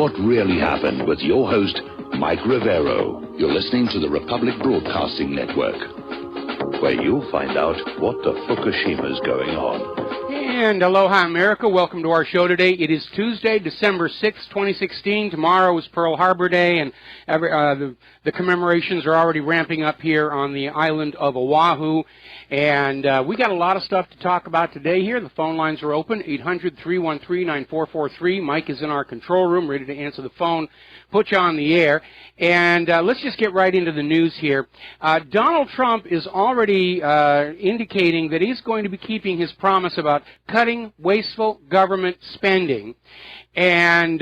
What Really Happened with your host, Mike Rivero. You're listening to the Republic Broadcasting Network, where you'll find out what the Fukushima's going on. And aloha, America. Welcome to our show today. It is Tuesday, December 6, 2016. Tomorrow is Pearl Harbor Day, and the commemorations are already ramping up here on the island of Oahu. And we got a lot of stuff to talk about today here. The phone lines are open, 800-313-9443. Mike is in our control room, ready to answer the phone, put you on the air. And let's just get right into the news here. Donald Trump is already indicating that he's going to be keeping his promise about cutting wasteful government spending. And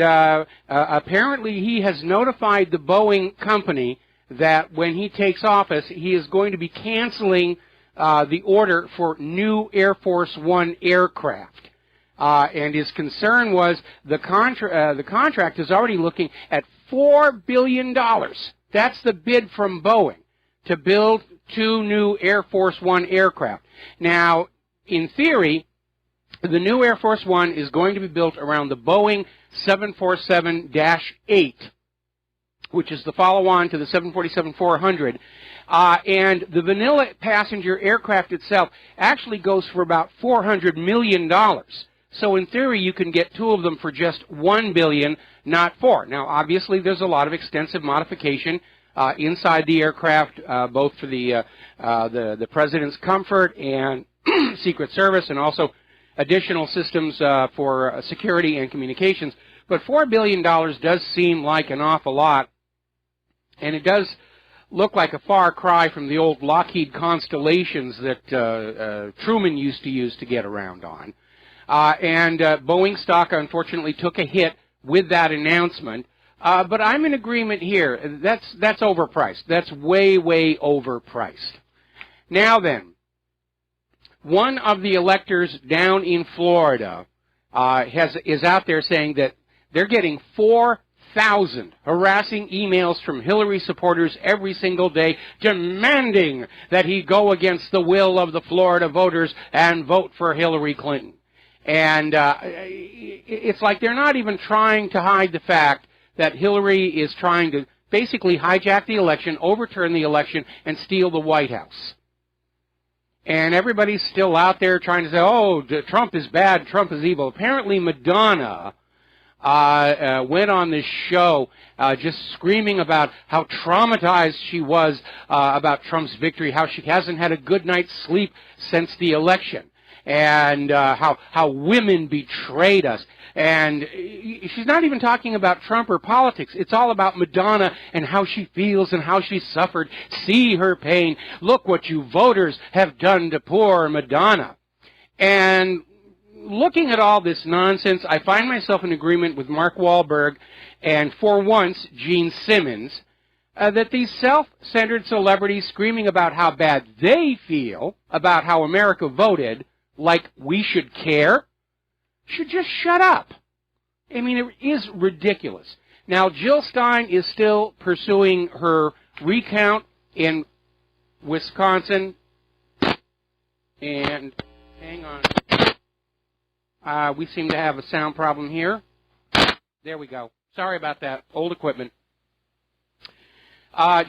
apparently he has notified the Boeing company that when he takes office, he is going to be canceling the order for new Air Force One aircraft. And his concern was the contract is already looking at $4 billion. That's the bid from Boeing to build 2 new Air Force One aircraft. Now, in theory, the new Air Force One is going to be built around the Boeing 747-8, which is the follow-on to the 747-400. And the vanilla passenger aircraft itself actually goes for about $400 million. So in theory, you can get 2 of them for just $1 billion, not 4. Now, obviously, there's a lot of extensive modification inside the aircraft, both for the president's comfort and Secret Service, and also additional systems for security and communications. But $4 billion does seem like an awful lot, and it does look like a far cry from the old Lockheed Constellations that Truman used to use to get around on. And Boeing stock, unfortunately, took a hit with that announcement. But I'm in agreement here. That's overpriced. That's way, way overpriced. Now then, one of the electors down in Florida is out there saying that they're getting 4,000 harassing emails from Hillary supporters every single day demanding that he go against the will of the Florida voters and vote for Hillary Clinton. And it's like they're not even trying to hide the fact that Hillary is trying to basically hijack the election, overturn the election, and steal the White House. And everybody's still out there trying to say, oh, Trump is bad, Trump is evil. Apparently Madonna went on this show just screaming about how traumatized she was about Trump's victory, how she hasn't had a good night's sleep since the election, and how women betrayed us. And she's not even talking about Trump or politics. It's all about Madonna and how she feels and how she suffered. See her pain. Look what you voters have done to poor Madonna. And looking at all this nonsense, I find myself in agreement with Mark Wahlberg and, for once, Gene Simmons, that these self-centered celebrities screaming about how bad they feel about how America voted, like we should care, should just shut up. I mean, it is ridiculous. Now, Jill Stein is still pursuing her recount in Wisconsin. And, hang on. We seem to have a sound problem here. There we go. Sorry about that. Old equipment.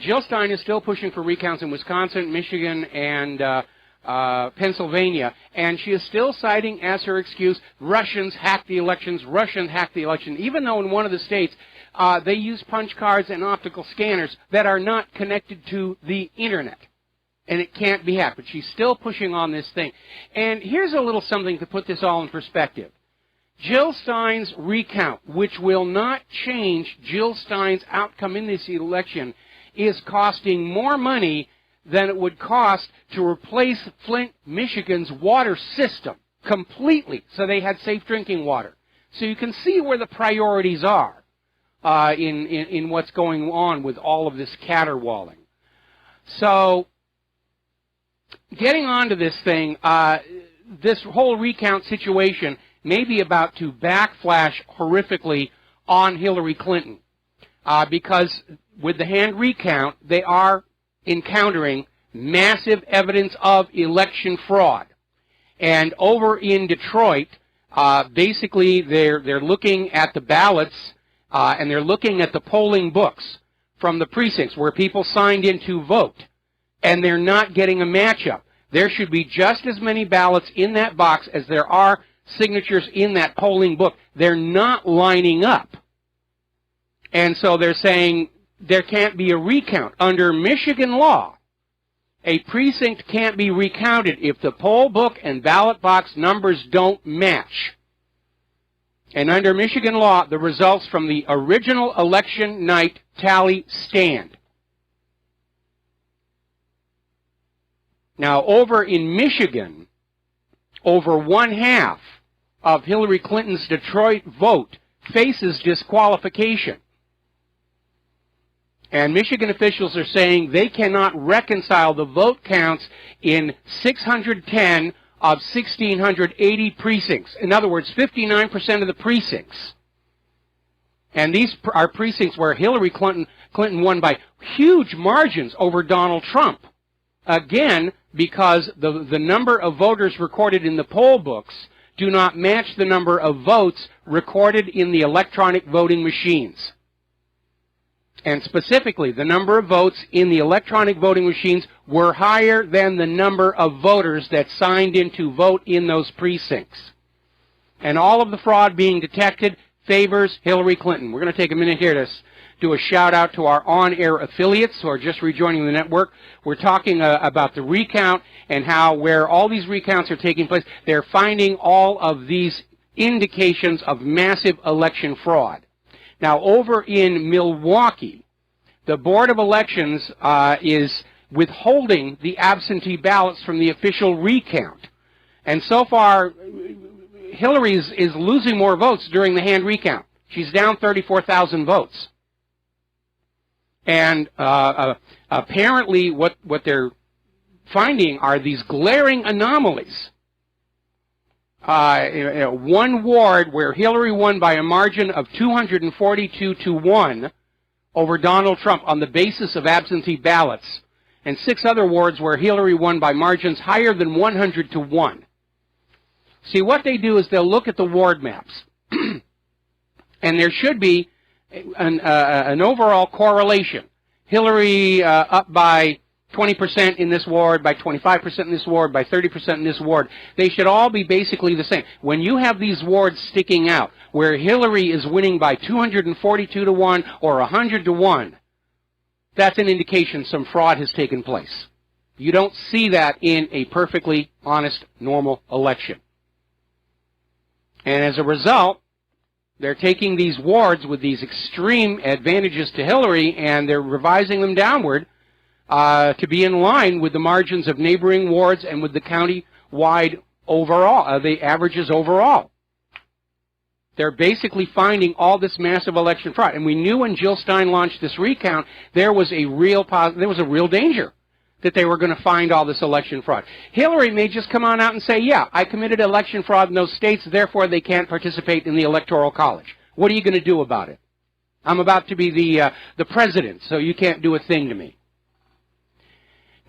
Jill Stein is still pushing for recounts in Wisconsin, Michigan, and Pennsylvania, and she is still citing as her excuse, Russians hacked the elections, even though in one of the states they use punch cards and optical scanners that are not connected to the internet, and it can't be hacked. But she's still pushing on this thing. And here's a little something to put this all in perspective. Jill Stein's recount, which will not change Jill Stein's outcome in this election, is costing more money than it would cost to replace Flint, Michigan's water system completely so they had safe drinking water. So you can see where the priorities are in what's going on with all of this caterwauling. So getting on to this thing, this whole recount situation may be about to backflash horrifically on Hillary Clinton because with the hand recount, they are encountering massive evidence of election fraud. And over in Detroit, basically they're looking at the ballots and they're looking at the polling books from the precincts where people signed in to vote, and they're not getting a matchup. There should be just as many ballots in that box as there are signatures in that polling book. They're not lining up. And so they're saying there can't be a recount. Under Michigan law, a precinct can't be recounted if the poll book and ballot box numbers don't match. And under Michigan law, the results from the original election night tally stand. Now, over in Michigan, over one-half of Hillary Clinton's Detroit vote faces disqualification. And Michigan officials are saying they cannot reconcile the vote counts in 610 of 1,680 precincts. In other words, 59% of the precincts. And these are precincts where Hillary Clinton won by huge margins over Donald Trump. Again, because the number of voters recorded in the poll books do not match the number of votes recorded in the electronic voting machines. And specifically, the number of votes in the electronic voting machines were higher than the number of voters that signed in to vote in those precincts. And all of the fraud being detected favors Hillary Clinton. We're going to take a minute here to do a shout-out to our on-air affiliates who are just rejoining the network. We're talking about the recount and how where all these recounts are taking place, they're finding all of these indications of massive election fraud. Now, over in Milwaukee, the Board of Elections is withholding the absentee ballots from the official recount. And so far, Hillary is losing more votes during the hand recount. She's down 34,000 votes. And apparently what they're finding are these glaring anomalies. One ward where Hillary won by a margin of 242-1 over Donald Trump on the basis of absentee ballots, and 6 other wards where Hillary won by margins higher than 100-1. See, what they do is they'll look at the ward maps, and there should be an overall correlation. Hillary up by 20% in this ward, by 25% in this ward, by 30% in this ward. They should all be basically the same. When you have these wards sticking out, where Hillary is winning by 242-1 or 100-1, that's an indication some fraud has taken place. You don't see that in a perfectly honest, normal election. And as a result, they're taking these wards with these extreme advantages to Hillary, and they're revising them downward to be in line with the margins of neighboring wards and with the county-wide overall, the averages overall. They're basically finding all this massive election fraud. And we knew when Jill Stein launched this recount, there was a real danger that they were going to find all this election fraud. Hillary may just come on out and say, yeah, I committed election fraud in those states, therefore they can't participate in the Electoral College. What are you going to do about it? I'm about to be the president, so you can't do a thing to me.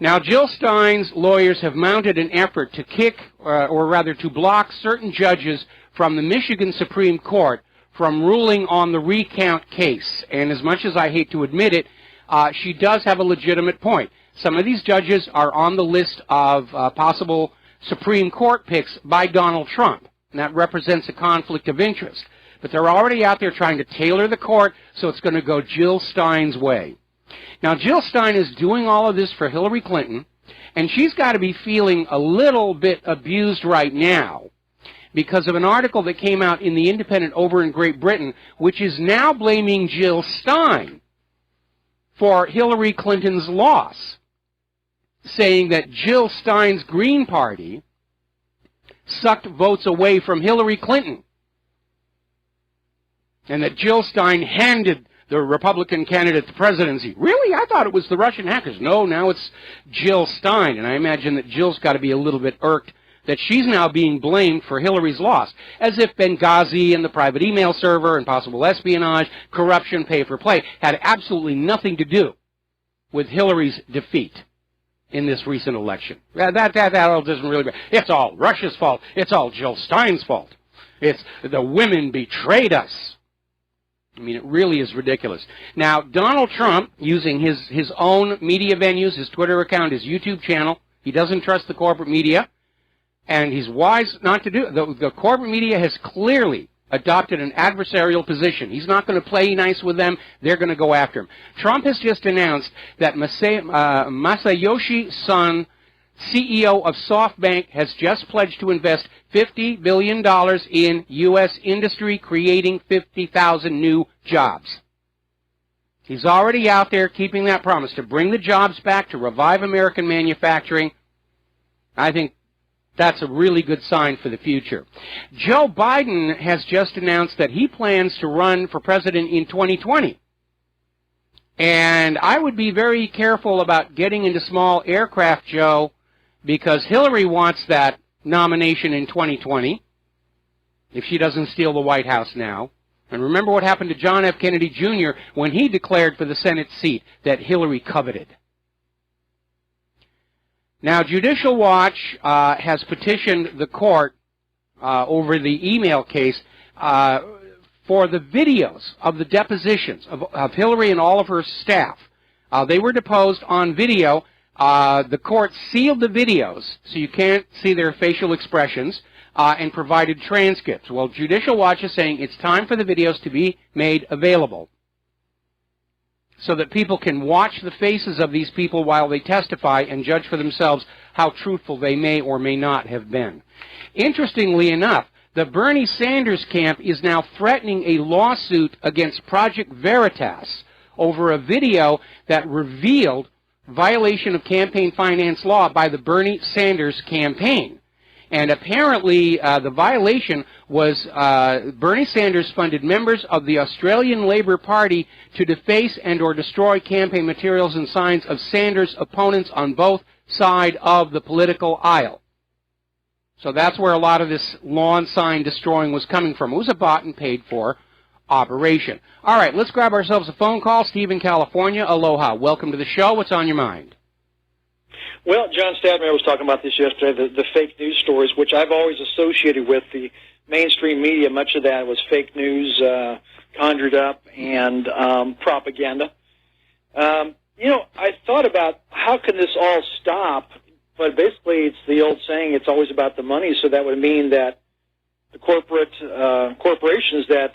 Now, Jill Stein's lawyers have mounted an effort to kick, or rather to block certain judges from the Michigan Supreme Court from ruling on the recount case. And as much as I hate to admit it, she does have a legitimate point. Some of these judges are on the list of possible Supreme Court picks by Donald Trump, and that represents a conflict of interest. But they're already out there trying to tailor the court so it's going to go Jill Stein's way. Now, Jill Stein is doing all of this for Hillary Clinton, and she's got to be feeling a little bit abused right now because of an article that came out in The Independent over in Great Britain, which is now blaming Jill Stein for Hillary Clinton's loss, saying that Jill Stein's Green Party sucked votes away from Hillary Clinton, and that Jill Stein handed the Republican candidate the presidency. Really? I thought it was the Russian hackers. No, now it's Jill Stein. And I imagine that Jill's got to be a little bit irked that she's now being blamed for Hillary's loss, as if Benghazi and the private email server and possible espionage, corruption, pay for play had absolutely nothing to do with Hillary's defeat in this recent election. That all doesn't really matter. It's all Russia's fault. It's all Jill Stein's fault. It's the women betrayed us. I mean, it really is ridiculous. Now, Donald Trump, using his own media venues, his Twitter account, his YouTube channel, he doesn't trust the corporate media, and he's wise not to do it. The corporate media has clearly adopted an adversarial position. He's not going to play nice with them. They're going to go after him. Trump has just announced that Masayoshi Son, CEO of SoftBank, has just pledged to invest $50 billion in U.S. industry, creating 50,000 new jobs. He's already out there keeping that promise to bring the jobs back, to revive American manufacturing. I think that's a really good sign for the future. Joe Biden has just announced that he plans to run for president in 2020. And I would be very careful about getting into small aircraft, Joe, because Hillary wants that nomination in 2020, if she doesn't steal the White House now. And remember what happened to John F. Kennedy Jr. when he declared for the Senate seat that Hillary coveted. Now, Judicial Watch has petitioned the court over the email case for the videos of the depositions of Hillary and all of her staff. They were deposed on video. The court sealed the videos so you can't see their facial expressions and provided transcripts. Well, Judicial Watch is saying it's time for the videos to be made available so that people can watch the faces of these people while they testify and judge for themselves how truthful they may or may not have been. Interestingly enough, the Bernie Sanders camp is now threatening a lawsuit against Project Veritas over a video that revealed violation of campaign finance law by the Bernie Sanders campaign. And apparently the violation was Bernie Sanders funded members of the Australian Labor Party to deface and or destroy campaign materials and signs of Sanders' opponents on both sides of the political aisle. So that's where a lot of this lawn sign destroying was coming from. It was a bought and paid for operation. All right, let's grab ourselves a phone call. Steve in California, aloha. Welcome to the show. What's on your mind? Well, John Stadmer was talking about this yesterday, the fake news stories, which I've always associated with the mainstream media. Much of that was fake news, conjured up, and propaganda. I thought about how can this all stop, but basically it's the old saying, it's always about the money, so that would mean that the corporations that,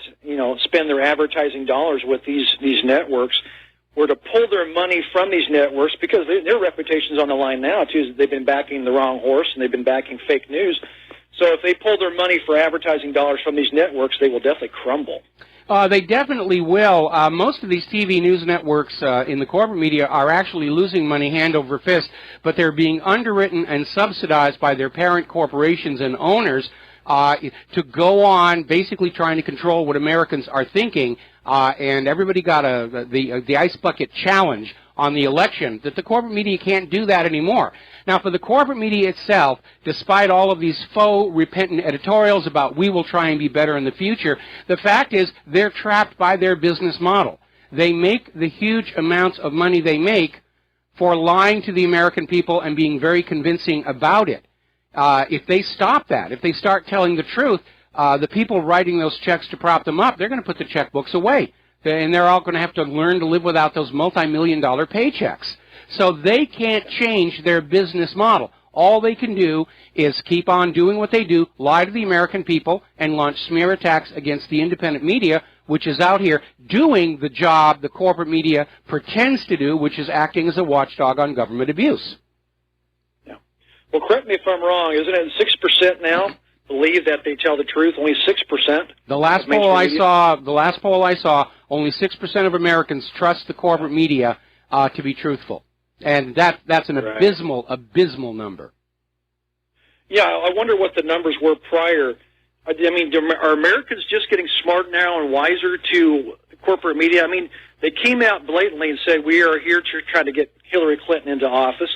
spend their advertising dollars with these networks were to pull their money from these networks, because their reputation's on the line now, too. They've been backing the wrong horse, and they've been backing fake news. So if they pull their money for advertising dollars from these networks, they will definitely crumble. They definitely will. Most of these TV news networks in the corporate media are actually losing money hand over fist, but they're being underwritten and subsidized by their parent corporations and owners to go on basically trying to control what Americans are thinking, and everybody got the ice bucket challenge on the election, that the corporate media can't do that anymore. Now, for the corporate media itself, despite all of these faux repentant editorials about we will try and be better in the future, the fact is they're trapped by their business model. They make the huge amounts of money they make for lying to the American people and being very convincing about it. If they stop that, if they start telling the truth, the people writing those checks to prop them up, they're going to put the checkbooks away. And they're all going to have to learn to live without those multi-million-dollar paychecks. So they can't change their business model. All they can do is keep on doing what they do, lie to the American people, and launch smear attacks against the independent media, which is out here doing the job the corporate media pretends to do, which is acting as a watchdog on government abuse. Yeah. Well, correct me if I'm wrong. Isn't it 6% now? Believe that they tell the truth. Only 6%. The last poll I saw, only 6% of Americans trust the corporate media to be truthful, and that's an abysmal number. Yeah, I wonder what the numbers were prior. I mean, are Americans just getting smart now and wiser to corporate media? I mean, they came out blatantly and said we are here to try to get Hillary Clinton into office.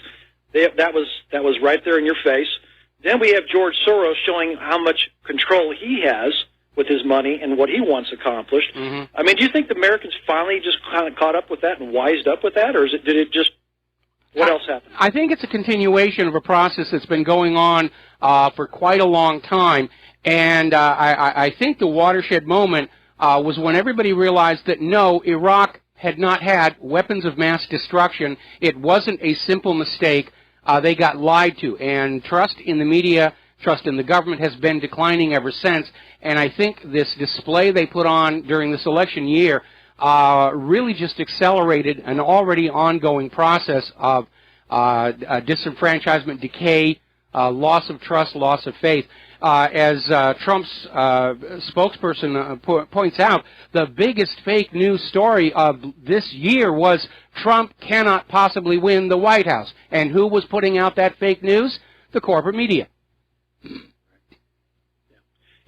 That was right there in your face. Then we have George Soros showing how much control he has with his money and what he wants accomplished. Mm-hmm. I mean, do you think the Americans finally just kind of caught up with that and wised up with that, or did it just, what else happened? I think it's a continuation of a process that's been going on for quite a long time, and I think the watershed moment was when everybody realized that no, Iraq had not had weapons of mass destruction. It wasn't a simple mistake. They got lied to, and trust in the media, trust in the government has been declining ever since, and I think this display they put on during this election year really just accelerated an already ongoing process of disenfranchisement, decay, loss of trust, loss of faith. As Trump's spokesperson points out, the biggest fake news story of this year was Trump cannot possibly win the White House. And who was putting out that fake news? The corporate media.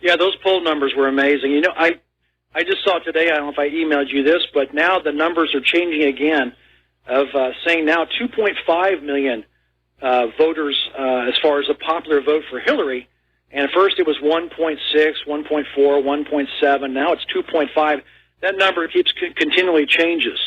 Yeah, those poll numbers were amazing. You know, I just saw today, I don't know if I emailed you this, but now the numbers are changing again of saying now 2.5 million voters as far as a popular vote for Hillary. And first it was 1.6, 1.4, 1.7. Now it's 2.5. That number keeps continually changes.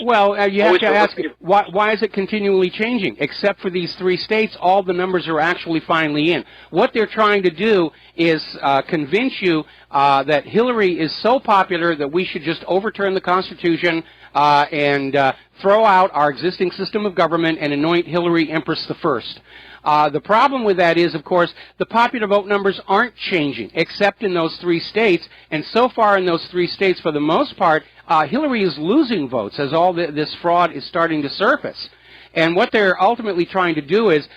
Well, you have to ask, why is it continually changing? Except for these 3 states, all the numbers are actually finally in. What they're trying to do is convince you that Hillary is so popular that we should just overturn the Constitution and throw out our existing system of government and anoint Hillary Empress the First. The problem with that is, of course, the popular vote numbers aren't changing, except in those 3 states. And so far in those 3 states, for the most part, Hillary is losing votes as all this fraud is starting to surface. And what they're ultimately trying to do is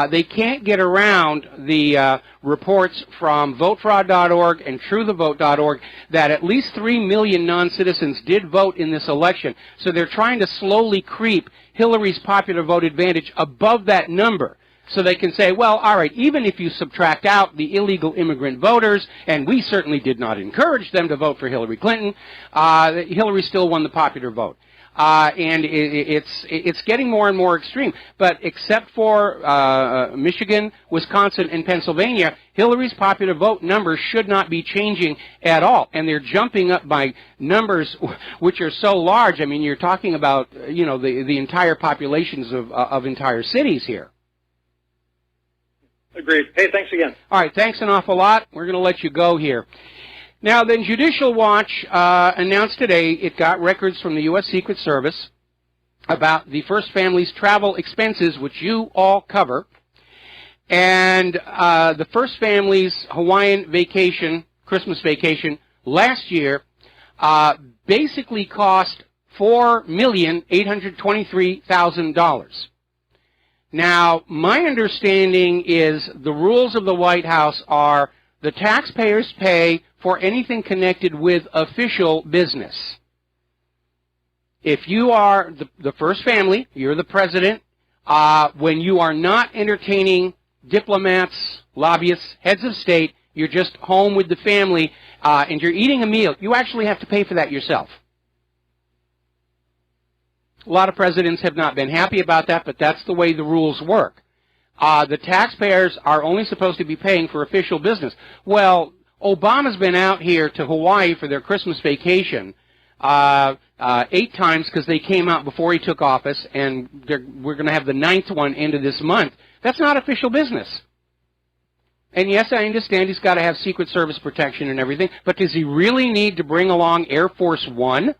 they can't get around the reports from votefraud.org and truethevote.org that at least 3 million non-citizens did vote in this election. So they're trying to slowly creep Hillary's popular vote advantage above that number. So they can say, well, all right, even if you subtract out the illegal immigrant voters, and we certainly did not encourage them to vote for Hillary Clinton, Hillary still won the popular vote. And it's getting more and more extreme. But except for Michigan, Wisconsin, and Pennsylvania, Hillary's popular vote numbers should not be changing at all. And they're jumping up by numbers which are so large. I mean, you're talking about, you know, the entire populations of entire cities here. Agreed. Hey, thanks again. All right, thanks an awful lot. We're going to let you go here. Now, then, Judicial Watch announced today it got records from the U.S. Secret Service about the first family's travel expenses, which you all cover. And the first family's Hawaiian vacation, Christmas vacation, last year basically cost $4,823,000. Now, my understanding is the rules of the White House are the taxpayers pay for anything connected with official business. If you are the first family, you're the president, when you are not entertaining diplomats, lobbyists, heads of state, you're just home with the family, and you're eating a meal, you actually have to pay for that yourself. A lot of presidents have not been happy about that, but that's the way the rules work. The taxpayers are only supposed to be paying for official business. Well, Obama's been out here to Hawaii for their Christmas vacation 8 times because they came out before he took office, and we're going to have the 9th one end of this month. That's not official business. And yes, I understand he's got to have Secret Service protection and everything, but does he really need to bring along Air Force One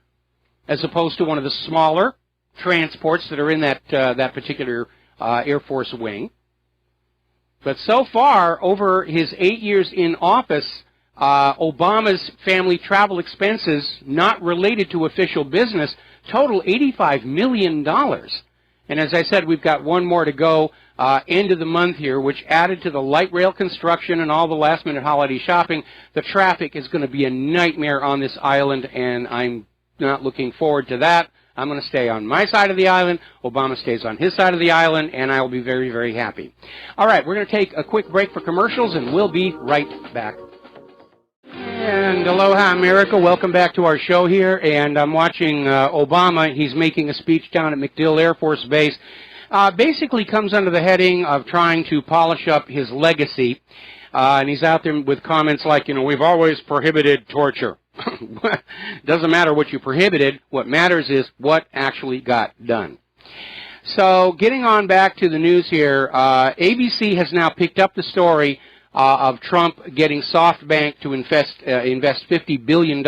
as opposed to one of the smaller transports that are in that particular Air Force wing? But so far, over his 8 years in office, Obama's family travel expenses, not related to official business, total $85 million. And as I said, we've got one more to go end of the month here, which added to the light rail construction and all the last-minute holiday shopping. The traffic is going to be a nightmare on this island, and I'm not looking forward to that. I'm going to stay on my side of the island. Obama stays on his side of the island, and I will be very, very happy. All right, we're going to take a quick break for commercials, and we'll be right back. And aloha, America. Welcome back to our show here. And I'm watching Obama. He's making a speech down at MacDill Air Force Base. Basically comes under the heading of trying to polish up his legacy. And he's out there with comments like, you know, we've always prohibited torture. Doesn't matter what you prohibited. What matters is what actually got done. So getting on back to the news here, ABC has now picked up the story of Trump getting SoftBank to invest $50 billion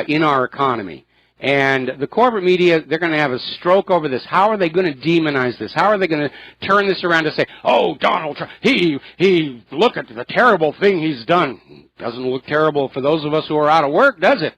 in our economy. And the corporate media, they're going to have a stroke over this. How are they going to demonize this? How are they going to turn this around to say, oh, Donald Trump, he, look at the terrible thing he's done. Doesn't look terrible for those of us who are out of work, does it?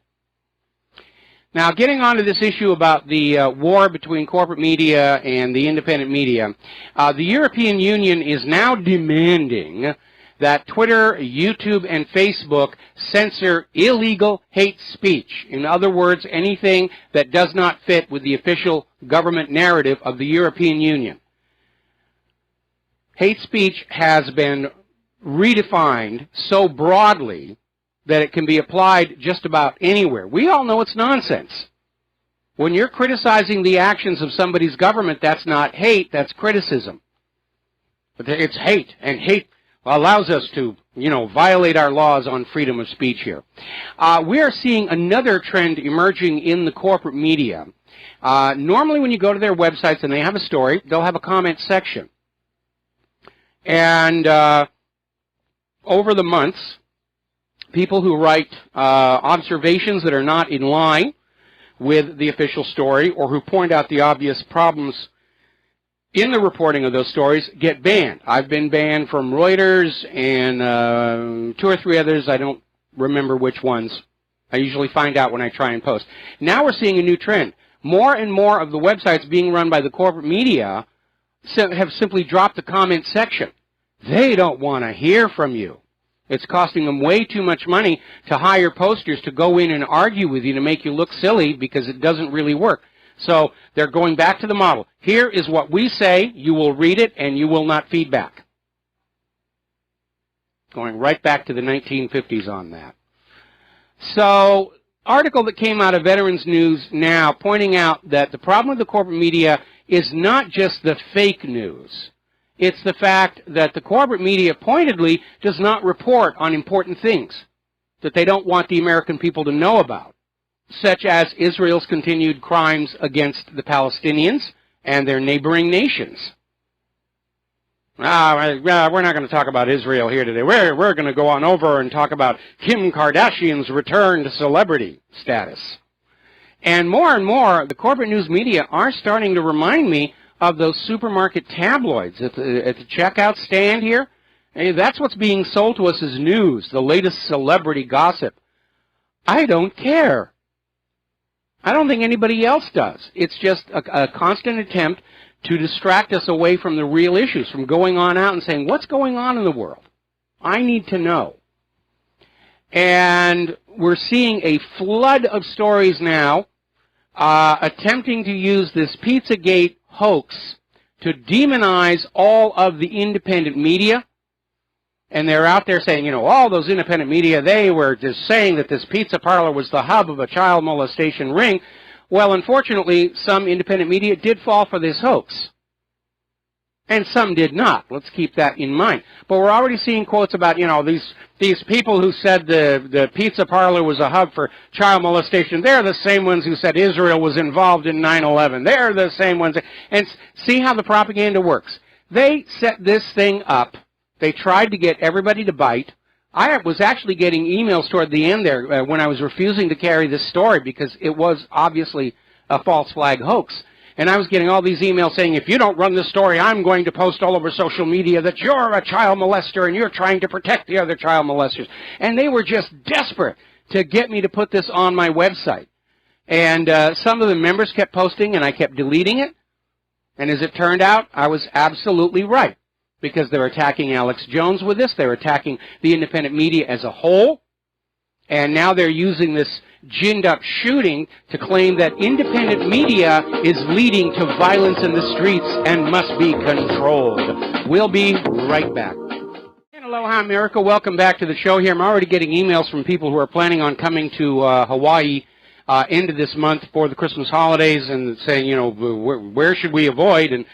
Now, getting on to this issue about the war between corporate media and the independent media, the European Union is now demanding that Twitter, YouTube, and Facebook censor illegal hate speech. In other words, anything that does not fit with the official government narrative of the European Union. Hate speech has been redefined so broadly that it can be applied just about anywhere. We all know it's nonsense. When you're criticizing the actions of somebody's government, that's not hate, that's criticism. But it's hate, and hate allows us to, violate our laws on freedom of speech here. We are seeing another trend emerging in the corporate media. Normally when you go to their websites and they have a story, they'll have a comment section. And over the months, people who write observations that are not in line with the official story or who point out the obvious problems in the reporting of those stories get banned. I've been banned from Reuters and 2 or 3 others. I don't remember which ones. I usually find out when I try and post. Now we're seeing a new trend. More and more of the websites being run by the corporate media have simply dropped the comment section. They don't want to hear from you. It's costing them way too much money to hire posters to go in and argue with you to make you look silly because it doesn't really work. So they're going back to the model. Here is what we say. You will read it, and you will not feedback. Going right back to the 1950s on that. So, article that came out of Veterans News now pointing out that the problem with the corporate media is not just the fake news. It's the fact that the corporate media pointedly does not report on important things that they don't want the American people to know about, such as Israel's continued crimes against the Palestinians and their neighboring nations. We're not going to talk about Israel here today. We're going to go on over and talk about Kim Kardashian's return to celebrity status. And more, the corporate news media are starting to remind me of those supermarket tabloids at the checkout stand here. Hey, that's what's being sold to us as news, the latest celebrity gossip. I don't care. I don't think anybody else does. It's just a constant attempt to distract us away from the real issues, from going on out and saying, what's going on in the world? I need to know. And we're seeing a flood of stories now attempting to use this Pizzagate hoax to demonize all of the independent media. And they're out there saying, all those independent media, they were just saying that this pizza parlor was the hub of a child molestation ring. Well, unfortunately, some independent media did fall for this hoax. And some did not. Let's keep that in mind. But we're already seeing quotes about, these people who said the pizza parlor was a hub for child molestation. They're the same ones who said Israel was involved in 9/11. They're the same ones. And see how the propaganda works. They set this thing up. They tried to get everybody to bite. I was actually getting emails toward the end there when I was refusing to carry this story because it was obviously a false flag hoax. And I was getting all these emails saying, if you don't run this story, I'm going to post all over social media that you're a child molester and you're trying to protect the other child molesters. And they were just desperate to get me to put this on my website. And some of the members kept posting and I kept deleting it. And as it turned out, I was absolutely right. Because they're attacking Alex Jones with this. They're attacking the independent media as a whole. And now they're using this ginned-up shooting to claim that independent media is leading to violence in the streets and must be controlled. We'll be right back. And aloha, America. Welcome back to the show here. I'm already getting emails from people who are planning on coming to Hawaii end of this month for the Christmas holidays and saying, where should we avoid? And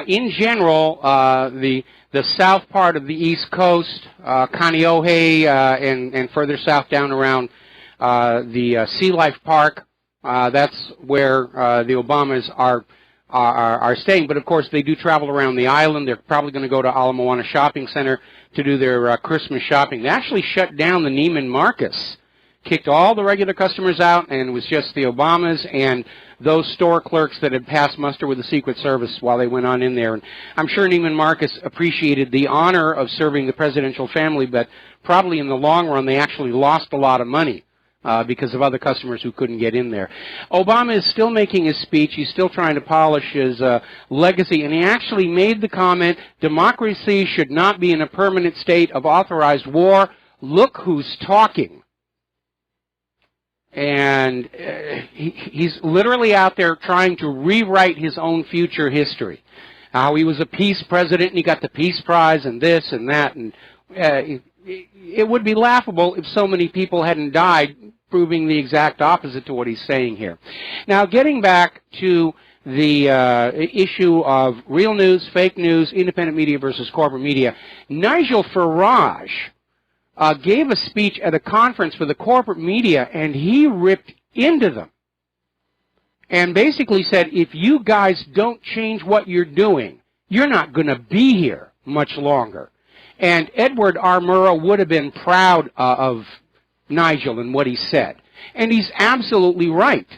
in general, the south part of the East Coast, Kaneohe, and further south down around the Sea Life Park, that's where the Obamas are are staying. But, of course, they do travel around the island. They're probably going to go to Ala Moana Shopping Center to do their Christmas shopping. They actually shut down the Neiman Marcus, kicked all the regular customers out, and it was just the Obamas and those store clerks that had passed muster with the Secret Service while they went on in there. And I'm sure Neiman Marcus appreciated the honor of serving the presidential family, but probably in the long run they actually lost a lot of money because of other customers who couldn't get in there. Obama is still making his speech. He's still trying to polish his legacy, and he actually made the comment, democracy should not be in a permanent state of authorized war. Look who's talking. And he's literally out there trying to rewrite his own future history. How he was a peace president and he got the Peace Prize and this and that. And it would be laughable if so many people hadn't died, proving the exact opposite to what he's saying here. Now, getting back to the issue of real news, fake news, independent media versus corporate media, Nigel Farage gave a speech at a conference for the corporate media, and he ripped into them and basically said, if you guys don't change what you're doing, you're not going to be here much longer. And Edward R. Murrow would have been proud of Nigel and what he said. And he's absolutely right.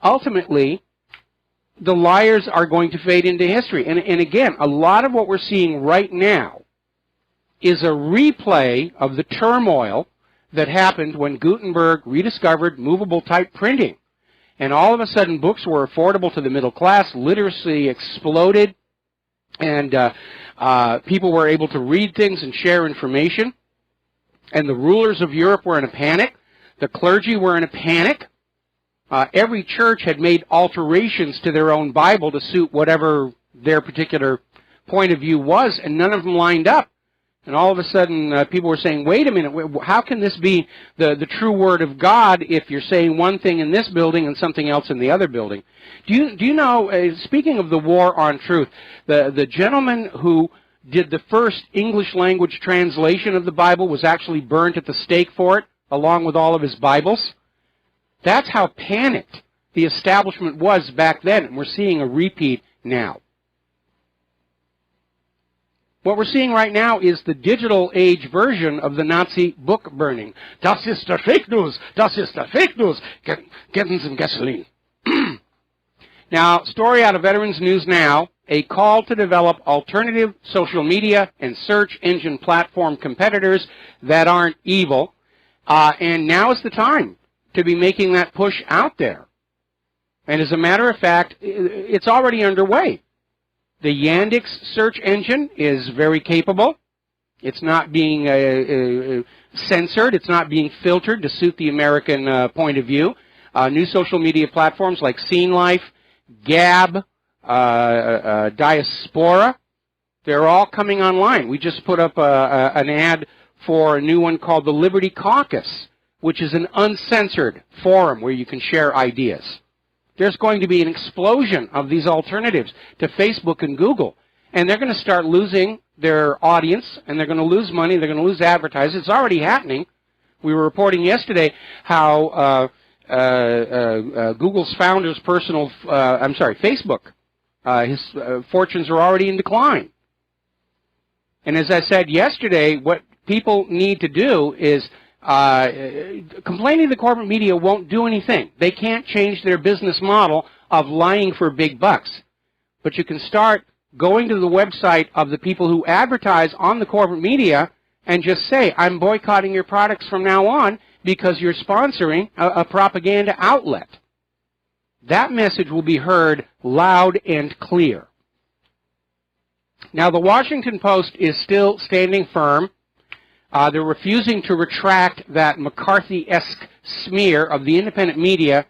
Ultimately, the liars are going to fade into history. And again, a lot of what we're seeing right now is a replay of the turmoil that happened when Gutenberg rediscovered movable type printing. And all of a sudden, books were affordable to the middle class, literacy exploded, and people were able to read things and share information. And the rulers of Europe were in a panic. The clergy were in a panic. Every church had made alterations to their own Bible to suit whatever their particular point of view was, and none of them lined up. And all of a sudden, people were saying, wait a minute, how can this be the true Word of God if you're saying one thing in this building and something else in the other building? Do you know, speaking of the war on truth, the gentleman who did the first English language translation of the Bible was actually burnt at the stake for it, along with all of his Bibles? That's how panicked the establishment was back then, and we're seeing a repeat now. What we're seeing right now is the digital age version of the Nazi book burning. Das ist der Fake News! Das ist der Fake News! Getting some gasoline. Now, story out of Veterans News Now, a call to develop alternative social media and search engine platform competitors that aren't evil. And now is the time to be making that push out there. And as a matter of fact, it's already underway. The Yandex search engine is very capable. It's not being censored. It's not being filtered to suit the American point of view. New social media platforms like Scene Life, Gab, Diaspora, they're all coming online. We just put up an ad for a new one called the Liberty Caucus, which is an uncensored forum where you can share ideas. There's going to be an explosion of these alternatives to Facebook and Google. And they're going to start losing their audience, and they're going to lose money, they're going to lose advertisers. It's already happening. We were reporting yesterday how Google's founder's Facebook, his fortunes are already in decline. And as I said yesterday, what people need to do is complaining to the corporate media won't do anything. They can't change their business model of lying for big bucks. But you can start going to the website of the people who advertise on the corporate media and just say, I'm boycotting your products from now on because you're sponsoring a propaganda outlet. That message will be heard loud and clear. Now, the Washington Post is still standing firm. They're refusing to retract that McCarthy-esque smear of the independent media,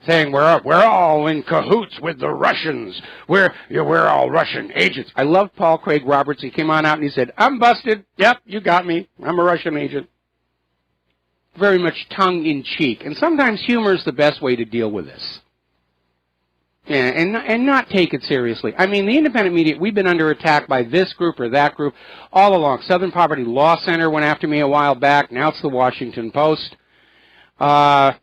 saying we're all in cahoots with the Russians. We're all Russian agents. I love Paul Craig Roberts. He came on out and he said, I'm busted. Yep, you got me. I'm a Russian agent. Very much tongue-in-cheek. And sometimes humor is the best way to deal with this. Yeah, and not take it seriously. I mean, the independent media, we've been under attack by this group or that group all along. Southern Poverty Law Center went after me a while back. Now it's the Washington Post. I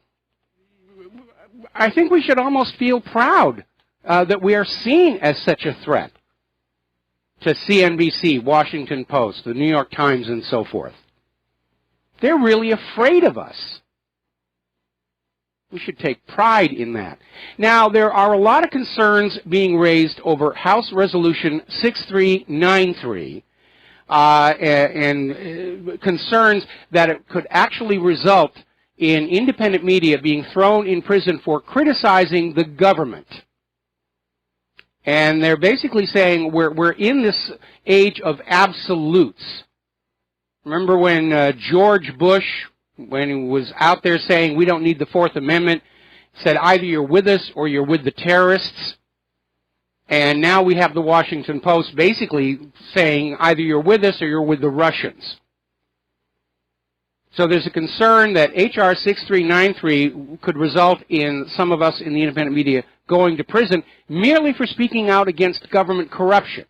think we should almost feel proud that we are seen as such a threat to CNBC, Washington Post, the New York Times, and so forth. They're really afraid of us. We should take pride in that. Now, there are a lot of concerns being raised over House Resolution 6393, and concerns that it could actually result in independent media being thrown in prison for criticizing the government. And they're basically saying we're in this age of absolutes. Remember when George Bush, when he was out there saying we don't need the Fourth Amendment, said either you're with us or you're with the terrorists? And now we have the Washington Post basically saying either you're with us or you're with the Russians. So there's a concern that H.R. 6393 could result in some of us in the independent media going to prison merely for speaking out against government corruption.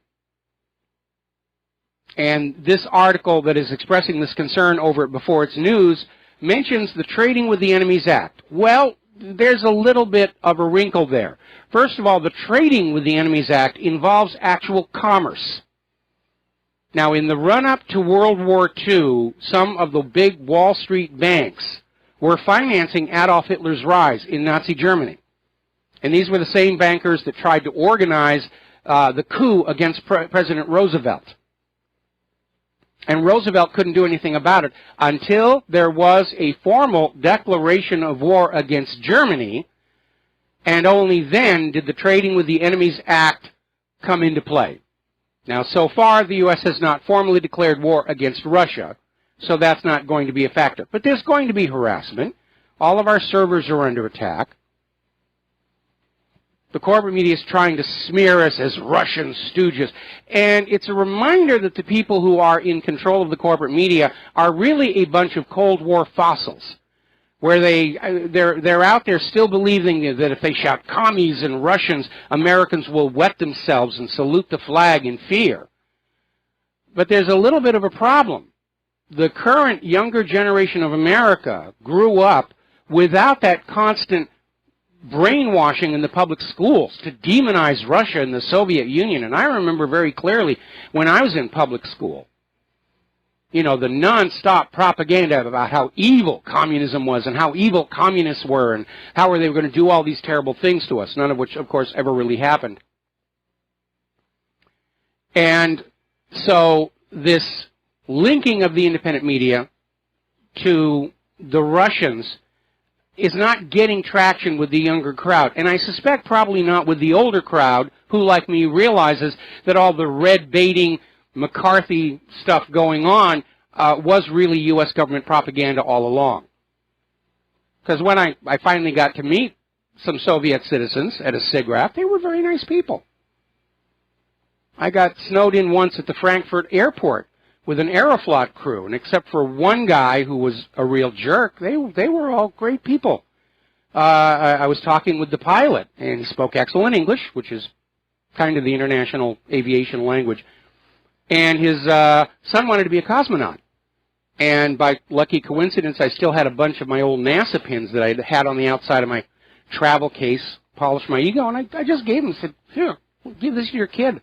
And this article that is expressing this concern over it before it's news mentions the Trading with the Enemies Act. Well, there's a little bit of a wrinkle there. First of all, the Trading with the Enemies Act involves actual commerce. Now, in the run-up to World War II, some of the big Wall Street banks were financing Adolf Hitler's rise in Nazi Germany. And these were the same bankers that tried to organize the coup against President Roosevelt. And Roosevelt couldn't do anything about it until there was a formal declaration of war against Germany, and only then did the Trading with the Enemies Act come into play. Now, so far, the U.S. has not formally declared war against Russia, so that's not going to be a factor. But there's going to be harassment. All of our servers are under attack. The corporate media is trying to smear us as Russian stooges. And it's a reminder that the people who are in control of the corporate media are really a bunch of Cold War fossils, where they're out there still believing that if they shout commies and Russians, Americans will wet themselves and salute the flag in fear. But there's a little bit of a problem. The current younger generation of America grew up without that constant brainwashing in the public schools to demonize Russia and the Soviet Union. And I remember very clearly when I was in public school, you know, the non-stop propaganda about how evil communism was and how evil communists were and how they were going to do all these terrible things to us, none of which, of course, ever really happened. And so this linking of the independent media to the Russians is not getting traction with the younger crowd. And I suspect probably not with the older crowd who, like me, realizes that all the red-baiting McCarthy stuff going on was really U.S. government propaganda all along. Because when I finally got to meet some Soviet citizens at a SIGGRAPH, they were very nice people. I got snowed in once at the Frankfurt airport with an Aeroflot crew, and except for one guy who was a real jerk, they were all great people. I was talking with the pilot, and he spoke excellent English, which is kind of the international aviation language. And his son wanted to be a cosmonaut. And by lucky coincidence, I still had a bunch of my old NASA pins that I had on the outside of my travel case, polished my ego, and I just gave him, said, here, give this to your kid.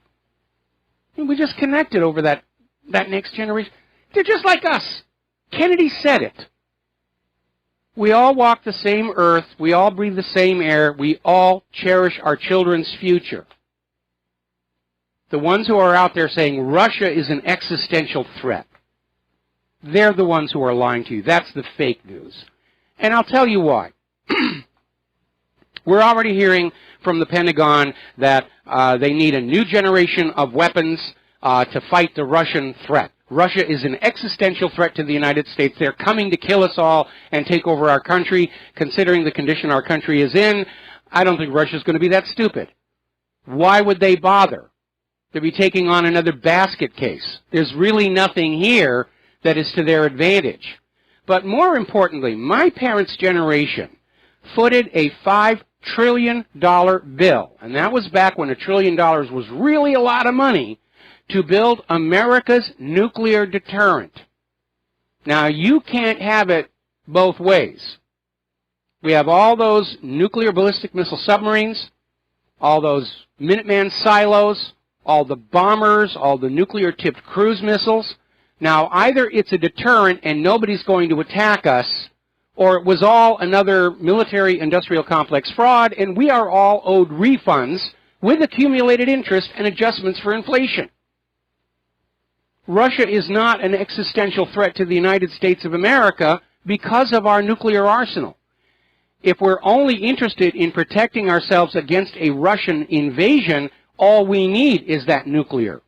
And we just connected over that next generation. They're just like us. Kennedy said it. We all walk the same earth. We all breathe the same air. We all cherish our children's future. The ones who are out there saying Russia is an existential threat, they're the ones who are lying to you. That's the fake news. And I'll tell you why. We're already hearing from the Pentagon that they need a new generation of weapons to fight the Russian threat. Russia is an existential threat to the United States. They're coming to kill us all and take over our country. Considering the condition our country is in, I don't think Russia's going to be that stupid. Why would they bother to be taking on another basket case? There's really nothing here that is to their advantage. But more importantly, my parents' generation footed a $5 trillion bill, and that was back when $1 trillion was really a lot of money, to build America's nuclear deterrent. Now, you can't have it both ways. We have all those nuclear ballistic missile submarines, all those Minuteman silos, all the bombers, all the nuclear-tipped cruise missiles. Now, either it's a deterrent and nobody's going to attack us, or it was all another military-industrial complex fraud, and we are all owed refunds with accumulated interest and adjustments for inflation. Russia is not an existential threat to the United States of America because of our nuclear arsenal. If we're only interested in protecting ourselves against a Russian invasion, all we need is that nuclear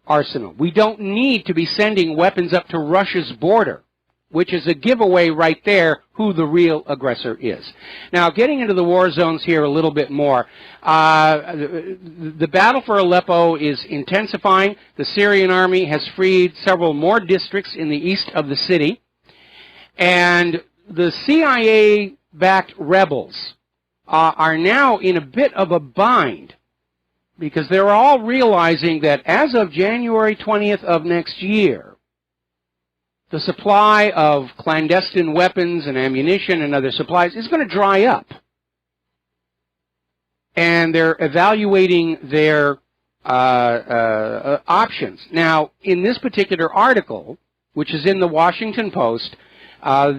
arsenal. We don't need to be sending weapons up to Russia's border, which is a giveaway right there who the real aggressor is. Now, getting into the war zones here a little bit more, the battle for Aleppo is intensifying. The Syrian army has freed several more districts in the east of the city, and the CIA-backed rebels are now in a bit of a bind, because they're all realizing that as of January 20th of next year, the supply of clandestine weapons and ammunition and other supplies is going to dry up. And they're evaluating their options. Now, in this particular article, which is in the Washington Post,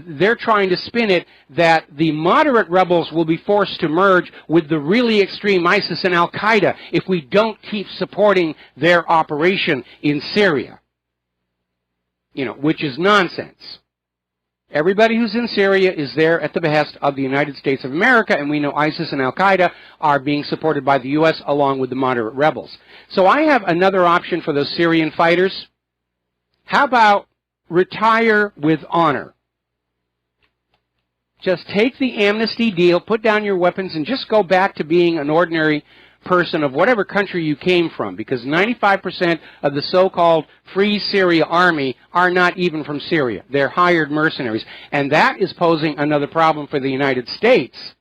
they're trying to spin it that the moderate rebels will be forced to merge with the really extreme ISIS and Al-Qaeda if we don't keep supporting their operation in Syria. You know, which is nonsense. Everybody who's in Syria is there at the behest of the United States of America, and we know ISIS and Al-Qaeda are being supported by the U.S. along with the moderate rebels. So I have another option for those Syrian fighters. How about retire with honor? Just take the amnesty deal, put down your weapons, and just go back to being an ordinary person of whatever country you came from, because 95% of the so-called Free Syria Army are not even from Syria. They're hired mercenaries. And that is posing another problem for the United States,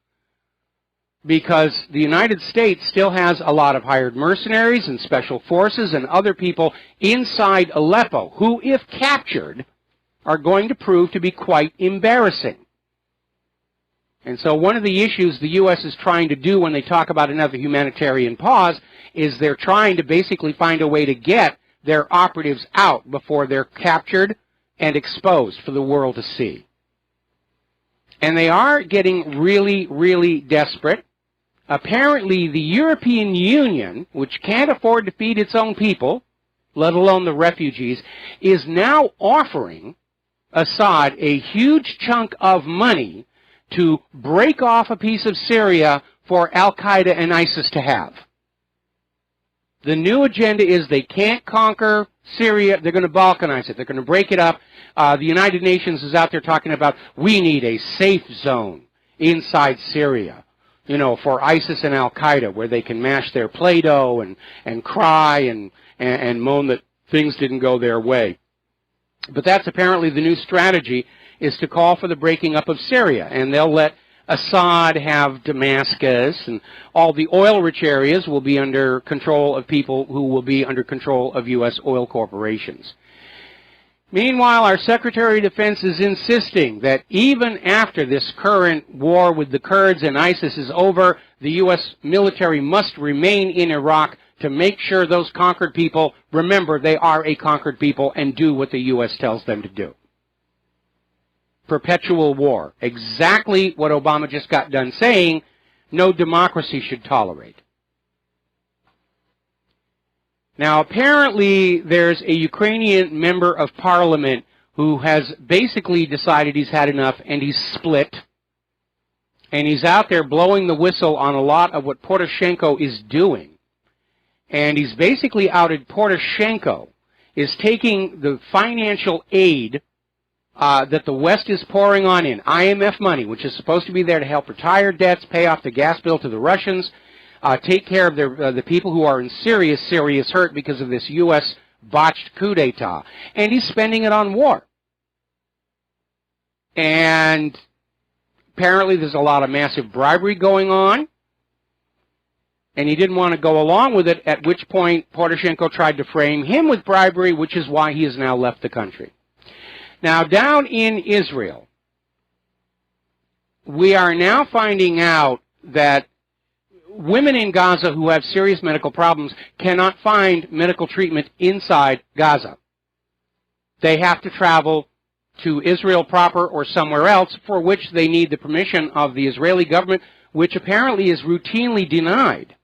because the United States still has a lot of hired mercenaries and special forces and other people inside Aleppo who, if captured, are going to prove to be quite embarrassing. And so one of the issues the U.S. is trying to do when they talk about another humanitarian pause is they're trying to basically find a way to get their operatives out before they're captured and exposed for the world to see. And they are getting really, really desperate. Apparently, the European Union, which can't afford to feed its own people, let alone the refugees, is now offering Assad a huge chunk of money to break off a piece of Syria for Al-Qaeda and ISIS to have. The new agenda is they can't conquer Syria. They're going to balkanize it. They're going to break it up. The United Nations is out there talking about we need a safe zone inside Syria, you know, for ISIS and Al-Qaeda, where they can mash their Play-Doh and cry and moan that things didn't go their way. But that's apparently the new strategy, is to call for the breaking up of Syria. And they'll let Assad have Damascus, and all the oil-rich areas will be under control of people who will be under control of U.S. oil corporations. Meanwhile, our Secretary of Defense is insisting that even after this current war with the Kurds and ISIS is over, the U.S. military must remain in Iraq to make sure those conquered people remember they are a conquered people and do what the U.S. tells them to do. Perpetual war. Exactly what Obama just got done saying no democracy should tolerate. Now, apparently, there's a Ukrainian member of parliament who has basically decided he's had enough, and he's split. And he's out there blowing the whistle on a lot of what Poroshenko is doing. And he's basically outed Poroshenko is taking the financial aid that the West is pouring on in, IMF money, which is supposed to be there to help retire debts, pay off the gas bill to the Russians, take care of the people who are in serious, serious hurt because of this U.S. botched coup d'etat. And he's spending it on war. And apparently there's a lot of massive bribery going on. And he didn't want to go along with it, at which point Poroshenko tried to frame him with bribery, which is why he has now left the country. Now, down in Israel, we are now finding out that women in Gaza who have serious medical problems cannot find medical treatment inside Gaza. They have to travel to Israel proper or somewhere else, for which they need the permission of the Israeli government, which apparently is routinely denied.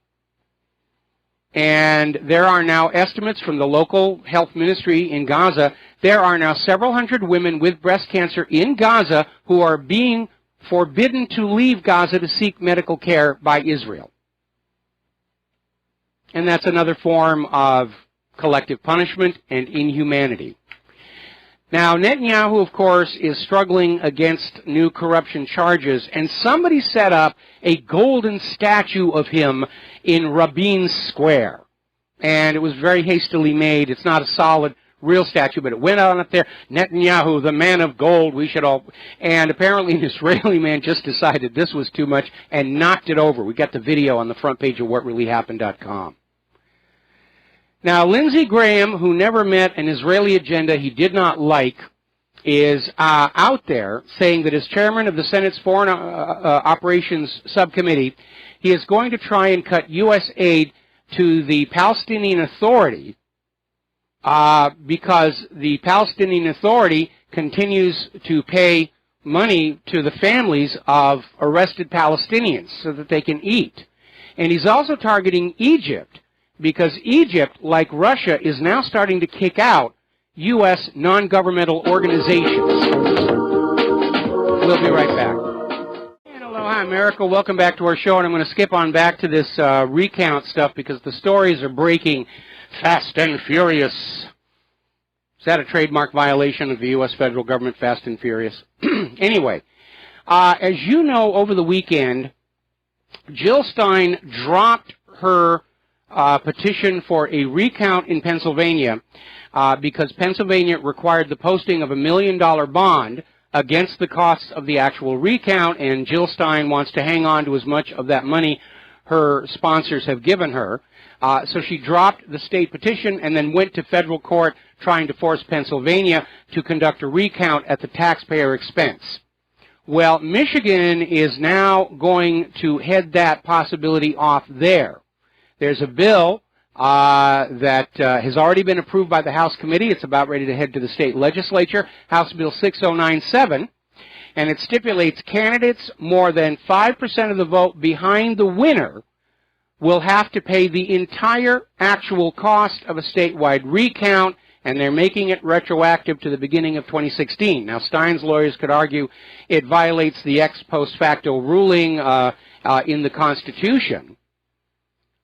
And there are now estimates from the local health ministry in Gaza. There are now several hundred women with breast cancer in Gaza who are being forbidden to leave Gaza to seek medical care by Israel. And that's another form of collective punishment and inhumanity. Now, Netanyahu, of course, is struggling against new corruption charges, and somebody set up a golden statue of him in Rabin Square. And it was very hastily made. It's not a solid, real statue, but it went on up there, Netanyahu, the man of gold, we should all... And apparently an Israeli man just decided this was too much and knocked it over. We got the video on the front page of WhatReallyHappened.com. Now, Lindsey Graham, who never met an Israeli agenda he did not like, is out there saying that as chairman of the Senate's Foreign Operations Subcommittee, he is going to try and cut U.S. aid to the Palestinian Authority because the Palestinian Authority continues to pay money to the families of arrested Palestinians so that they can eat. And he's also targeting Egypt, because Egypt, like Russia, is now starting to kick out U.S. non-governmental organizations. We'll be right back. And aloha, America. Welcome back to our show, and I'm going to skip on back to this recount stuff because the stories are breaking fast and furious. Is that a trademark violation of the U.S. federal government, fast and furious? Anyway, as you know, over the weekend, Jill Stein dropped her petition for a recount in Pennsylvania because Pennsylvania required the posting of $1 million bond against the costs of the actual recount, and Jill Stein wants to hang on to as much of that money her sponsors have given her. So she dropped the state petition and then went to federal court trying to force Pennsylvania to conduct a recount at the taxpayer expense. Well, Michigan is now going to head that possibility off there. There's a bill that has already been approved by the House committee. It's about ready to head to the state legislature, House Bill 6097, and it stipulates candidates more than 5% of the vote behind the winner will have to pay the entire actual cost of a statewide recount, and they're making it retroactive to the beginning of 2016. Now, Stein's lawyers could argue it violates the ex post facto ruling in the Constitution.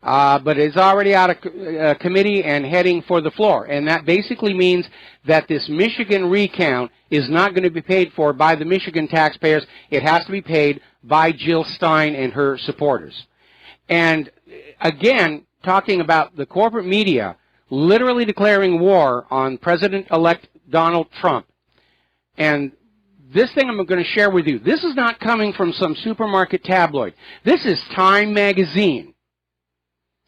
But it's already out of committee and heading for the floor. And that basically means that this Michigan recount is not going to be paid for by the Michigan taxpayers. It has to be paid by Jill Stein and her supporters. And again, talking about the corporate media literally declaring war on President-elect Donald Trump. And this thing I'm going to share with you, this is not coming from some supermarket tabloid. This is Time Magazine.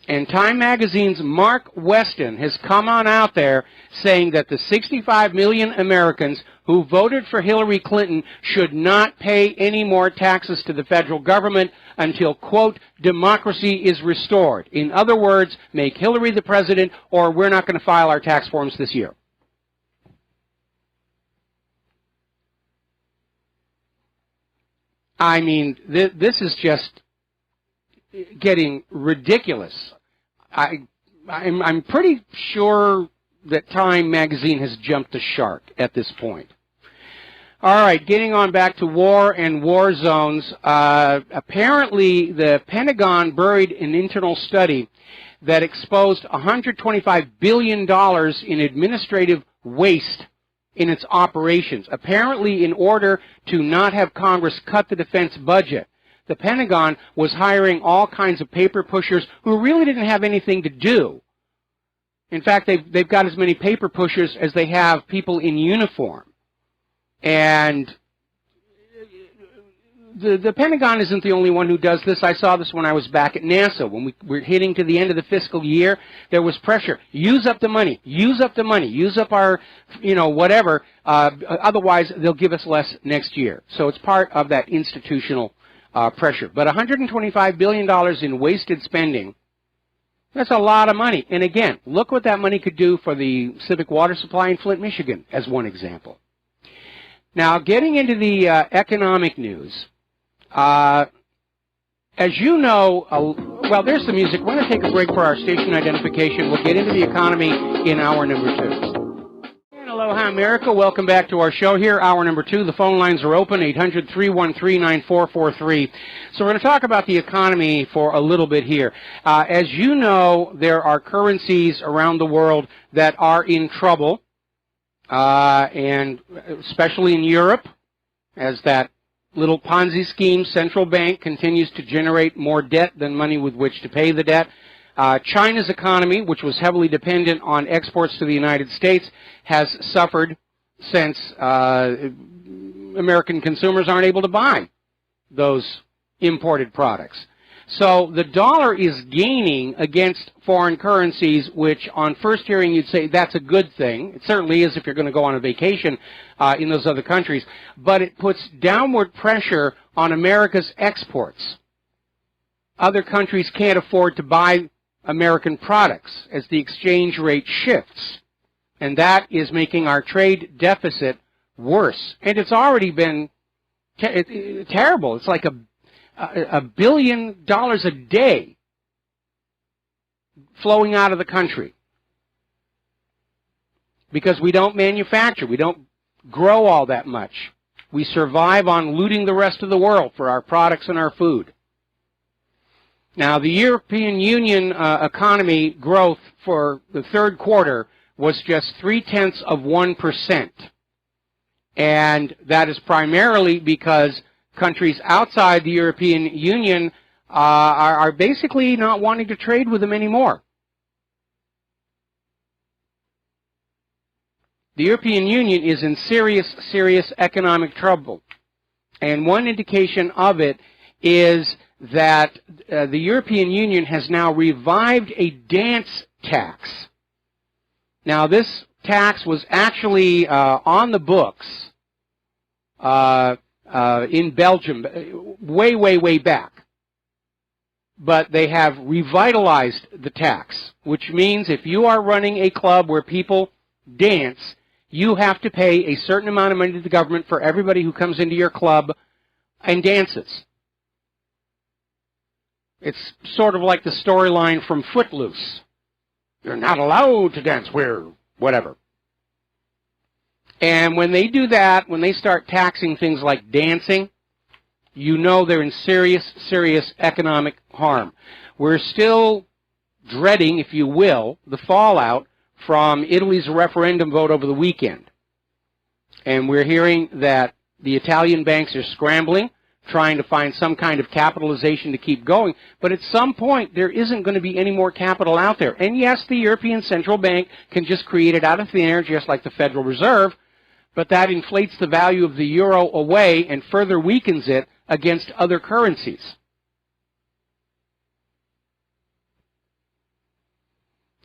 And Time Magazine's Mark Weston has come on out there saying that the 65 million Americans who voted for Hillary Clinton should not pay any more taxes to the federal government until, quote, democracy is restored. In other words, make Hillary the president or we're not going to file our tax forms this year. I mean, this is just getting ridiculous. I'm pretty sure that Time Magazine has jumped the shark at this point. All right, getting on back to war and war zones. Apparently, the Pentagon buried an internal study that exposed $125 billion in administrative waste in its operations. Apparently, in order to not have Congress cut the defense budget, the Pentagon was hiring all kinds of paper pushers who really didn't have anything to do. In fact, they've got as many paper pushers as they have people in uniform. And the Pentagon isn't the only one who does this. I saw this when I was back at NASA. When we were hitting to the end of the fiscal year, there was pressure. Use up the money. Use up the money. Use up our, whatever. Otherwise, they'll give us less next year. So it's part of that institutional pressure. But $125 billion in wasted spending, that's a lot of money. And again, look what that money could do for the civic water supply in Flint, Michigan, as one example. Now, getting into the economic news, as you know, well, there's the music. We're going to take a break for our station identification. We'll get into the economy in hour number 2. Aloha, America. Welcome back to our show here, hour number 2. The phone lines are open, 800-313-9443. So we're going to talk about the economy for a little bit here. As you know, there are currencies around the world that are in trouble, and especially in Europe, as that little Ponzi scheme central bank continues to generate more debt than money with which to pay the debt. China's economy, which was heavily dependent on exports to the United States, has suffered since American consumers aren't able to buy those imported products. So the dollar is gaining against foreign currencies, which on first hearing you'd say that's a good thing. It certainly is if you're going to go on a vacation in those other countries. But it puts downward pressure on America's exports. Other countries can't afford to buy American products as the exchange rate shifts. And that is making our trade deficit worse. And it's already been terrible. It's like $1 billion a day flowing out of the country because we don't manufacture. We don't grow all that much. We survive on looting the rest of the world for our products and our food. Now, the European Union economy growth for the third quarter was just 0.3%. And that is primarily because countries outside the European Union are basically not wanting to trade with them anymore. The European Union is in serious economic trouble. And one indication of it is that the European Union has now revived a dance tax. Now, this tax was actually on the books in Belgium way back. But they have revitalized the tax, which means if you are running a club where people dance, you have to pay a certain amount of money to the government for everybody who comes into your club and dances. It's sort of like the storyline from Footloose. You're not allowed to dance where, whatever. And when they do that, when they start taxing things like dancing, you know they're in serious economic harm. We're still dreading, if you will, the fallout from Italy's referendum vote over the weekend. And we're hearing that the Italian banks are scrambling, trying to find some kind of capitalization to keep going. But at some point, there isn't going to be any more capital out there. And yes, the European Central Bank can just create it out of thin air, just like the Federal Reserve, but that inflates the value of the euro away and further weakens it against other currencies.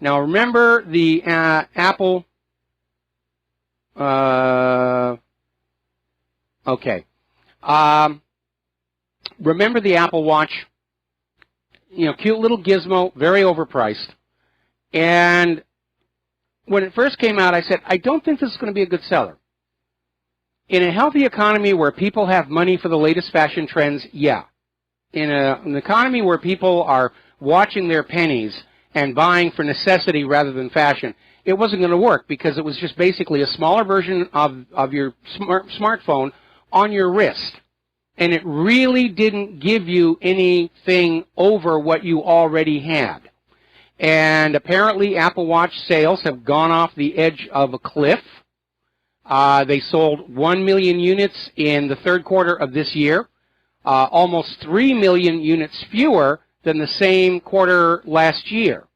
Now, remember the Apple... remember the Apple Watch? You know, cute little gizmo, very overpriced. And when it first came out, I said, I don't think this is going to be a good seller. In a healthy economy where people have money for the latest fashion trends, yeah. In an economy where people are watching their pennies and buying for necessity rather than fashion, it wasn't going to work because it was just basically a smaller version of your smartphone on your wrist. And it really didn't give you anything over what you already had. And apparently Apple Watch sales have gone off the edge of a cliff. They sold 1 million units in the third quarter of this year, almost 3 million units fewer than the same quarter last year.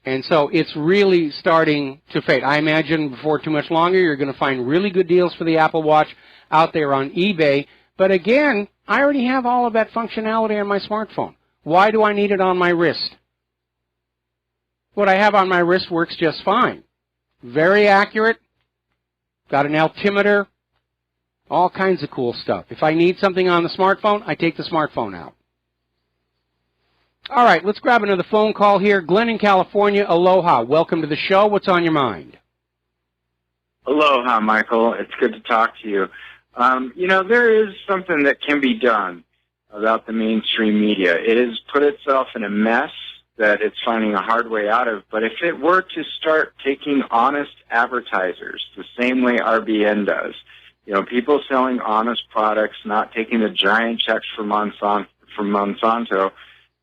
And so it's really starting to fade. I imagine before too much longer you're going to find really good deals for the Apple Watch out there on eBay. But again, I already have all of that functionality on my smartphone. Why do I need it on my wrist? What I have on my wrist works just fine. Very accurate. Got an altimeter. All kinds of cool stuff. If I need something on the smartphone, I take the smartphone out. All right, let's grab another phone call here. Glenn in California, aloha. Welcome to the show. What's on your mind? Aloha, Michael. It's good to talk to you. There is something that can be done about the mainstream media. It has put itself in a mess that it's finding a hard way out of. But if it were to start taking honest advertisers the same way RBN does, people selling honest products, not taking the giant checks from Monsanto,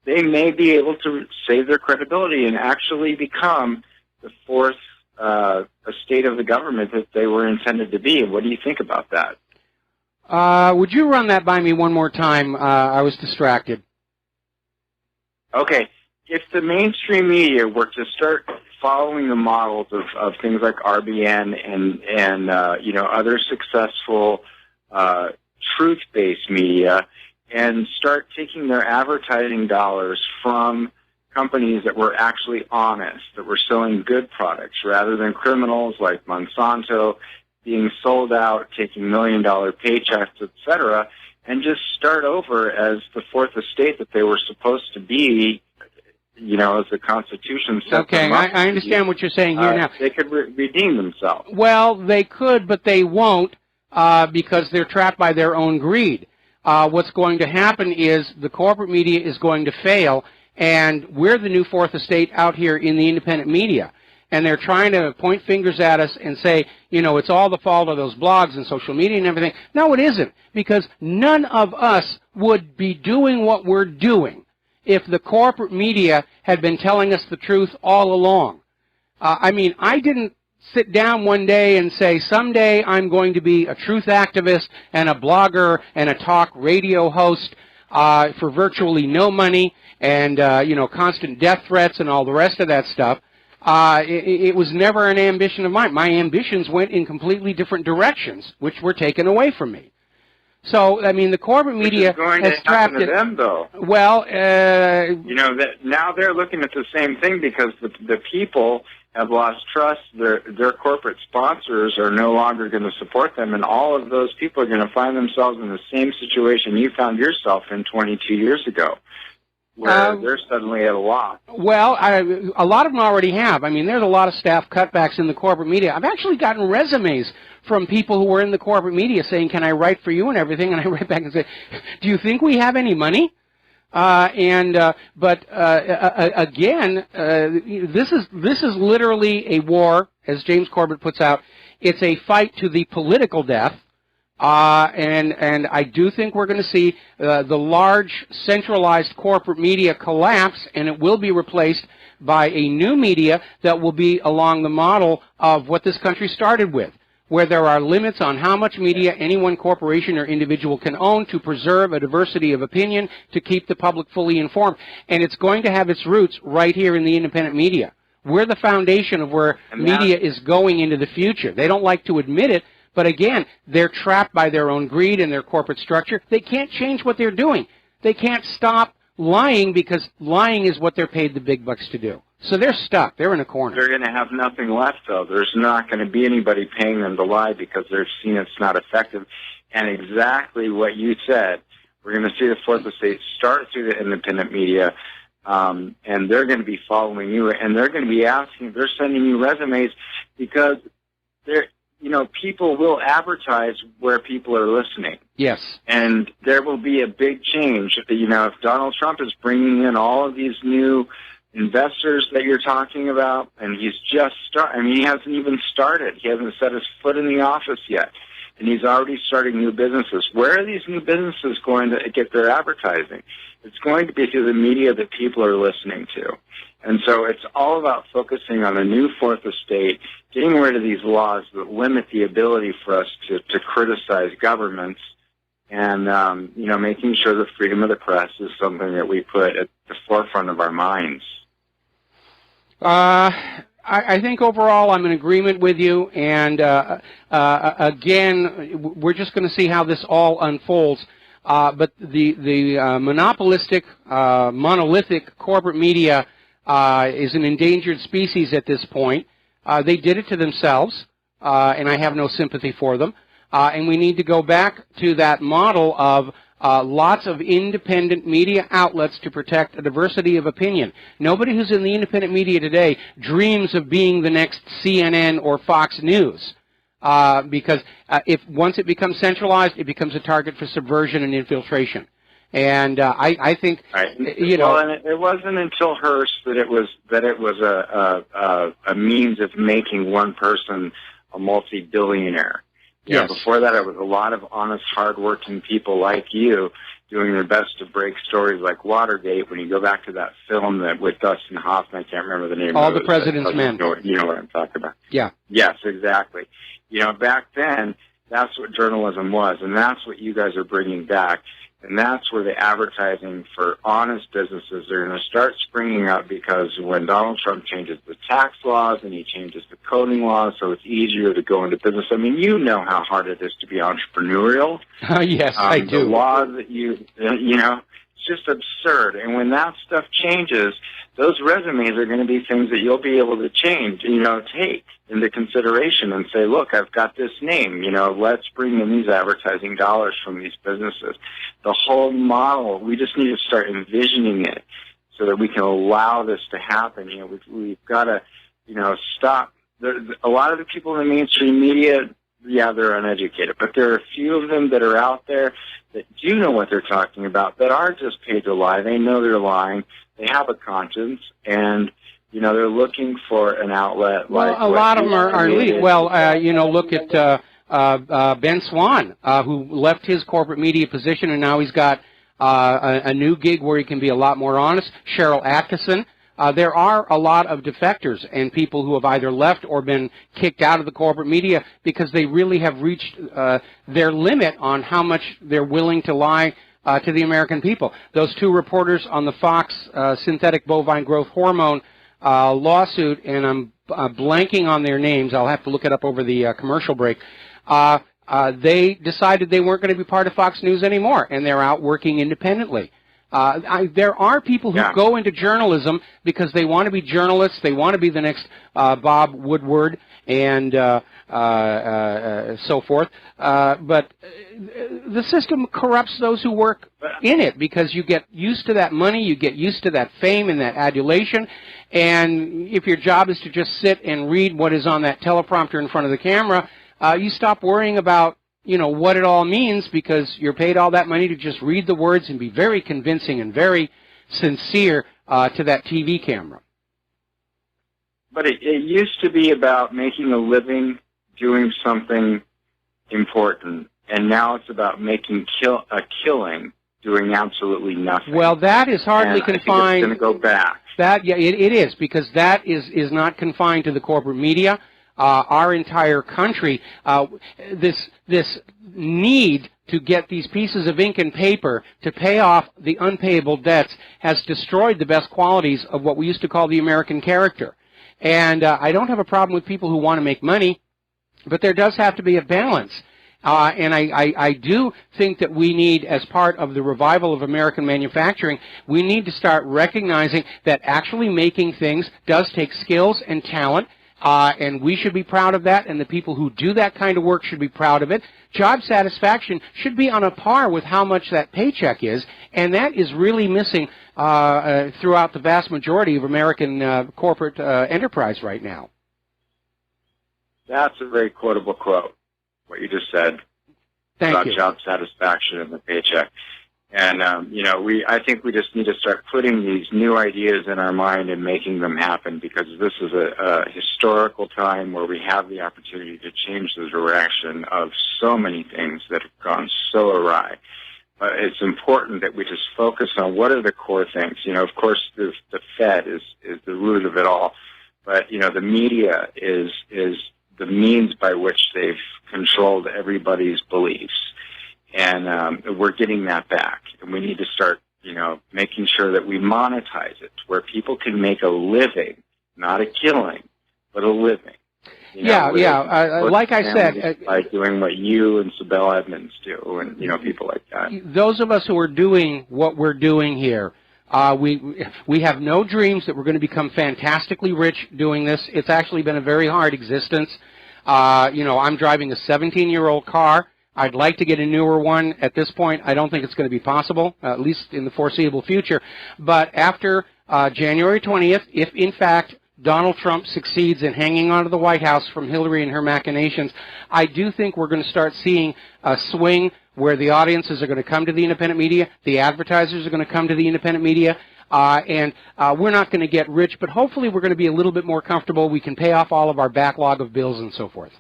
they may be able to save their credibility and actually become the fourth estate of the government that they were intended to be. What do you think about that? Would you run that by me one more time? I was distracted. Okay. If the mainstream media were to start following the models of things like RBN and other successful truth-based media and start taking their advertising dollars from companies that were actually honest, that were selling good products rather than criminals like Monsanto being sold out, taking million-dollar paychecks, etc., and just start over as the fourth estate that they were supposed to be, as the Constitution set okay, them up. I understand what you're saying here now. They could redeem themselves. Well, they could, but they won't because they're trapped by their own greed. What's going to happen is the corporate media is going to fail, and we're the new fourth estate out here in the independent media. And they're trying to point fingers at us and say, it's all the fault of those blogs and social media and everything. No, it isn't, because none of us would be doing what we're doing if the corporate media had been telling us the truth all along. I didn't sit down one day and say, someday I'm going to be a truth activist and a blogger and a talk radio host for virtually no money and, constant death threats and all the rest of that stuff. It was never an ambition of mine. My ambitions went in completely different directions, which were taken away from me. So, the corporate media has trapped it. Them, though. Well, that now they're looking at the same thing because the people have lost trust. Their corporate sponsors are no longer going to support them, and all of those people are going to find themselves in the same situation you found yourself in 22 years ago, where they're suddenly at a loss. Well, a lot of them already have. There's a lot of staff cutbacks in the corporate media. I've actually gotten resumes from people who were in the corporate media saying, can I write for you and everything? And I write back and say, do you think we have any money? Again, this is literally a war, as James Corbett puts out. It's a fight to the political death. And I do think we're going to see the large centralized corporate media collapse, and it will be replaced by a new media that will be along the model of what this country started with, where there are limits on how much media any one corporation or individual can own to preserve a diversity of opinion, to keep the public fully informed. And it's going to have its roots right here in the independent media. We're the foundation of where media is going into the future. They don't like to admit it, but again, they're trapped by their own greed and their corporate structure. They can't change what they're doing. They can't stop lying because lying is what they're paid the big bucks to do. So they're stuck. They're in a corner. They're going to have nothing left, though. There's not going to be anybody paying them to lie because they've seen it's not effective. And exactly what you said, we're going to see the fourth estate start through the independent media, and they're going to be following you, and they're going to be asking, they're sending you resumes because people will advertise where people are listening. Yes. And there will be a big change. If Donald Trump is bringing in all of these new investors that you're talking about, and he's just he hasn't even started. He hasn't set his foot in the office yet, and he's already starting new businesses. Where are these new businesses going to get their advertising? It's going to be through the media that people are listening to. And so it's all about focusing on a new fourth estate, getting rid of these laws that limit the ability for us to criticize governments, and making sure the freedom of the press is something that we put at the forefront of our minds. I think overall I'm in agreement with you, and again, we're just going to see how this all unfolds. But the monopolistic, monolithic corporate media is an endangered species at this point. They did it to themselves, and I have no sympathy for them. And we need to go back to that model of lots of independent media outlets to protect a diversity of opinion. Nobody who's in the independent media today dreams of being the next CNN or Fox News, because if once it becomes centralized, it becomes a target for subversion and infiltration. And I think, you know, well, and it wasn't until Hearst that it was a means of making one person a multi-billionaire. Yeah, yes. Before that, it was a lot of honest, hard-working people like you doing their best to break stories like Watergate. When you go back to that film that with Dustin Hoffman, I can't remember the name. All of the it, President's Men. You know what I'm talking about. Yeah. Yes, exactly. You know, back then, that's what journalism was, and that's what you guys are bringing back. And that's where the advertising for honest businesses are going to start springing up, because when Donald Trump changes the tax laws and he changes the coding laws so it's easier to go into business. I mean, you know how hard it is to be entrepreneurial. Yes, I do. The laws that you know, it's just absurd. And when that stuff changes, those resumes are going to be things that you'll be able to change, you know, take into consideration and say, look, I've got this name, you know, let's bring in these advertising dollars from these businesses. The whole model, we just need to start envisioning it so that we can allow this to happen. You know, we've got to, you know, stop. A lot of the people in the mainstream media, yeah, they're uneducated, but there are a few of them that are out there that do know what they're talking about, that aren't just paid to lie. They know they're lying. They have a conscience, and you know, they're looking for an outlet. Well, like a lot of them are elite. Well, you know, look at Ben Swan, who left his corporate media position, and now he's got a new gig where he can be a lot more honest. Cheryl Atkinson. There are a lot of defectors and people who have either left or been kicked out of the corporate media because they really have reached their limit on how much they're willing to lie to the American people. Those two reporters on the Fox synthetic bovine growth hormone lawsuit, and I'm blanking on their names. I'll have to look it up over the commercial break. They decided they weren't going to be part of Fox News anymore, and they're out working independently. There are people who go into journalism because they want to be journalists. They want to be the next Bob Woodward and so forth. But the system corrupts those who work in it, because you get used to that money, you get used to that fame and that adulation. And if your job is to just sit and read what is on that teleprompter in front of the camera, you stop worrying about, you know, what it all means, because you're paid all that money to just read the words and be very convincing and very sincere to that TV camera. But it used to be about making a living doing something important, and now it's about making a killing doing absolutely nothing. Well, that is hardly confined. I think it's going to go back. That, yeah, it is, because that is not confined to the corporate media. Our entire country, this need to get these pieces of ink and paper to pay off the unpayable debts has destroyed the best qualities of what we used to call the American character. And I don't have a problem with people who want to make money, but there does have to be a balance. And I do think that we need, as part of the revival of American manufacturing, we need to start recognizing that actually making things does take skills and talent. And we should be proud of that, and the people who do that kind of work should be proud of it. Job satisfaction should be on a par with how much that paycheck is, and that is really missing throughout the vast majority of American corporate enterprise right now. That's a very quotable quote, what you just said. Thank about you. Job satisfaction and the paycheck. And, you know, I think we just need to start putting these new ideas in our mind and making them happen, because this is a historical time where we have the opportunity to change the direction of so many things that have gone so awry. But it's important that we just focus on what are the core things. You know, of course, the Fed is the root of it all. But, you know, the media is the means by which they've controlled everybody's beliefs. And we're getting that back. And we need to start, you know, making sure that we monetize it, where people can make a living, not a killing, but a living. You know, like I said, by doing what you and Sibel Edmonds do, and, you know, people like that. Those of us who are doing what we're doing here, we have no dreams that we're going to become fantastically rich doing this. It's actually been a very hard existence. You know, I'm driving a 17-year-old car. I'd like to get a newer one. At this point, I don't think it's going to be possible, at least in the foreseeable future. But after January 20th, if in fact Donald Trump succeeds in hanging onto the White House from Hillary and her machinations, I do think we're going to start seeing a swing where the audiences are going to come to the independent media, the advertisers are going to come to the independent media, and we're not going to get rich, but hopefully we're going to be a little bit more comfortable. We can pay off all of our backlog of bills and so forth.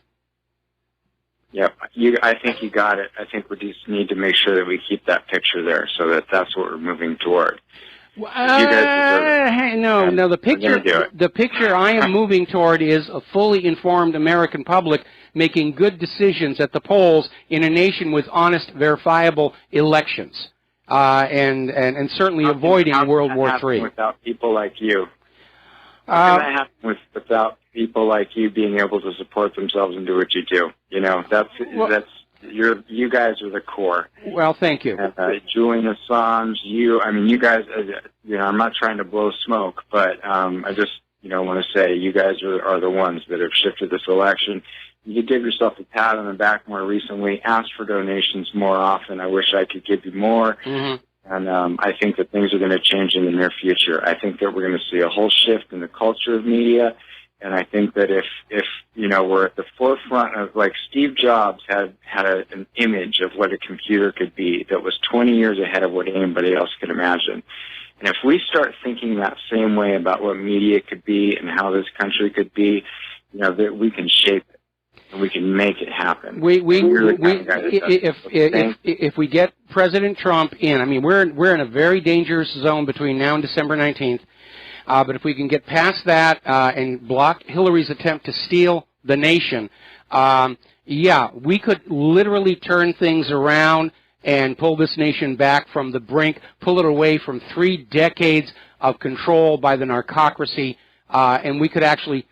Yep, I think you got it. I think we just need to make sure that we keep that picture there, so that's what we're moving toward. You guys deserve it. No. The picture I am moving toward is a fully informed American public making good decisions at the polls in a nation with honest, verifiable elections, and certainly avoiding World War III. Without people like you. How can that happen without people like you being able to support themselves and do what you do? You know, you guys are the core. Well, thank you. And, Julian Assange, you guys, I'm not trying to blow smoke, but I just, want to say you guys are the ones that have shifted this election. You give yourself a pat on the back more recently, ask for donations more often. I wish I could give you more. Mm-hmm. And I think that things are going to change in the near future. I think that we're going to see a whole shift in the culture of media. And I think that if we're at the forefront of, like, Steve Jobs had an image of what a computer could be that was 20 years ahead of what anybody else could imagine. And if we start thinking that same way about what media could be and how this country could be, that we can shape it and we can make it happen. If we get President Trump in, we're in a very dangerous zone between now and December 19th. But if we can get past that and block Hillary's attempt to steal the nation, we could literally turn things around and pull this nation back from the brink, pull it away from 3 decades of control by the narcocracy, and we could actually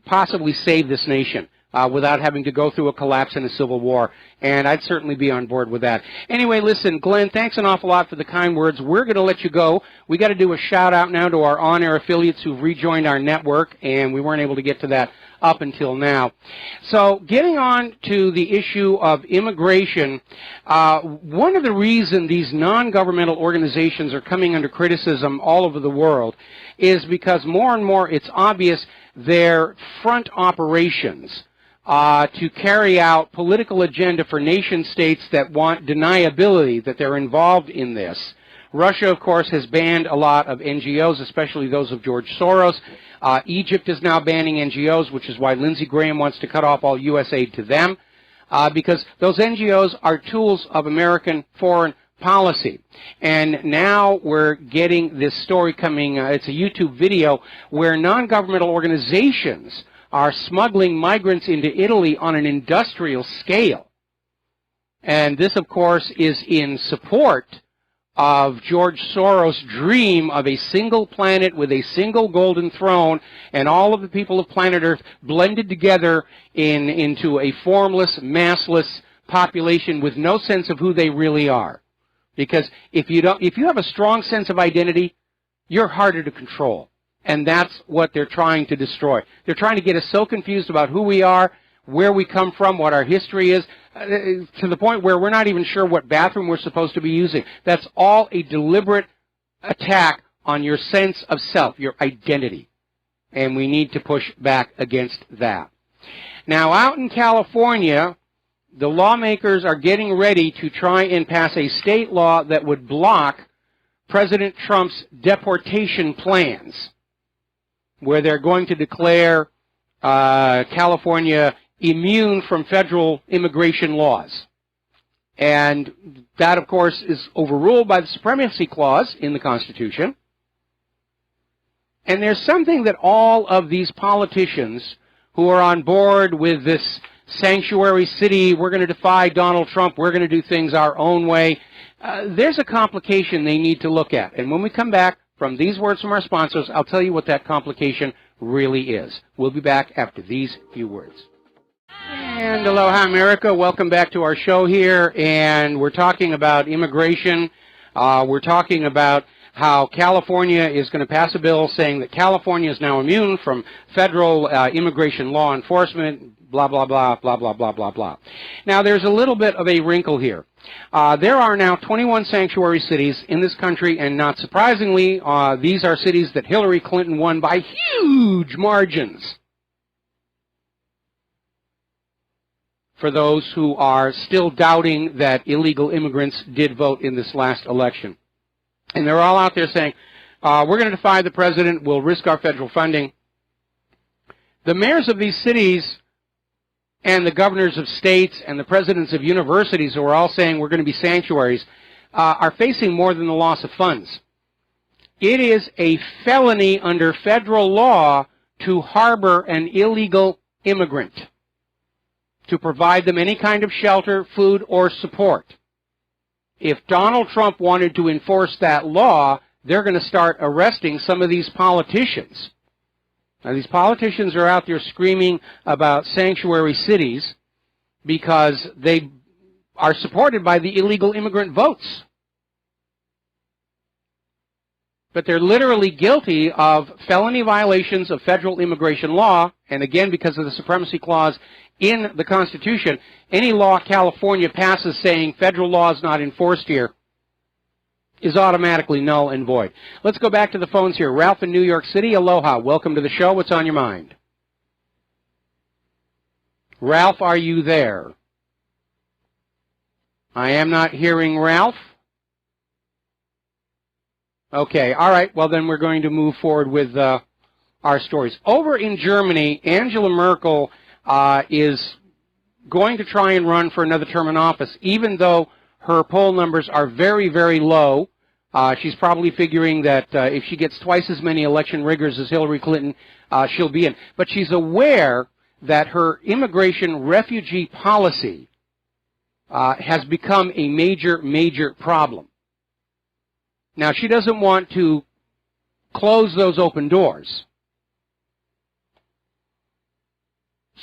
possibly save this nation without having to go through a collapse and a civil war. And I'd certainly be on board with that. Anyway, listen, Glenn, thanks an awful lot for the kind words. We're going to let you go. We got to do a shout-out now to our on-air affiliates who've rejoined our network, and we weren't able to get to that up until now. So getting on to the issue of immigration, one of the reasons these non-governmental organizations are coming under criticism all over the world is because more and more it's obvious their front operations to carry out political agenda for nation states that want deniability that they're involved in this. Russia, of course, has banned a lot of NGOs, especially those of George Soros. Egypt is now banning NGOs, which is why Lindsey Graham wants to cut off all U.S. aid to them, because those NGOs are tools of American foreign policy. And now we're getting this story coming, it's a YouTube video, where non-governmental organizations are smuggling migrants into Italy on an industrial scale. And this, of course, is in support of George Soros' dream of a single planet with a single golden throne and all of the people of planet Earth blended together into a formless, massless population with no sense of who they really are. Because if you have a strong sense of identity, you're harder to control. And that's what they're trying to destroy. They're trying to get us so confused about who we are, where we come from, what our history is, to the point where we're not even sure what bathroom we're supposed to be using. That's all a deliberate attack on your sense of self, your identity. And we need to push back against that. Now, out in California, the lawmakers are getting ready to try and pass a state law that would block President Trump's deportation plans, where they're going to declare California immune from federal immigration laws. And that, of course, is overruled by the Supremacy Clause in the Constitution. And there's something that all of these politicians who are on board with this sanctuary city, we're going to defy Donald Trump, we're going to do things our own way, there's a complication they need to look at. And when we come back from these words from our sponsors, I'll tell you what that complication really is. We'll be back after these few words. And aloha, America. Welcome back to our show here. And we're talking about immigration. We're talking about how California is going to pass a bill saying that California is now immune from federal immigration law enforcement, blah, blah, blah, blah, blah, blah, blah, blah. Now, there's a little bit of a wrinkle here. There are now 21 sanctuary cities in this country, and not surprisingly, these are cities that Hillary Clinton won by huge margins. For those who are still doubting that illegal immigrants did vote in this last election. And they're all out there saying, we're going to defy the president, we'll risk our federal funding. The mayors of these cities and the governors of states and the presidents of universities who are all saying we're going to be sanctuaries are facing more than the loss of funds. It is a felony under federal law to harbor an illegal immigrant, to provide them any kind of shelter, food, or support. If Donald Trump wanted to enforce that law, they're going to start arresting some of these politicians. Now, these politicians are out there screaming about sanctuary cities because they are supported by the illegal immigrant votes. But they're literally guilty of felony violations of federal immigration law, and again, because of the supremacy clause in the Constitution, any law California passes saying federal law is not enforced here is automatically null and void. Let's go back to the phones here. Ralph in New York City, aloha. Welcome to the show. What's on your mind? Ralph, are you there? I am not hearing Ralph. Okay, all right. Well, then we're going to move forward with our stories. Over in Germany, Angela Merkel is going to try and run for another term in office, even though her poll numbers are very, very low. She's probably figuring that if she gets twice as many election riggers as Hillary Clinton, she'll be in. But she's aware that her immigration refugee policy has become a major, major problem. Now, she doesn't want to close those open doors.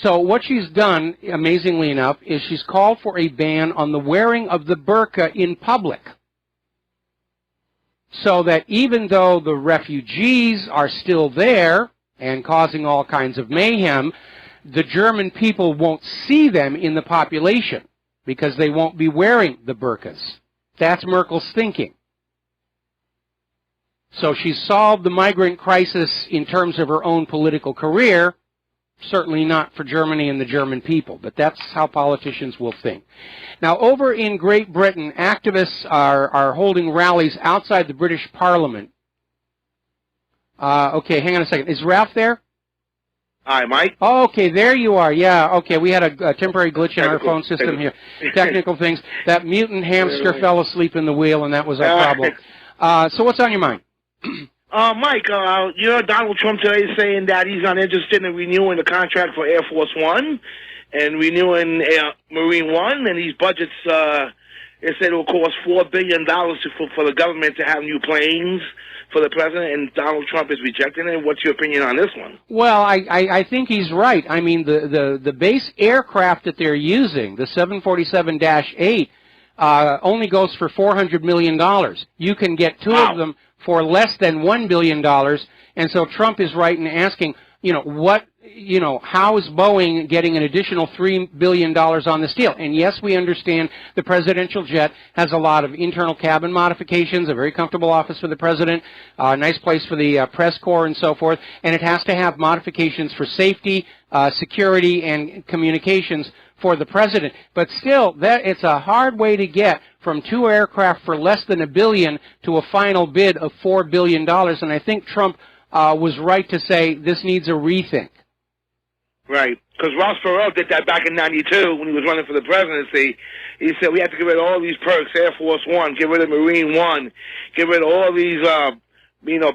So what she's done, amazingly enough, is she's called for a ban on the wearing of the burqa in public. So that even though the refugees are still there and causing all kinds of mayhem, the German people won't see them in the population because they won't be wearing the burqas. That's Merkel's thinking. So she's solved the migrant crisis in terms of her own political career. Certainly not for Germany and the German people, but that's how politicians will think. Now, over in Great Britain, activists are holding rallies outside the British Parliament. Okay, hang on a second. Is Ralph there? Hi, Mike. Oh, okay, there you are. Yeah, okay, we had a temporary glitch in our phone system here. Technical things. That mutant hamster fell asleep in the wheel, and that was our problem. So what's on your mind? Mike, you know, Donald Trump today is saying that he's not interested in renewing the contract for Air Force One and renewing Marine One, and these budgets, it said it will cost $4 billion for the government to have new planes for the president, and Donald Trump is rejecting it. What's your opinion on this one? Well, I think he's right. I mean, the base aircraft that they're using, the 747-8, only goes for $400 million. You can get two of them for less than $1 billion, and so Trump is right in asking, how is Boeing getting an additional $3 billion on this deal? And yes, we understand the presidential jet has a lot of internal cabin modifications, a very comfortable office for the president, a nice place for the press corps and so forth, and it has to have modifications for safety, security, and communications for the president. But still, it's a hard way to get from two aircraft for less than $1 billion to a final bid of $4 billion, and I think Trump was right to say this needs a rethink. Right, because Ross Perot did that back in '92 when he was running for the presidency. He said we have to get rid of all these perks, Air Force One, get rid of Marine One, get rid of all these,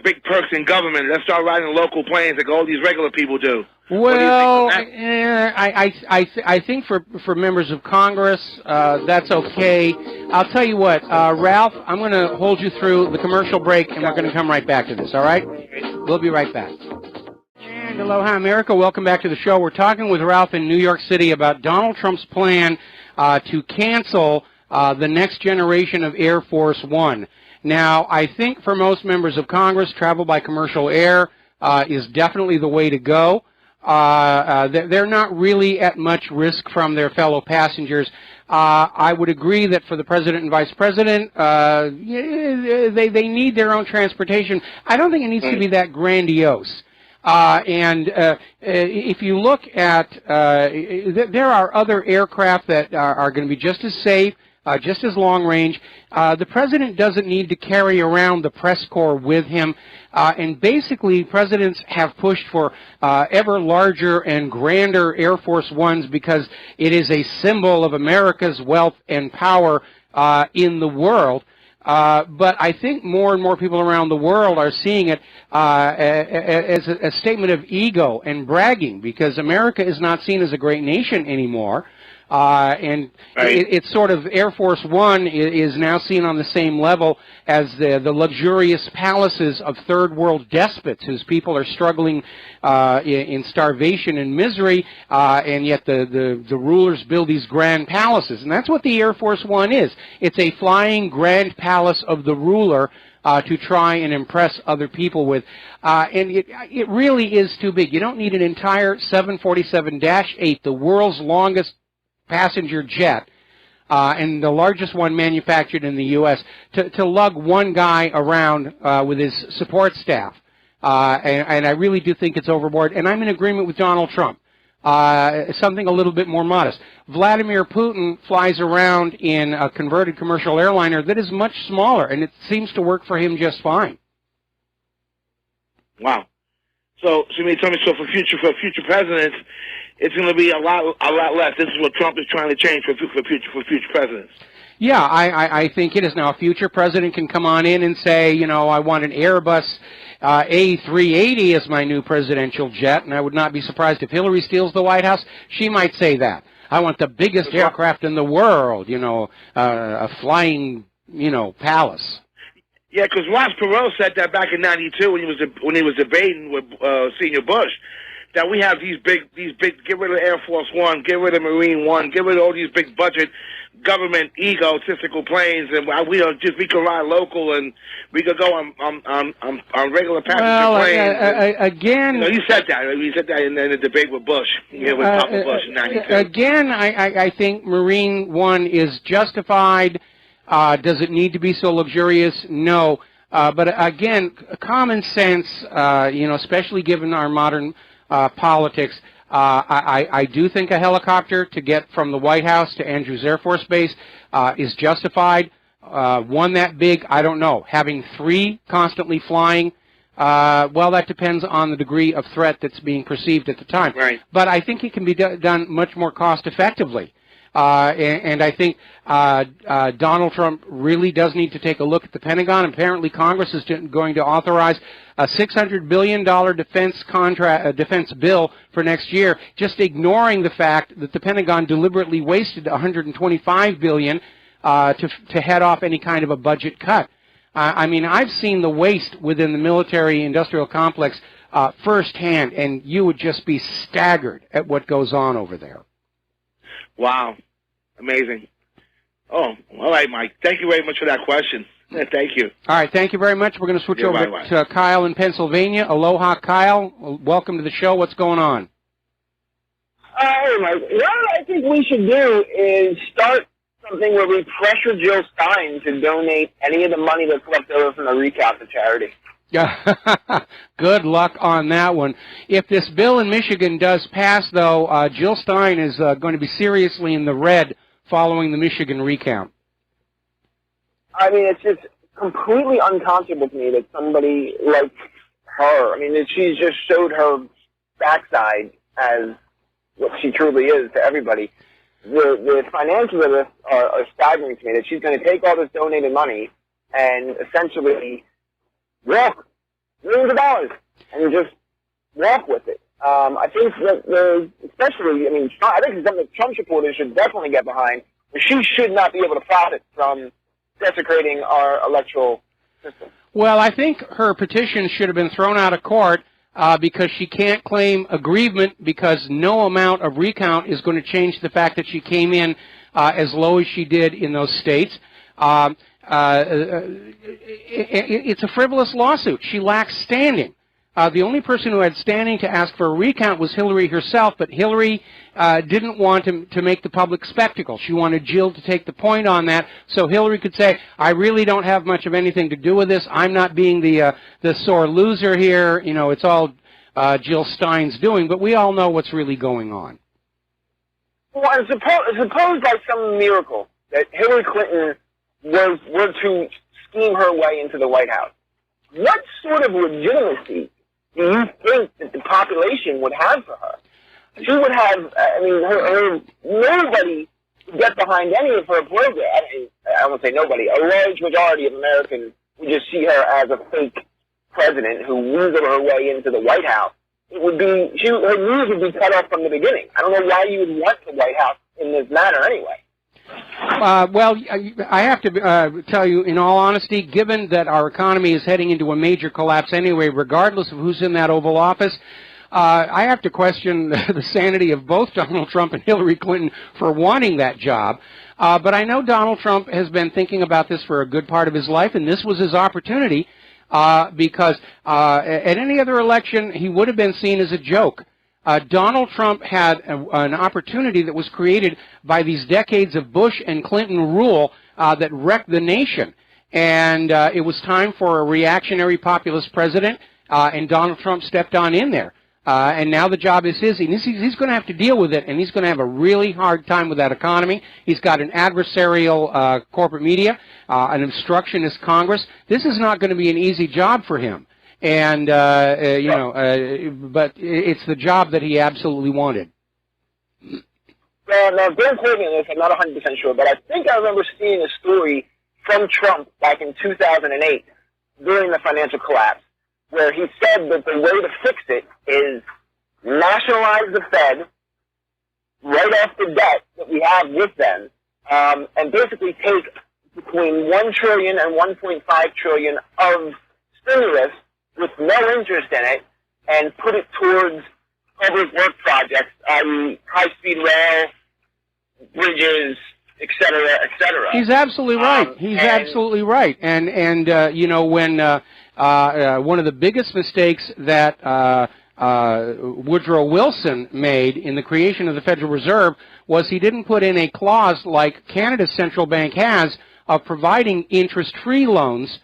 big perks in government. Let's start riding local planes like all these regular people do. Well, I think for members of Congress, that's okay. I'll tell you what, Ralph, I'm going to hold you through the commercial break, and we're going to come right back to this, all right? We'll be right back. And aloha, America. Welcome back to the show. We're talking with Ralph in New York City about Donald Trump's plan to cancel the next generation of Air Force One. Now, I think for most members of Congress, travel by commercial air is definitely the way to go. They're not really at much risk from their fellow passengers. I would agree that for the president and vice president, they need their own transportation. I don't think it needs to be that grandiose. If you look at, there are other aircraft that are going to be just as safe, just as long range. The president doesn't need to carry around the press corps with him. And basically, presidents have pushed for ever larger and grander Air Force Ones because it is a symbol of America's wealth and power in the world. But I think more and more people around the world are seeing it as a statement of ego and bragging because America is not seen as a great nation anymore. It's sort of Air Force One is now seen on the same level as the luxurious palaces of third world despots whose people are struggling in starvation and misery, and yet the rulers build these grand palaces. And that's what the Air Force One is. It's a flying grand palace of the ruler to try and impress other people with. And it really is too big. You don't need an entire 747-8, the world's longest passenger jet, and the largest one manufactured in the U.S., to lug one guy around with his support staff. And I really do think it's overboard. And I'm in agreement with Donald Trump. Something a little bit more modest. Vladimir Putin flies around in a converted commercial airliner that is much smaller, and it seems to work for him just fine. Wow. So you mean tell me for future presidents, it's going to be a lot less. This is what Trump is trying to change for future presidents. Yeah, I think it is now. A future president can come on in and say, you know, I want an Airbus A380 as my new presidential jet, and I would not be surprised if Hillary steals the White House. She might say that. I want the biggest aircraft in the world, you know, a flying, you know, palace. Yeah, because Ross Perot said that back in '92 when he was debating with Senior Bush, that we have these big, get rid of Air Force One, get rid of Marine One, get rid of all these big budget government egotistical planes, and we can ride local and we could go on regular passenger planes. Again, you know, he said that. He said that in the debate with Bush, with Papa Bush in '92. Again, I think Marine One is justified. Does it need to be so luxurious? No. But again, common sense, you know, especially given our modern politics, I do think a helicopter to get from the White House to Andrews Air Force Base is justified. One that big, I don't know. Having three constantly flying, well, that depends on the degree of threat that's being perceived at the time. Right. But I think it can be done much more cost effectively. And I think Donald Trump really does need to take a look at the Pentagon. Apparently, Congress is going to authorize a $600 billion defense bill for next year, just ignoring the fact that the Pentagon deliberately wasted $125 billion to head off any kind of a budget cut. I mean, I've seen the waste within the military-industrial complex firsthand, and you would just be staggered at what goes on over there. Wow. Amazing. Oh, all right, Mike. Thank you very much for that question. Thank you. All right, thank you very much. We're going to switch over to Kyle in Pennsylvania. Aloha, Kyle. Welcome to the show. What's going on? Hey, Mike. What I think we should do is start something where we pressure Jill Stein to donate any of the money that's left over from the recap to charity. Good luck on that one. If this bill in Michigan does pass, though, Jill Stein is going to be seriously in the red following the Michigan recount. I mean, it's just completely unconscionable to me that somebody like her, I mean, that she's just showed her backside as what she truly is to everybody. The finances of this are staggering to me, that she's going to take all this donated money and essentially walk millions of dollars and just walk with it. I think that especially, I mean, I think it's something that Trump supporters should definitely get behind. She should not be able to profit from desecrating our electoral system. Well, I think her petition should have been thrown out of court because she can't claim aggrievement because no amount of recount is going to change the fact that she came in as low as she did in those states. It's a frivolous lawsuit. She lacks standing. The only person who had standing to ask for a recount was Hillary herself, but Hillary didn't want to make the public spectacle. She wanted Jill to take the point on that, so Hillary could say, I really don't have much of anything to do with this. I'm not being the sore loser here. You know, it's all Jill Stein's doing, but we all know what's really going on. Well, suppose by some miracle that Hillary Clinton were to scheme her way into the White House. What sort of legitimacy do you think that the population would have for her? She would have, I mean, nobody would get behind any of her program. I won't say nobody. A large majority of Americans would just see her as a fake president who weaseled her way into the White House. It would be, her news would be cut off from the beginning. I don't know why you would want the White House in this manner anyway. Well, I have to tell you, in all honesty, given that our economy is heading into a major collapse anyway, regardless of who's in that Oval Office, I have to question the sanity of both Donald Trump and Hillary Clinton for wanting that job. But I know Donald Trump has been thinking about this for a good part of his life, and this was his opportunity because at any other election, he would have been seen as a joke. Donald Trump had an opportunity that was created by these decades of Bush and Clinton rule that wrecked the nation. And it was time for a reactionary populist president, and Donald Trump stepped on in there. And now the job is his. And he's going to have to deal with it, and he's going to have a really hard time with that economy. He's got an adversarial corporate media, an obstructionist Congress. This is not going to be an easy job for him. And, but it's the job that he absolutely wanted. Well, now, don't quote me on this, I'm not 100% sure, but I think I remember seeing a story from Trump back in 2008 during the financial collapse where he said that the way to fix it is nationalize the Fed, write off the debt that we have with them, and basically take between $1 trillion and $1.5 trillion of stimulus with no interest in it, and put it towards public work projects, high-speed rail, bridges, et cetera, et cetera. He's absolutely right. He's absolutely right. And you know, when one of the biggest mistakes that Woodrow Wilson made in the creation of the Federal Reserve was he didn't put in a clause like Canada's central bank has of providing interest-free loans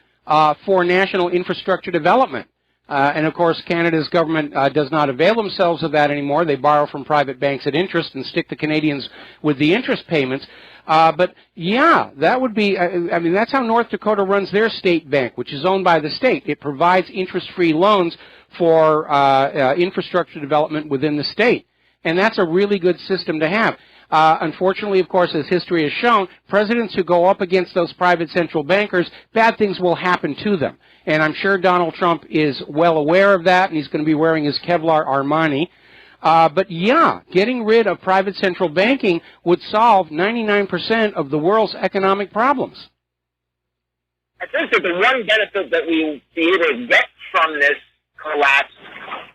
for national infrastructure development. And, of course, Canada's government does not avail themselves of that anymore. They borrow from private banks at interest and stick the Canadians with the interest payments. But, yeah, that would be, I mean, that's how North Dakota runs their state bank, which is owned by the state. It provides interest-free loans for infrastructure development within the state. And that's a really good system to have. Unfortunately, of course, as history has shown, presidents who go up against those private central bankers, bad things will happen to them. And I'm sure Donald Trump is well aware of that, and he's going to be wearing his Kevlar Armani. But, yeah, getting rid of private central banking would solve 99% of the world's economic problems. I think that the one benefit that we be able to get from this collapse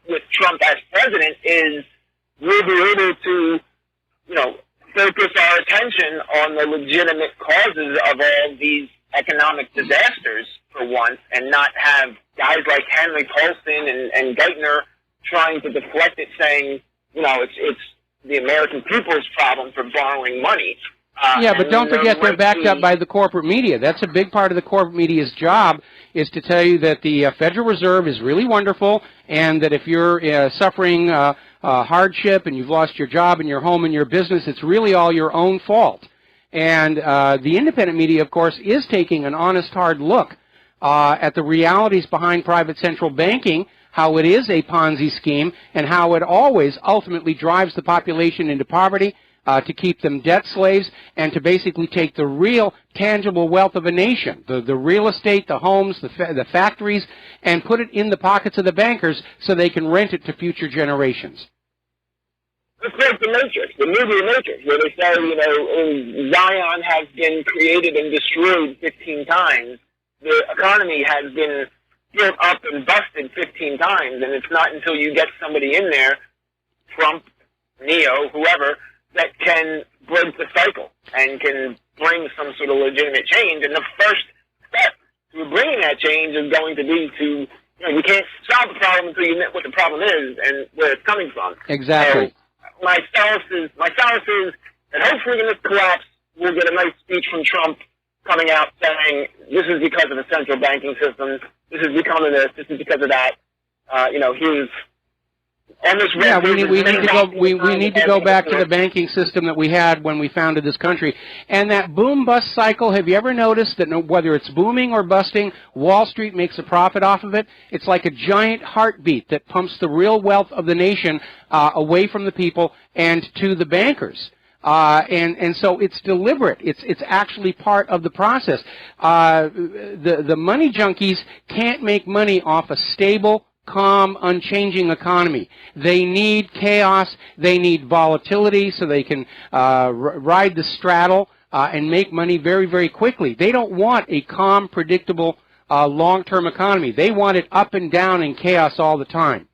with Trump as president is we'll be able to, you know, focus our attention on the legitimate causes of all these economic disasters for once, and not have guys like Henry Paulson and Geithner trying to deflect it, saying, you know, it's the American people's problem for borrowing money. Yeah, but don't forget they're backed up by the corporate media. That's a big part of the corporate media's job, is to tell you that the Federal Reserve is really wonderful, and that if you're suffering hardship and you've lost your job and your home and your business, it's really all your own fault. And the independent media, of course, is taking an honest, hard look at the realities behind private central banking, how it is a Ponzi scheme, and how it always ultimately drives the population into poverty, to keep them debt slaves, and to basically take the real tangible wealth of a nation, the real estate, the homes, the factories, and put it in the pockets of the bankers so they can rent it to future generations. It's like the Matrix, the movie Matrix, where they say, you know, Zion has been created and destroyed 15 times. The economy has been built up and busted 15 times, and it's not until you get somebody in there, Trump, Neo, whoever, that can break the cycle and can bring some sort of legitimate change. And the first step to bringing that change is going to be to, you know, you can't solve the problem until you know what the problem is and where it's coming from. Exactly. So my solace is that hopefully in this collapse, we'll get a nice speech from Trump coming out saying, this is because of the central banking system, this is because of this, this is because of that. You know, he's on this. Yeah, we need to go back to the banking system that we had when we founded this country. And that boom-bust cycle, have you ever noticed that whether it's booming or busting, Wall Street makes a profit off of it? It's like a giant heartbeat that pumps the real wealth of the nation away from the people and to the bankers. And so it's deliberate. It's actually part of the process. The money junkies can't make money off a stable, calm, unchanging economy. They need chaos. They need volatility so they can ride the straddle and make money very, very quickly. They don't want a calm, predictable, long-term economy. They want it up and down in chaos all the time.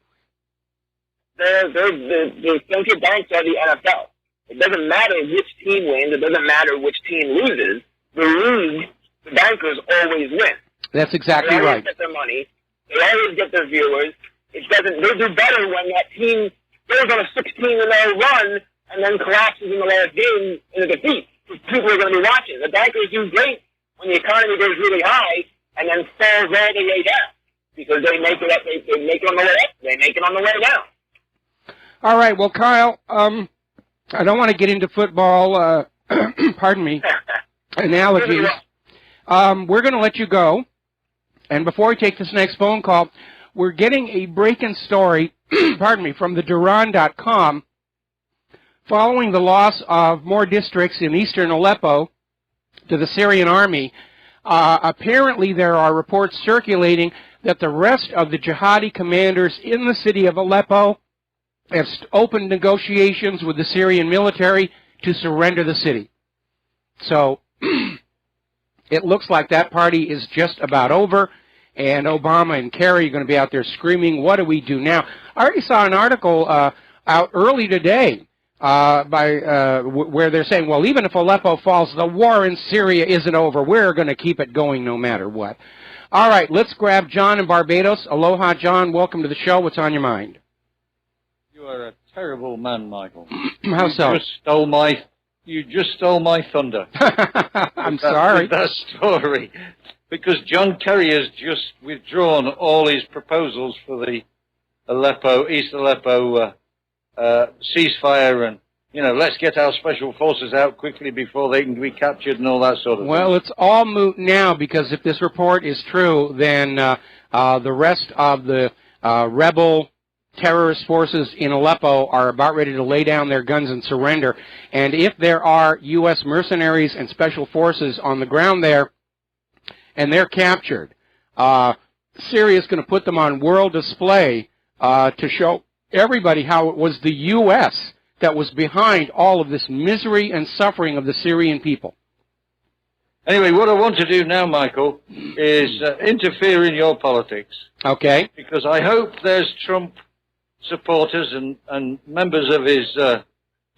The central banks are the NFL. It doesn't matter which team wins. It doesn't matter which team loses. The bankers always win. That's exactly right. They always right. get their money. They always get their viewers. They do better when that team goes on a 16-0 run and then collapses in the last game in a defeat. People are going to be watching. The bankers do great when the economy goes really high and then falls all the way down because they make it up. They make it on the way up. They make it on the way down. All right. Well, Kyle, I don't want to get into football, pardon me, analogies. We're going to let you go. And before we take this next phone call, we're getting a break-in story, pardon me, from the Duran.com following the loss of more districts in eastern Aleppo to the Syrian army. Apparently there are reports circulating that the rest of the jihadi commanders in the city of Aleppo have opened negotiations with the Syrian military to surrender the city. So it looks like that party is just about over, and Obama and Kerry are going to be out there screaming, what do we do now? I already saw an article out early today where they're saying, well, even if Aleppo falls, the war in Syria isn't over. We're going to keep it going no matter what. All right, let's grab John in Barbados. Aloha, John. Welcome to the show. What's on your mind? You are a terrible man, Michael. How so? You just stole my thunder. I'm sorry. With that story. Because John Kerry has just withdrawn all his proposals for the East Aleppo ceasefire and, you know, let's get our special forces out quickly before they can be captured and all that sort of thing. Well, it's all moot now because if this report is true, then the rest of the rebel terrorist forces in Aleppo are about ready to lay down their guns and surrender. And if there are U.S. mercenaries and special forces on the ground there and they're captured, Syria is going to put them on world display to show everybody how it was the U.S. that was behind all of this misery and suffering of the Syrian people. Anyway, what I want to do now, Michael, is interfere in your politics. Okay. Because I hope there's Trump supporters and members of his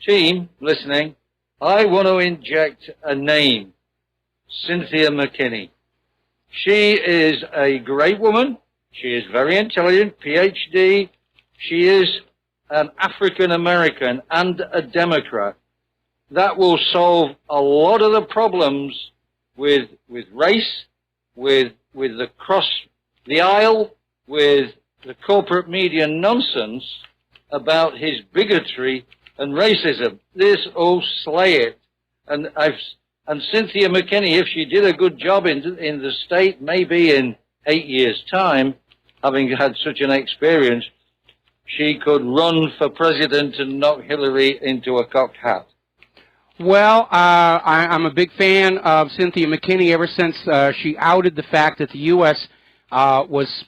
team listening. I want to inject a name, Cynthia McKinney. She is a great woman. She is very intelligent, PhD. She is an African-American and a Democrat. That will solve a lot of the problems with race, with the cross the aisle, with the corporate media nonsense about his bigotry and racism. This will slay it. And Cynthia McKinney, if she did a good job in the state, maybe in 8 years' time, having had such an experience, she could run for president and knock Hillary into a cocked hat. Well, I'm a big fan of Cynthia McKinney ever since she outed the fact that the U.S. Was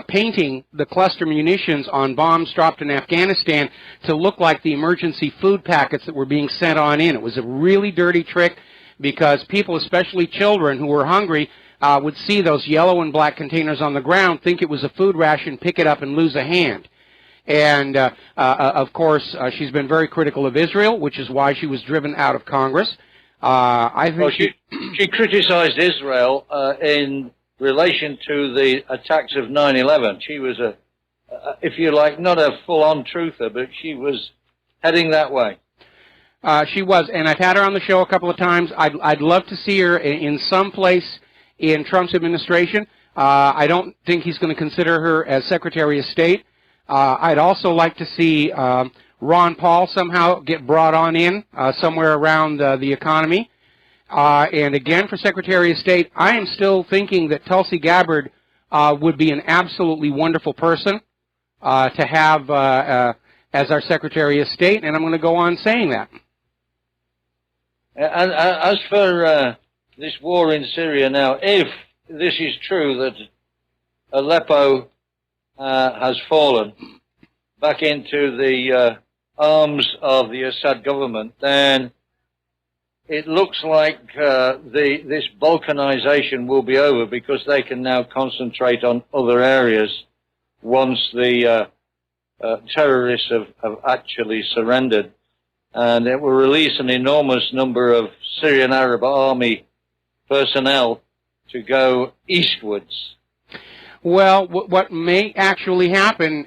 painting the cluster munitions on bombs dropped in Afghanistan to look like the emergency food packets that were being sent on in. It was a really dirty trick because people, especially children who were hungry, would see those yellow and black containers on the ground, think it was a food ration, pick it up, and lose a hand. And, of course, she's been very critical of Israel, which is why she was driven out of Congress. I think well, she criticized Israel in relation to the attacks of 9/11. She was if you like, not a full-on truther, but she was heading that way. She was, and I've had her on the show a couple of times. I'd love to see her in some place in Trump's administration. I don't think he's going to consider her as Secretary of State. I'd also like to see Ron Paul somehow get brought on in somewhere around the economy. And again, for Secretary of State, I am still thinking that Tulsi Gabbard would be an absolutely wonderful person to have as our Secretary of State, and I'm going to go on saying that. And as for this war in Syria now, if this is true that Aleppo has fallen back into the arms of the Assad government, then it looks like this balkanization will be over, because they can now concentrate on other areas once the terrorists have actually surrendered. And it will release an enormous number of Syrian Arab army personnel to go eastwards. Well, what may actually happen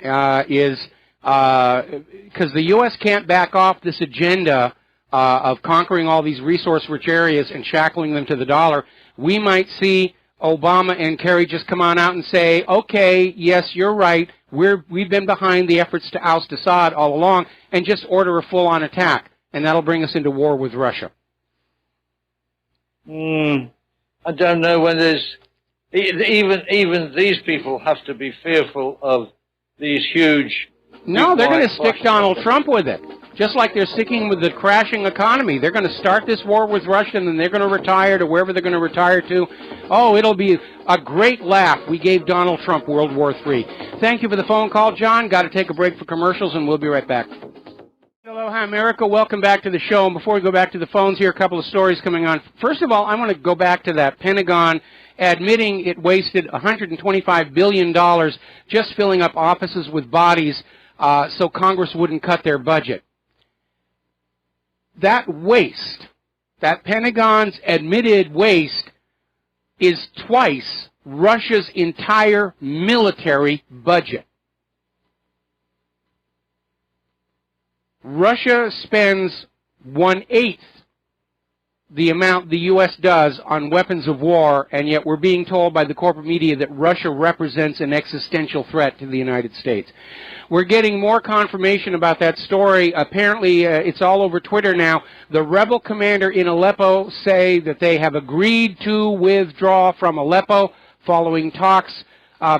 is, because the U.S. can't back off this agenda of conquering all these resource-rich areas and shackling them to the dollar, we might see Obama and Kerry just come on out and say, okay, yes, you're right, we've been behind the efforts to oust Assad all along, and just order a full-on attack, and that'll bring us into war with Russia. I don't know when there's... Even these people have to be fearful of these huge... No, they're going to stick Donald Trump with it. Just like they're sticking with the crashing economy. They're going to start this war with Russia, and then they're going to retire to wherever they're going to retire to. Oh, it'll be a great laugh. We gave Donald Trump World War III. Thank you for the phone call, John. Got to take a break for commercials, and we'll be right back. Aloha, America. Welcome back to the show. And before we go back to the phones here, a couple of stories coming on. First of all, I want to go back to that Pentagon admitting it wasted $125 billion just filling up offices with bodies so Congress wouldn't cut their budget. That waste, that Pentagon's admitted waste, is twice Russia's entire military budget. Russia spends 1/8 the amount the U.S. does on weapons of war, and yet we're being told by the corporate media that Russia represents an existential threat to the United States. We're getting more confirmation about that story. Apparently, it's all over Twitter now. The rebel commander in Aleppo say that they have agreed to withdraw from Aleppo following talks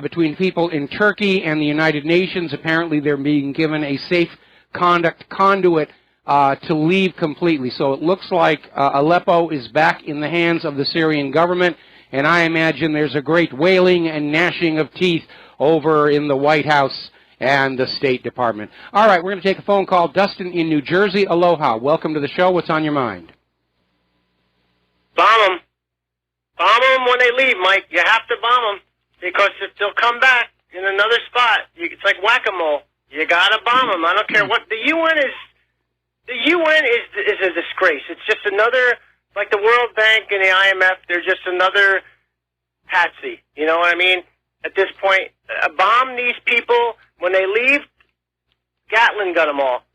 between people in Turkey and the United Nations. Apparently, they're being given a safe conduct conduit to leave completely. So it looks like Aleppo is back in the hands of the Syrian government, and I imagine there's a great wailing and gnashing of teeth over in the White House and the State Department. All right, we're going to take a phone call. Dustin in New Jersey. Aloha. Welcome to the show. What's on your mind? Bomb them. Bomb them when they leave, Mike. You have to bomb them, because if they'll come back in another spot, it's like whack-a-mole. You got to bomb them. I don't care what. The UN is a disgrace. It's just another, like the World Bank and the IMF, they're just another patsy. You know what I mean? At this point, bomb these people. When they leave, Gatlin got them all.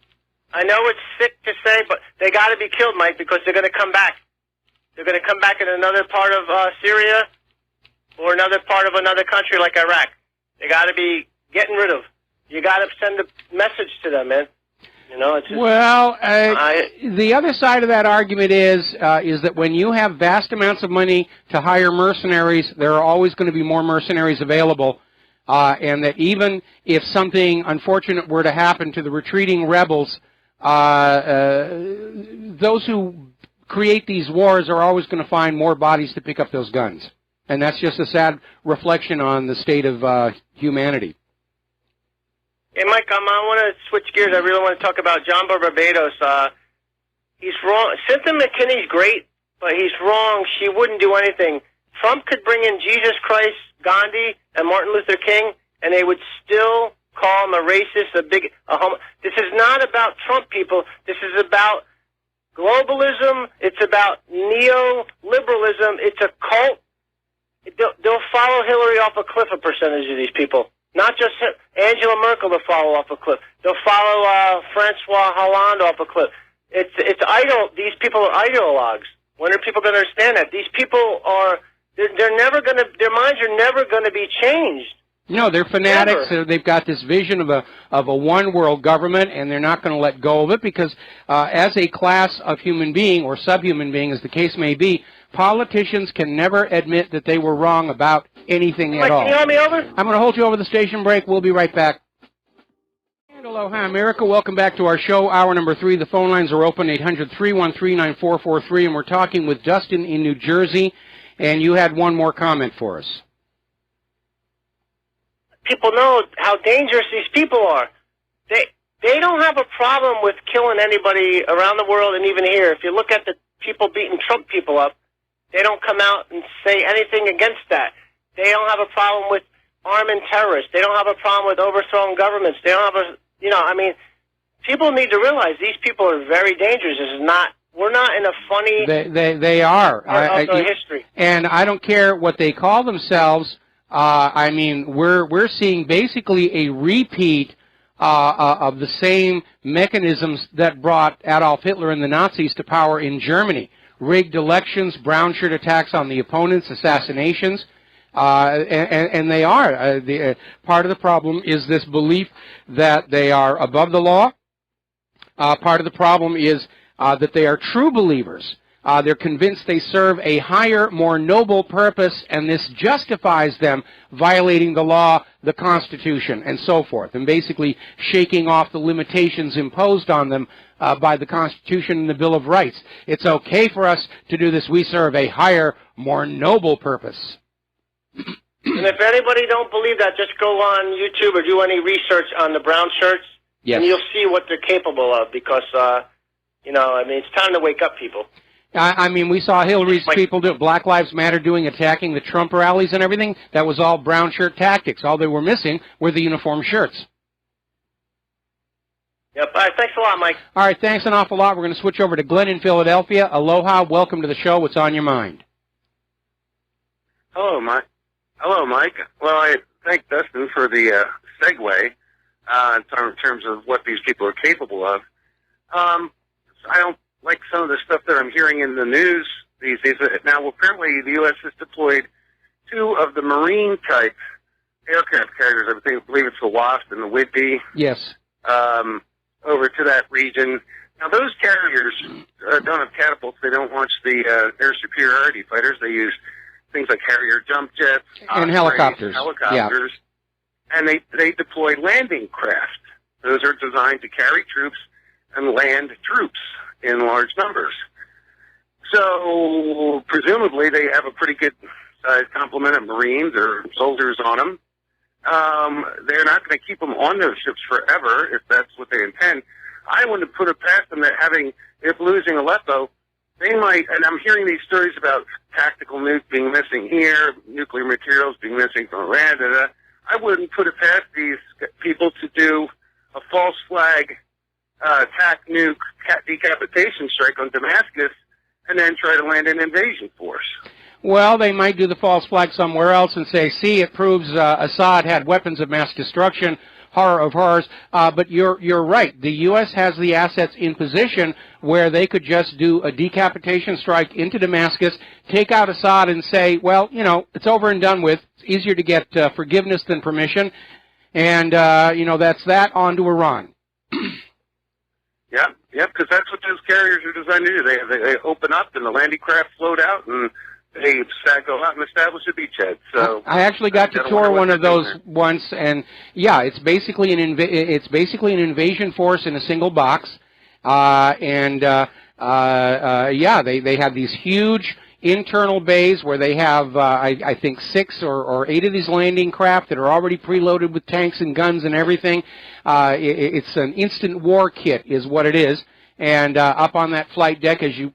I know it's sick to say, but they got to be killed, Mike, because they're going to come back. They're going to come back in another part of Syria or another part of another country like Iraq. They got to be getting rid of. You got to send a message to them, man. You know, it's just, well, the other side of that argument is that when you have vast amounts of money to hire mercenaries, there are always going to be more mercenaries available, and that even if something unfortunate were to happen to the retreating rebels, those who create these wars are always going to find more bodies to pick up those guns. And that's just a sad reflection on the state of humanity. Hey, Mike, I want to switch gears. I really want to talk about John Barbados. He's wrong. Cynthia McKinney's great, but he's wrong. She wouldn't do anything. Trump could bring in Jesus Christ, Gandhi, and Martin Luther King, and they would still call them a racist, a homo. This is not about Trump people. This is about globalism. It's about neoliberalism. It's a cult. They'll follow Hillary off a cliff, a percentage of these people. Not just Angela Merkel to follow off a cliff. They'll follow Francois Hollande off a cliff. It's idol. These people are ideologues. When are people going to understand that? These people are, they're never going to, their minds are never going to be changed. No, they're fanatics. They've got this vision of a one-world government, and they're not going to let go of it because as a class of human being or subhuman being, as the case may be, politicians can never admit that they were wrong about anything at all. Can you hold me over? I'm going to hold you over the station break. We'll be right back. And aloha, America. Welcome back to our show, hour number 3. The phone lines are open, 800-313-9443, and we're talking with Dustin in New Jersey, and you had one more comment for us. People know how dangerous these people are. They don't have a problem with killing anybody around the world and even here. If you look at the people beating Trump people up, they don't come out and say anything against that. They don't have a problem with arming terrorists. They don't have a problem with overthrowing governments. They don't have people need to realize these people are very dangerous. We're not in a funny... They are. History. And I don't care what they call themselves. We're seeing basically a repeat of the same mechanisms that brought Adolf Hitler and the Nazis to power in Germany. Rigged elections, brown shirt attacks on the opponents, assassinations, and they are. Part of the problem is this belief that they are above the law. Part of the problem is that they are true believers. They're convinced they serve a higher, more noble purpose, and this justifies them violating the law, the Constitution, and so forth, and basically shaking off the limitations imposed on them by the Constitution and the Bill of Rights. It's okay for us to do this. We serve a higher, more noble purpose. And if anybody don't believe that, just go on YouTube or do any research on the brown shirts, and you'll see what they're capable of, because, it's time to wake up, people. We saw Hillary's people do Black Lives Matter attacking the Trump rallies and everything. That was all brown shirt tactics. All they were missing were the uniform shirts. Yep. All right. Thanks a lot, Mike. All right. Thanks an awful lot. We're going to switch over to Glenn in Philadelphia. Aloha. Welcome to the show. What's on your mind? Hello, Mike. Well, I thank Dustin for the segue in terms of what these people are capable of. I don't like some of the stuff that I'm hearing in the news these days. Now, apparently, the U.S. has deployed 2 of the Marine-type aircraft carriers. I believe it's the Wasp and the Whidbey. Yes. Over to that region. Now, those carriers don't have catapults. They don't launch the air superiority fighters. They use things like Harrier jump jets. And helicopters. Helicopters. Yeah. And they deploy landing craft. Those are designed to carry troops and land troops in large numbers. So, presumably, they have a pretty good complement of Marines or soldiers on them. They're not going to keep them on those ships forever, if that's what they intend. I wouldn't put it past them that if losing Aleppo, they might, and I'm hearing these stories about tactical nuke being missing here, nuclear materials being missing from Iran, I wouldn't put it past these people to do a false flag attack nuke decapitation strike on Damascus and then try to land an invasion force. Well, they might do the false flag somewhere else and say, see, it proves Assad had weapons of mass destruction, horror of horrors. But you're right. The U.S. has the assets in position where they could just do a decapitation strike into Damascus, take out Assad and say, well, it's over and done with. It's easier to get forgiveness than permission. And, that's that, on to Iran. Yeah, because that's what those carriers are designed to do. They open up and the landing craft float out and they go out and establish a beachhead. So I actually got to tour one of those once, and yeah, it's basically an invasion force in a single box, they have these huge internal bays where they have I think 6 or 8 of these landing craft that are already preloaded with tanks and guns and everything. It's an instant war kit is what it is. And up on that flight deck, as you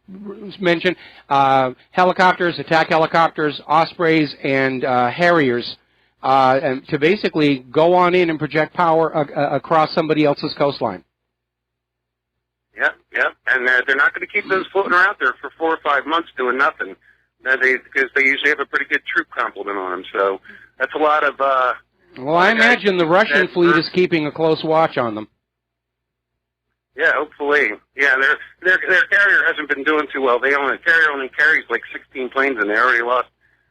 mentioned, helicopters, attack helicopters, Ospreys, and Harriers and to basically go on in and project power across somebody else's coastline. Yeah, and they're not going to keep those floating out there for 4 or 5 months doing nothing, because they usually have a pretty good troop complement on them. So that's a lot of. Well, I imagine the Russian fleet is keeping a close watch on them. Yeah, hopefully. Yeah, their carrier hasn't been doing too well. Carrier only carries like 16 planes, and they already lost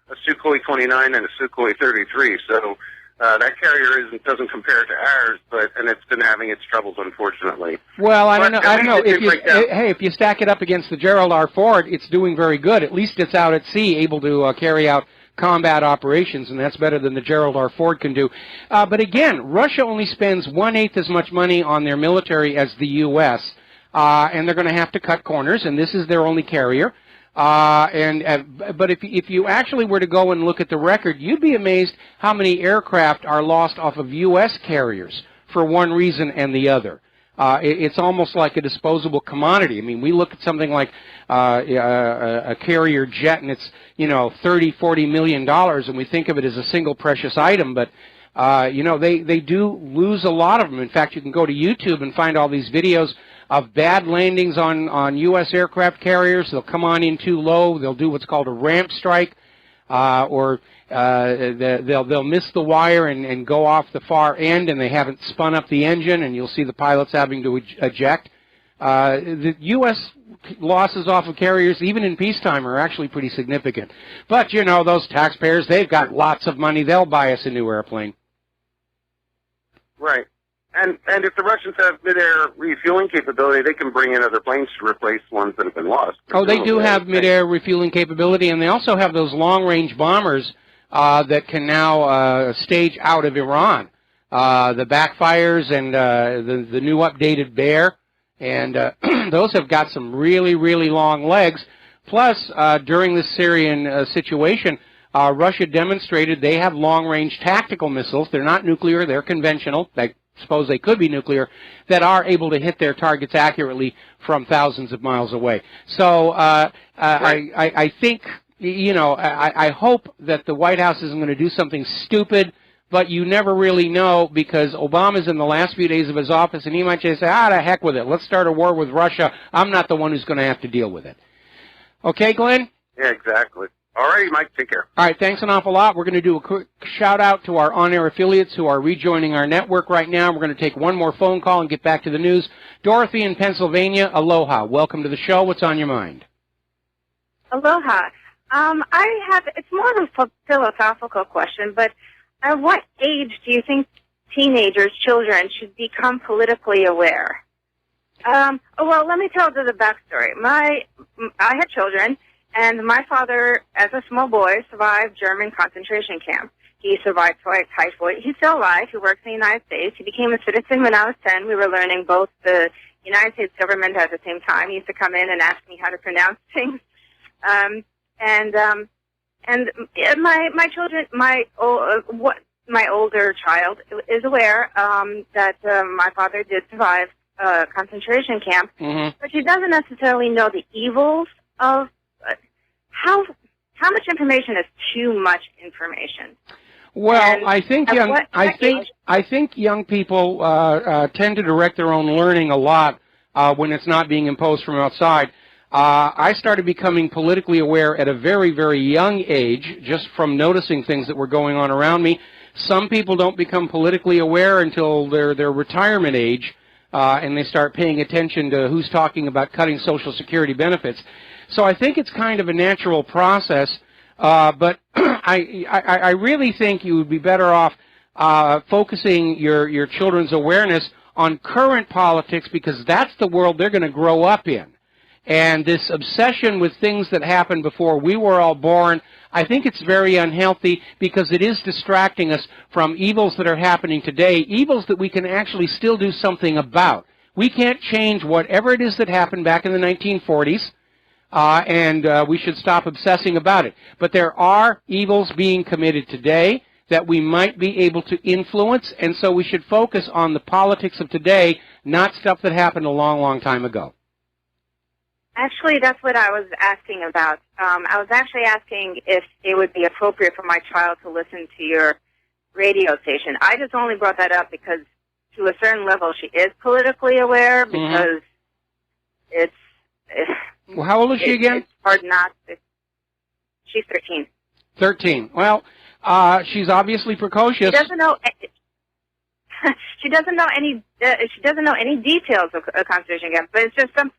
a Sukhoi 29 and a Sukhoi 33. So that carrier doesn't compare to ours, and it's been having its troubles, unfortunately. Well, I don't know. If you stack it up against the Gerald R. Ford, it's doing very good. At least it's out at sea, able to carry out combat operations, and that's better than the Gerald R. Ford can do. But again, Russia only spends 1/8 as much money on their military as the U.S., and they're going to have to cut corners, and this is their only carrier. But if you actually were to go and look at the record, you'd be amazed how many aircraft are lost off of U.S. carriers for one reason and the other. It's almost like a disposable commodity. I mean, we look at something like a carrier jet, and it's, $30-40 million, and we think of it as a single precious item. But they do lose a lot of them. In fact, you can go to YouTube and find all these videos of bad landings on U.S. aircraft carriers. They'll come on in too low. They'll do what's called a ramp strike, or they'll miss the wire and go off the far end, and they haven't spun up the engine, and you'll see the pilots having to eject. The U.S. losses off of carriers, even in peacetime, are actually pretty significant. But, those taxpayers, they've got lots of money. They'll buy us a new airplane. Right. And if the Russians have mid-air refueling capability, they can bring in other planes to replace ones that have been lost. Oh, they do have mid-air refueling capability, and they also have those long-range bombers that can now stage out of Iran. The backfires and the new updated Bear, and those have got some really, really long legs. Plus, during this Syrian situation, Russia demonstrated they have long-range tactical missiles. They're not nuclear, they're conventional. I suppose they could be nuclear, that are able to hit their targets accurately from thousands of miles away. So I think, I hope that the White House isn't going to do something stupid, but you never really know, because Obama's in the last few days of his office, and he might just say, the heck with it. Let's start a war with Russia. I'm not the one who's going to have to deal with it. Okay, Glenn? Yeah, exactly. All right, Mike, take care. All right, thanks an awful lot. We're going to do a quick shout-out to our on-air affiliates who are rejoining our network right now. We're going to take one more phone call and get back to the news. Dorothy in Pennsylvania, aloha. Welcome to the show. What's on your mind? Aloha. It's more of a philosophical question, but at what age do you think teenagers, children, should become politically aware? Well, let me tell you the backstory. I had children. And my father, as a small boy, survived German concentration camp. He survived typhoid. He's still alive. He works in the United States. He became a citizen when I was 10. We were learning both the United States government at the same time. He used to come in and ask me how to pronounce things. My children, my older child is aware that my father did survive concentration camp, but she doesn't necessarily know the evils of. How much information is too much information? Well, and I think young people tend to direct their own learning a lot when it's not being imposed from outside. I started becoming politically aware at a very, very young age, just from noticing things that were going on around me. Some people don't become politically aware until their retirement age, and they start paying attention to who's talking about cutting Social Security benefits. So I think it's kind of a natural process, but I really think you would be better off focusing your children's awareness on current politics, because that's the world they're going to grow up in. And this obsession with things that happened before we were all born, I think it's very unhealthy, because it is distracting us from evils that are happening today, evils that we can actually still do something about. We can't change whatever it is that happened back in the 1940s. And we should stop obsessing about it. But there are evils being committed today that we might be able to influence, and so we should focus on the politics of today, not stuff that happened a long, long time ago. Actually, that's what I was asking about. I was actually asking if it would be appropriate for my child to listen to your radio station. I just only brought that up because to a certain level she is politically aware, because well, how old is she again? It's hard not to. She's 13. 13. Well, she's obviously precocious. She doesn't know. She doesn't know any. She doesn't know any details of Constitution again. But it's just some.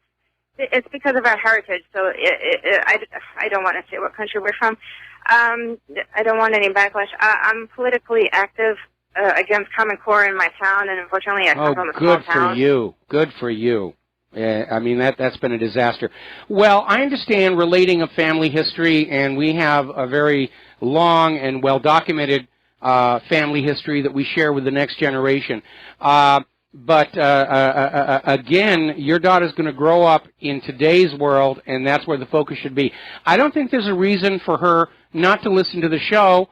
It's because of our heritage. So I don't want to say what country we're from. I don't want any backlash. I'm politically active against Common Core in my town, and unfortunately, I come from a small town. Good for you. Good for you. I mean, that's been a disaster. Well, I understand relating of family history, and we have a very long and well-documented family history that we share with the next generation. But again, your daughter's going to grow up in today's world, and that's where the focus should be. I don't think there's a reason for her not to listen to the show.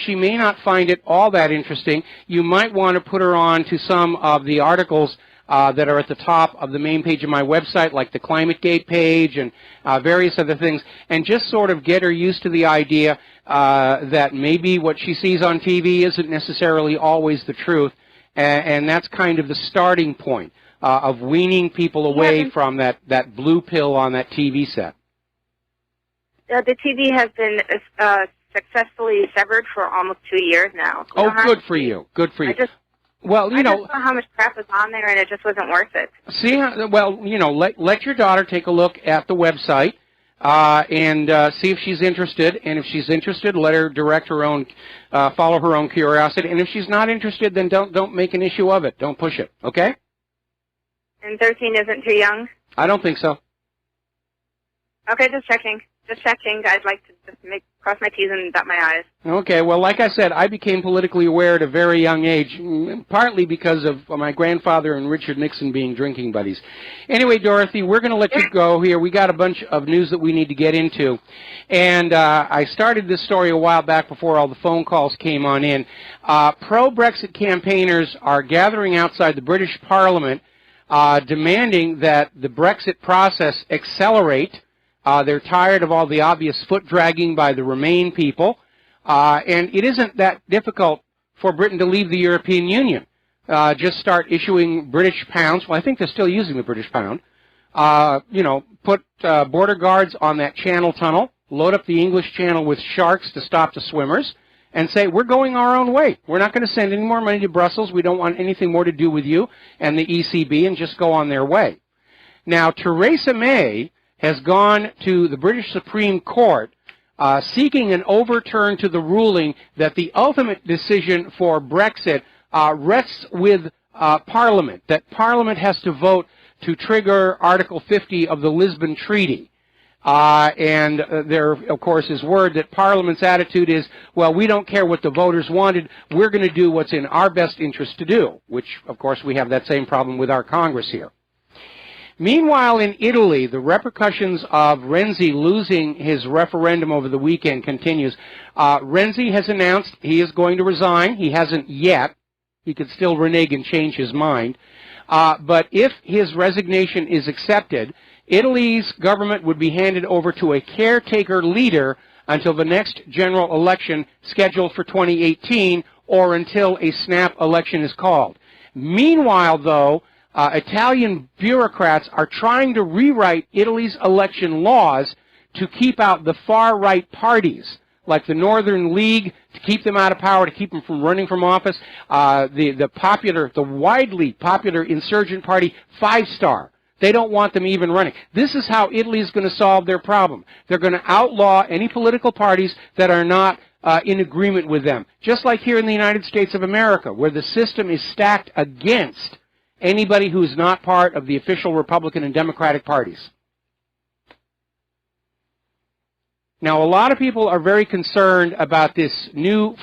She may not find it all that interesting. You might want to put her on to some of the articles that are at the top of the main page of my website, like the ClimateGate page and various other things, and just sort of get her used to the idea that maybe what she sees on TV isn't necessarily always the truth, and that's kind of the starting point of weaning people away from that blue pill on that TV set. The TV has been successfully severed for almost 2 years now. Oh, good for you. Good for you. Well, I just saw how much crap was on there, and it just wasn't worth it. See, well, let your daughter take a look at the website and see if she's interested. And if she's interested, let her direct her own, follow her own curiosity. And if she's not interested, then don't make an issue of it. Don't push it. Okay? And 13 isn't too young? I don't think so. Okay, just checking. Just checking. I'd like to just cross my T's and dot my I's. Okay, well, like I said, I became politically aware at a very young age, partly because of my grandfather and Richard Nixon being drinking buddies. Anyway, Dorothy, we're going to let you go here. We got a bunch of news that we need to get into. And I started this story a while back before all the phone calls came on in. Pro-Brexit campaigners are gathering outside the British Parliament demanding that the Brexit process accelerate. They're tired of all the obvious foot-dragging by the Remain people. And it isn't that difficult for Britain to leave the European Union. Just start issuing British pounds. Well, I think they're still using the British pound. Put border guards on that Channel tunnel, load up the English Channel with sharks to stop the swimmers, and say, we're going our own way. We're not going to send any more money to Brussels. We don't want anything more to do with you and the ECB, and just go on their way. Now, Theresa May has gone to the British Supreme Court seeking an overturn to the ruling that the ultimate decision for Brexit rests with Parliament, that Parliament has to vote to trigger Article 50 of the Lisbon Treaty. And there, of course, is word that Parliament's attitude is, well, we don't care what the voters wanted. We're going to do what's in our best interest to do, which, of course, we have that same problem with our Congress here. Meanwhile, in Italy, the repercussions of Renzi losing his referendum over the weekend continues. Renzi has announced he is going to resign. He hasn't yet. He could still renege and change his mind. But if his resignation is accepted, Italy's government would be handed over to a caretaker leader until the next general election scheduled for 2018 or until a snap election is called. Meanwhile, though, Italian bureaucrats are trying to rewrite Italy's election laws to keep out the far-right parties, like the Northern League, to keep them out of power, to keep them from running from office, the widely popular insurgent party, Five Star. They don't want them even running. This is how Italy is going to solve their problem. They're going to outlaw any political parties that are not in agreement with them, just like here in the United States of America, where the system is stacked against anybody who's not part of the official Republican and Democratic parties. Now, a lot of people are very concerned about this new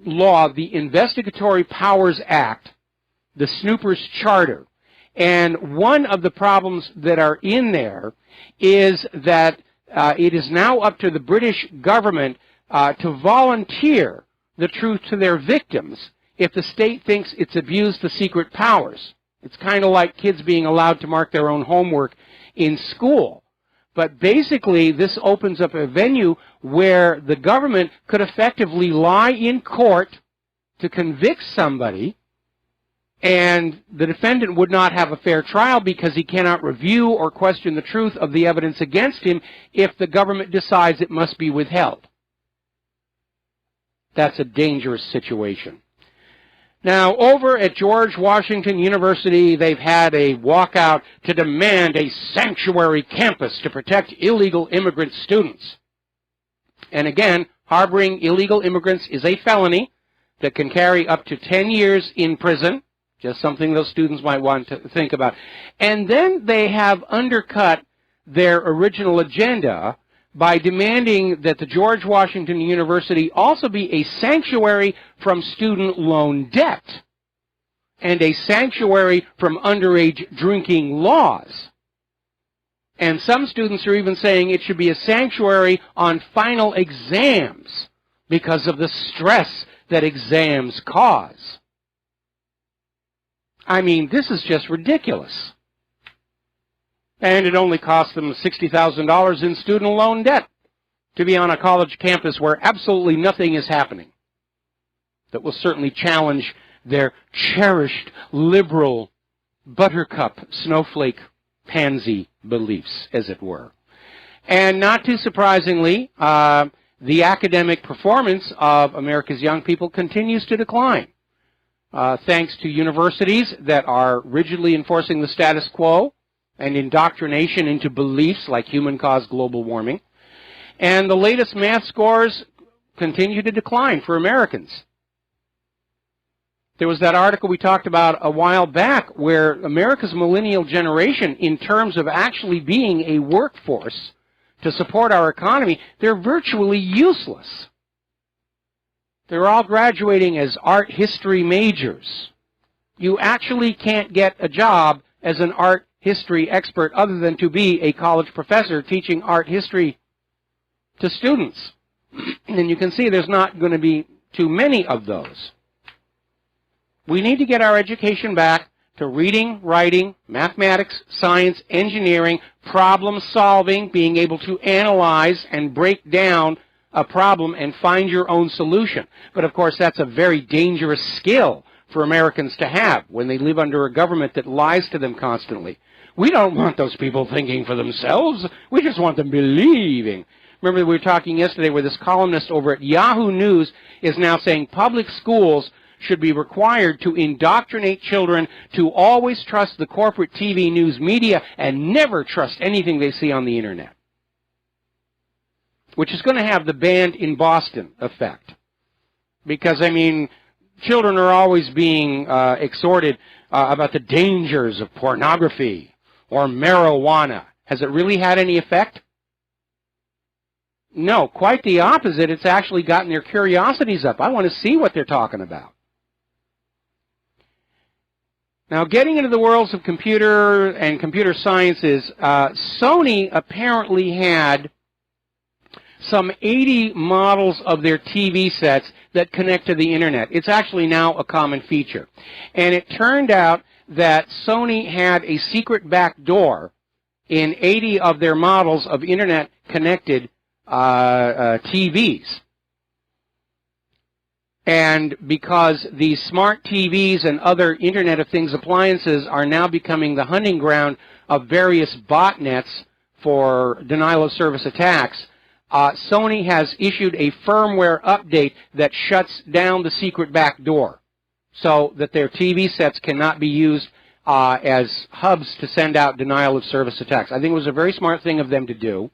law, the Investigatory Powers Act, the Snoopers Charter. And one of the problems that are in there is that it is now up to the British government to volunteer the truth to their victims if the state thinks it's abused the secret powers. It's kind of like kids being allowed to mark their own homework in school. But basically, this opens up a venue where the government could effectively lie in court to convict somebody, and the defendant would not have a fair trial because he cannot review or question the truth of the evidence against him if the government decides it must be withheld. That's a dangerous situation. Now, over at George Washington University, they've had a walkout to demand a sanctuary campus to protect illegal immigrant students. And again, harboring illegal immigrants is a felony that can carry up to 10 years in prison. Just something those students might want to think about. And then they have undercut their original agenda by demanding that the George Washington University also be a sanctuary from student loan debt and a sanctuary from underage drinking laws. And some students are even saying it should be a sanctuary on final exams because of the stress that exams cause. I mean, this is just ridiculous. And it only costs them $60,000 in student loan debt to be on a college campus where absolutely nothing is happening. That will certainly challenge their cherished liberal buttercup snowflake pansy beliefs, as it were. And not too surprisingly, the academic performance of America's young people continues to decline. Thanks to universities that are rigidly enforcing the status quo and indoctrination into beliefs like human-caused global warming. And the latest math scores continue to decline for Americans. There was that article we talked about a while back where America's millennial generation, in terms of actually being a workforce to support our economy, they're virtually useless. They're all graduating as art history majors. You actually can't get a job as an art history expert other than to be a college professor teaching art history to students. And you can see there's not going to be too many of those. We need to get our education back to reading, writing, mathematics, science, engineering, problem solving, being able to analyze and break down a problem and find your own solution. But of course, that's a very dangerous skill for Americans to have when they live under a government that lies to them constantly. We don't want those people thinking for themselves. We just want them believing. Remember, we were talking yesterday where this columnist over at Yahoo News is now saying public schools should be required to indoctrinate children to always trust the corporate TV news media and never trust anything they see on the internet, which is going to have the banned in Boston effect. Because, I mean, children are always being exhorted about the dangers of pornography or marijuana. Has it really had any effect? No, quite the opposite. It's actually gotten their curiosities up. I want to see what they're talking about. Now, getting into the worlds of computer and computer sciences, Sony apparently had some 80 models of their TV sets that connect to the internet. It's actually now a common feature. And it turned out that Sony had a secret back door in 80 of their models of internet-connected TVs. And because these smart TVs and other Internet of Things appliances are now becoming the hunting ground of various botnets for denial of service attacks, Sony has issued a firmware update that shuts down the secret back door so that their TV sets cannot be used as hubs to send out denial of service attacks. I think it was a very smart thing of them to do,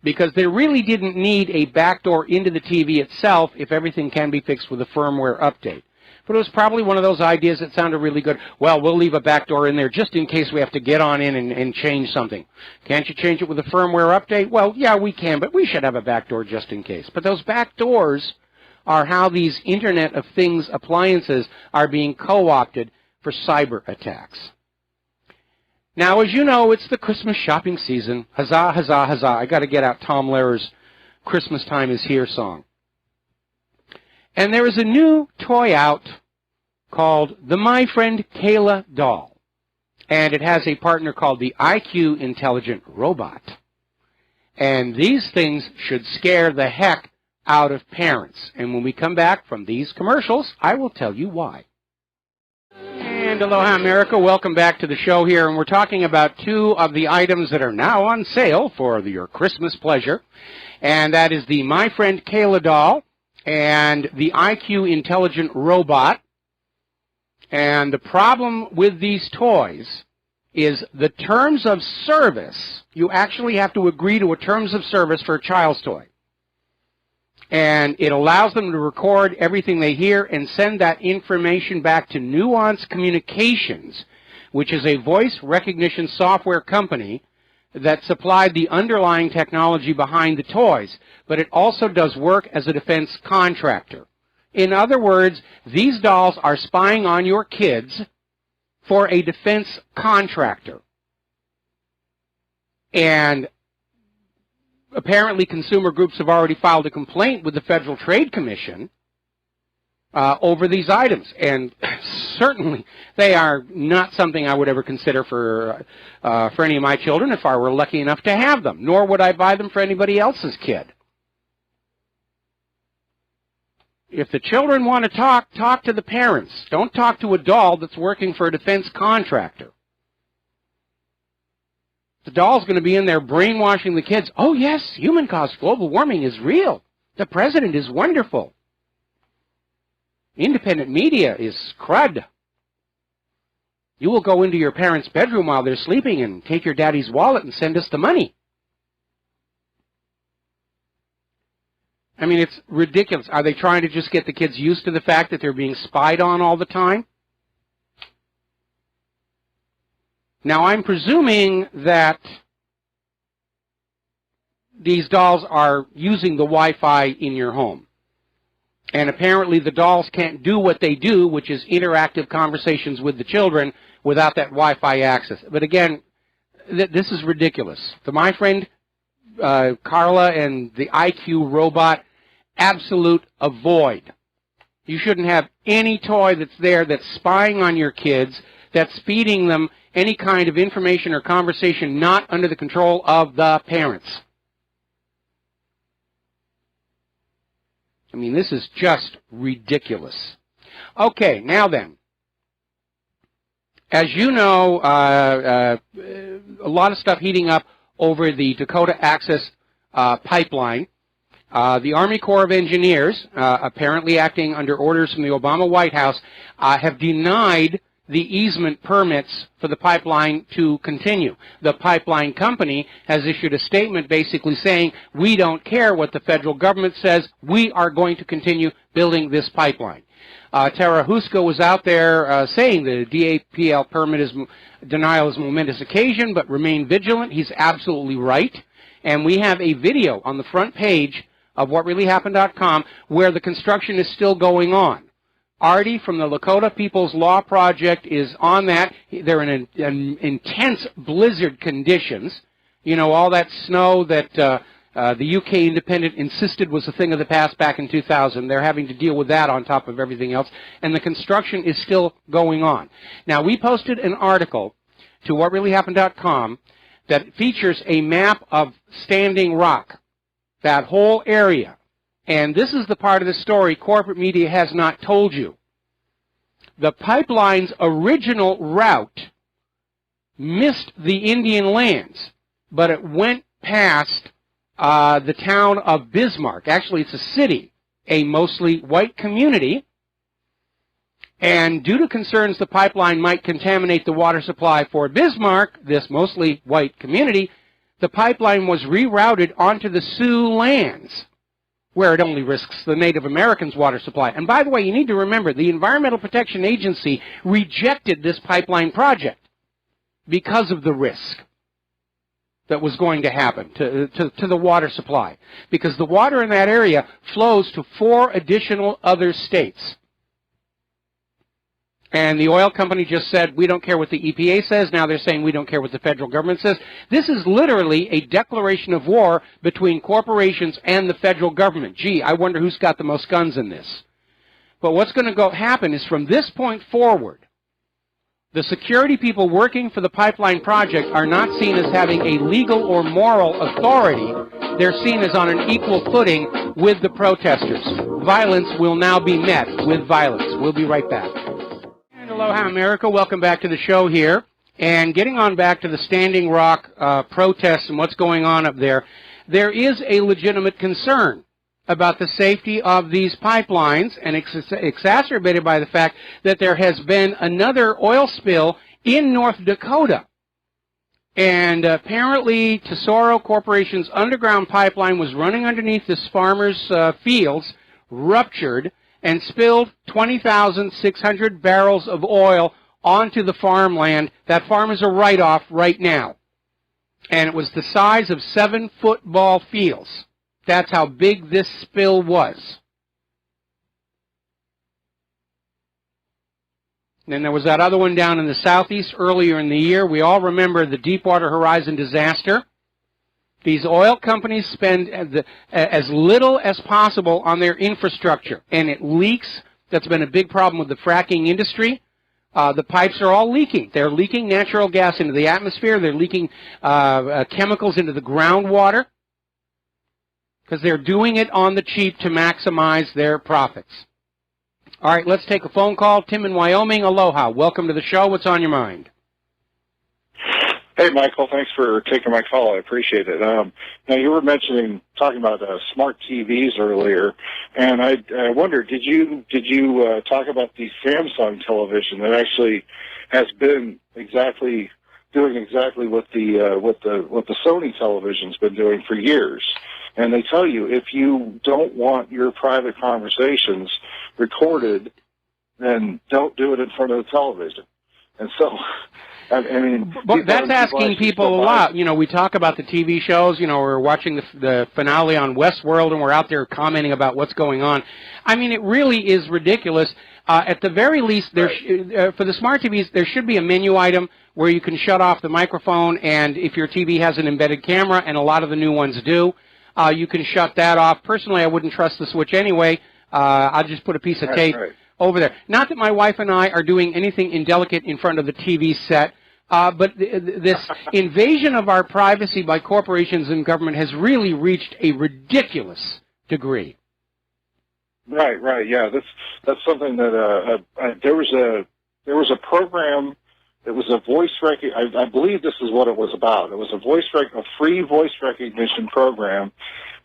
because they really didn't need a backdoor into the TV itself if everything can be fixed with a firmware update. But it was probably one of those ideas that sounded really good. Well, we'll leave a backdoor in there just in case we have to get on in and change something. Can't you change it with a firmware update? Well, yeah, we can, but we should have a backdoor just in case. But those backdoors are how these Internet of Things appliances are being co-opted for cyber attacks. Now, as you know, it's the Christmas shopping season. Huzzah, huzzah, huzzah. I got to get out Tom Lehrer's Christmas Time Is Here song. And there is a new toy out called the My Friend Kayla doll. And it has a partner called the IQ Intelligent Robot. And these things should scare the heck out of parents. And when we come back from these commercials, I will tell you why. And aloha, America. Welcome back to the show here. And we're talking about two of the items that are now on sale for your Christmas pleasure. And that is the My Friend Kayla doll and the IQ Intelligent Robot. And the problem with these toys is the terms of service. You actually have to agree to a terms of service for a child's toy. And it allows them to record everything they hear and send that information back to Nuance Communications, which is a voice recognition software company that supplied the underlying technology behind the toys, but it also does work as a defense contractor. In other words, these dolls are spying on your kids for a defense contractor. And apparently consumer groups have already filed a complaint with the Federal Trade Commission over these items. And certainly they are not something I would ever consider for any of my children if I were lucky enough to have them, nor would I buy them for anybody else's kid. If the children want to talk to the parents. Don't talk to a doll that's working for a defense contractor. The doll's going to be in there brainwashing the kids. Oh, yes, human-caused global warming is real. The president is wonderful. Independent media is crud. You will go into your parents' bedroom while they're sleeping and take your daddy's wallet and send us the money. I mean, it's ridiculous. Are they trying to just get the kids used to the fact that they're being spied on all the time? Now, I'm presuming that these dolls are using the Wi-Fi in your home. And apparently the dolls can't do what they do, which is interactive conversations with the children without that Wi-Fi access. But again, this is ridiculous. My friend Carla and the IQ robot, absolute avoid. You shouldn't have any toy that's there that's spying on your kids, that's feeding them any kind of information or conversation not under the control of the parents. I mean, this is just ridiculous. Okay, now then. As you know, a lot of stuff heating up over the Dakota Access pipeline. The Army Corps of Engineers, apparently acting under orders from the Obama White House, have denied the easement permits for the pipeline to continue. The pipeline company has issued a statement basically saying, we don't care what the federal government says, we are going to continue building this pipeline. Tara Huska was out there saying the DAPL permit denial is a momentous occasion, but remain vigilant. He's absolutely right. And we have a video on the front page of WhatReallyHappened.com where the construction is still going on. Artie from the Lakota People's Law Project is on that. They're in intense blizzard conditions. You know, all that snow that the UK Independent insisted was a thing of the past back in 2000. They're having to deal with that on top of everything else. And the construction is still going on. Now, we posted an article to WhatReallyHappened.com that features a map of Standing Rock, that whole area. And this is the part of the story corporate media has not told you. The pipeline's original route missed the Indian lands, but it went past the town of Bismarck. Actually, it's a city, a mostly white community. And due to concerns the pipeline might contaminate the water supply for Bismarck, this mostly white community, the pipeline was rerouted onto the Sioux lands, where it only risks the Native Americans' water supply. And by the way, you need to remember, the Environmental Protection Agency rejected this pipeline project because of the risk that was going to happen to the water supply, because the water in that area flows to 4 additional other states. And the oil company just said, we don't care what the EPA says. Now they're saying we don't care what the federal government says. This is literally a declaration of war between corporations and the federal government. Gee, I wonder who's got the most guns in this. But what's going to happen is from this point forward, the security people working for the pipeline project are not seen as having a legal or moral authority. They're seen as on an equal footing with the protesters. Violence will now be met with violence. We'll be right back. And aloha, America. Welcome back to the show here. And getting on back to the Standing Rock protests and what's going on up there, there is a legitimate concern about the safety of these pipelines, and exacerbated by the fact that there has been another oil spill in North Dakota. And apparently Tesoro Corporation's underground pipeline was running underneath this farmer's fields, ruptured, and spilled 20,600 barrels of oil onto the farmland. That farm is a write-off right now. And it was the size of 7 football fields. That's how big this spill was. Then there was that other one down in the southeast earlier in the year. We all remember the Deepwater Horizon disaster. These oil companies spend as little as possible on their infrastructure, and it leaks. That's been a big problem with the fracking industry. The pipes are all leaking. They're leaking natural gas into the atmosphere. They're leaking chemicals into the groundwater, because they're doing it on the cheap to maximize their profits. All right, let's take a phone call. Tim in Wyoming, aloha. Welcome to the show. What's on your mind? Hey, Michael. Thanks for taking my call. I appreciate it. Now, you were talking about smart TVs earlier, and I wondered, did you talk about the Samsung television that actually has been doing exactly what the Sony television's been doing for years? And they tell you, if you don't want your private conversations recorded, then don't do it in front of the television. And so, I mean... But that's asking people a lot. You know, we talk about the TV shows, you know, we're watching the finale on Westworld, and we're out there commenting about what's going on. I mean, it really is ridiculous. At the very least, for the smart TVs, there should be a menu item where you can shut off the microphone, and if your TV has an embedded camera, and a lot of the new ones do, you can shut that off. Personally, I wouldn't trust the switch anyway. I'll just put a piece of tape over there. Not that my wife and I are doing anything indelicate in front of the TV set, but this invasion of our privacy by corporations and government has really reached a ridiculous degree. Right, yeah. That's something that there was a program. It was a voice I believe this is what it was about. It was a free voice recognition program,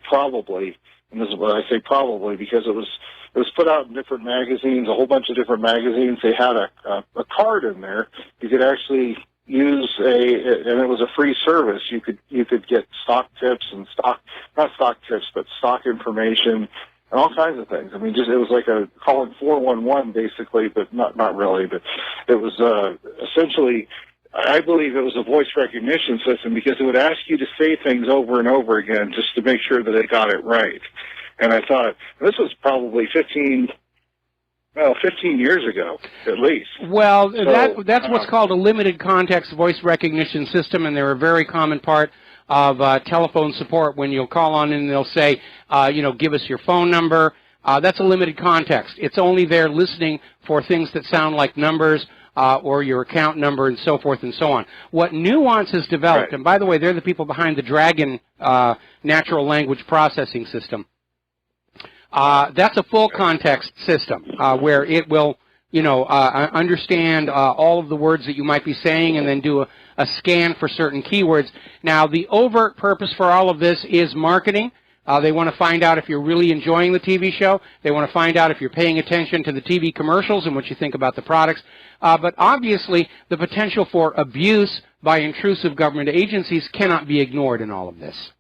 probably. And this is what I say probably because it was put out in different magazines, a whole bunch of different magazines. They had a card in there. You could actually use and it was a free service. You could get stock tips and not stock tips, but stock information and all kinds of things. I mean, it was like calling 411 basically, but not really. But it was essentially, I believe it was a voice recognition system because it would ask you to say things over and over again just to make sure that they got it right. And I thought, this was probably 15 years ago, at least. Well, so, that's what's called a limited context voice recognition system, and they're a very common part of telephone support. When you'll call on and they'll say, give us your phone number. That's a limited context. It's only there listening for things that sound like numbers or your account number and so forth and so on. What Nuance has developed, and by the way, they're the people behind the Dragon natural language processing system. That's a full context system where it will, understand all of the words that you might be saying and then do a scan for certain keywords. Now, the overt purpose for all of this is marketing. They want to find out if you're really enjoying the TV show. They want to find out if you're paying attention to the TV commercials and what you think about the products. But obviously, the potential for abuse by intrusive government agencies cannot be ignored in all of this.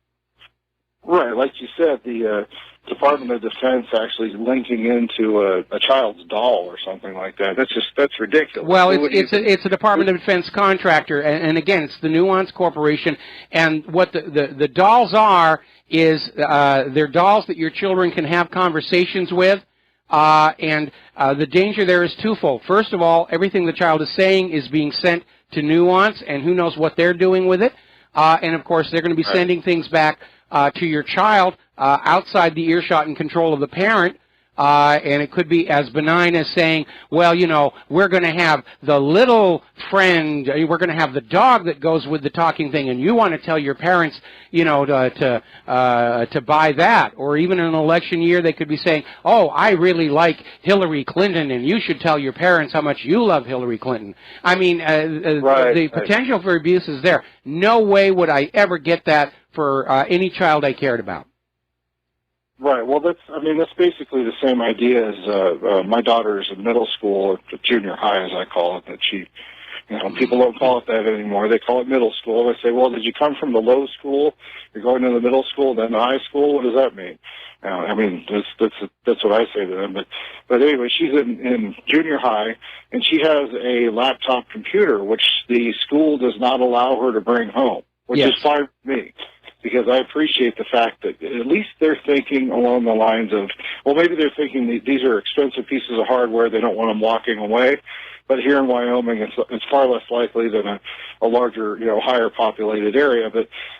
Right. Like you said, the Department of Defense actually linking into a child's doll or something like that. That's ridiculous. Well, it's a Department of Defense contractor, and again, it's the Nuance Corporation. And what the dolls are is they're dolls that your children can have conversations with. And the danger there is twofold. First of all, everything the child is saying is being sent to Nuance, and who knows what they're doing with it. And of course, they're going to be sending things back to your child outside the earshot and control of the parent, And it could be as benign as saying, well, you know, we're going to have the little friend, we're going to have the dog that goes with the talking thing, and you want to tell your parents, you know, to buy that. Or even in an election year, they could be saying, oh, I really like Hillary Clinton, and you should tell your parents how much you love Hillary Clinton. I mean, the potential for abuse is there. No way would I ever get that for any child I cared about. Right. Well, that's basically the same idea as my daughter is in middle school, or junior high, as I call it. That she, you know, people don't call it that anymore. They call it middle school. I say, well, did you come from the low school? You're going to the middle school, then the high school. What does that mean? I mean, that's what I say to them. But anyway, she's in junior high, and she has a laptop computer, which the school does not allow her to bring home, which is fine with me. Because I appreciate the fact that at least they're thinking along the lines of, well, maybe they're thinking these are expensive pieces of hardware, they don't want them walking away. But here in Wyoming, it's far less likely than a larger, you know, higher populated area.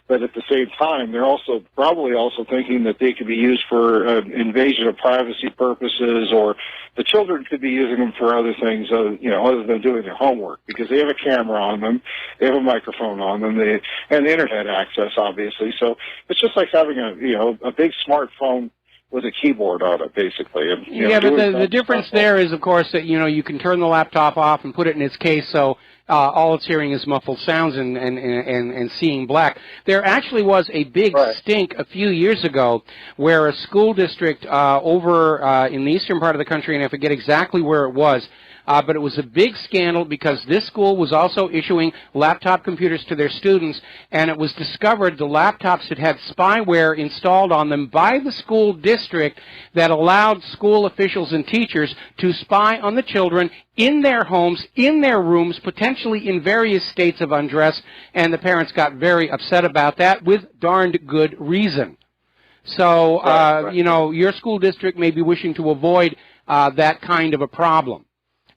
But at the same time, they're also probably also thinking that they could be used for invasion of privacy purposes, or the children could be using them for other things, you know, other than doing their homework, because they have a camera on them, they have a microphone on them, and internet access, obviously. So it's just like having a big smartphone with a keyboard on it, basically. And, yeah, but the difference there is, of course, that, you know, you can turn the laptop off and put it in its case, so all it's hearing is muffled sounds and seeing black. There actually was a big stink a few years ago where a school district over in the eastern part of the country, and I forget exactly where it was, but it was a big scandal because this school was also issuing laptop computers to their students, and it was discovered the laptops had spyware installed on them by the school district that allowed school officials and teachers to spy on the children in their homes, in their rooms, potentially in various states of undress, and the parents got very upset about that with darned good reason. So, you know, your school district may be wishing to avoid that kind of a problem.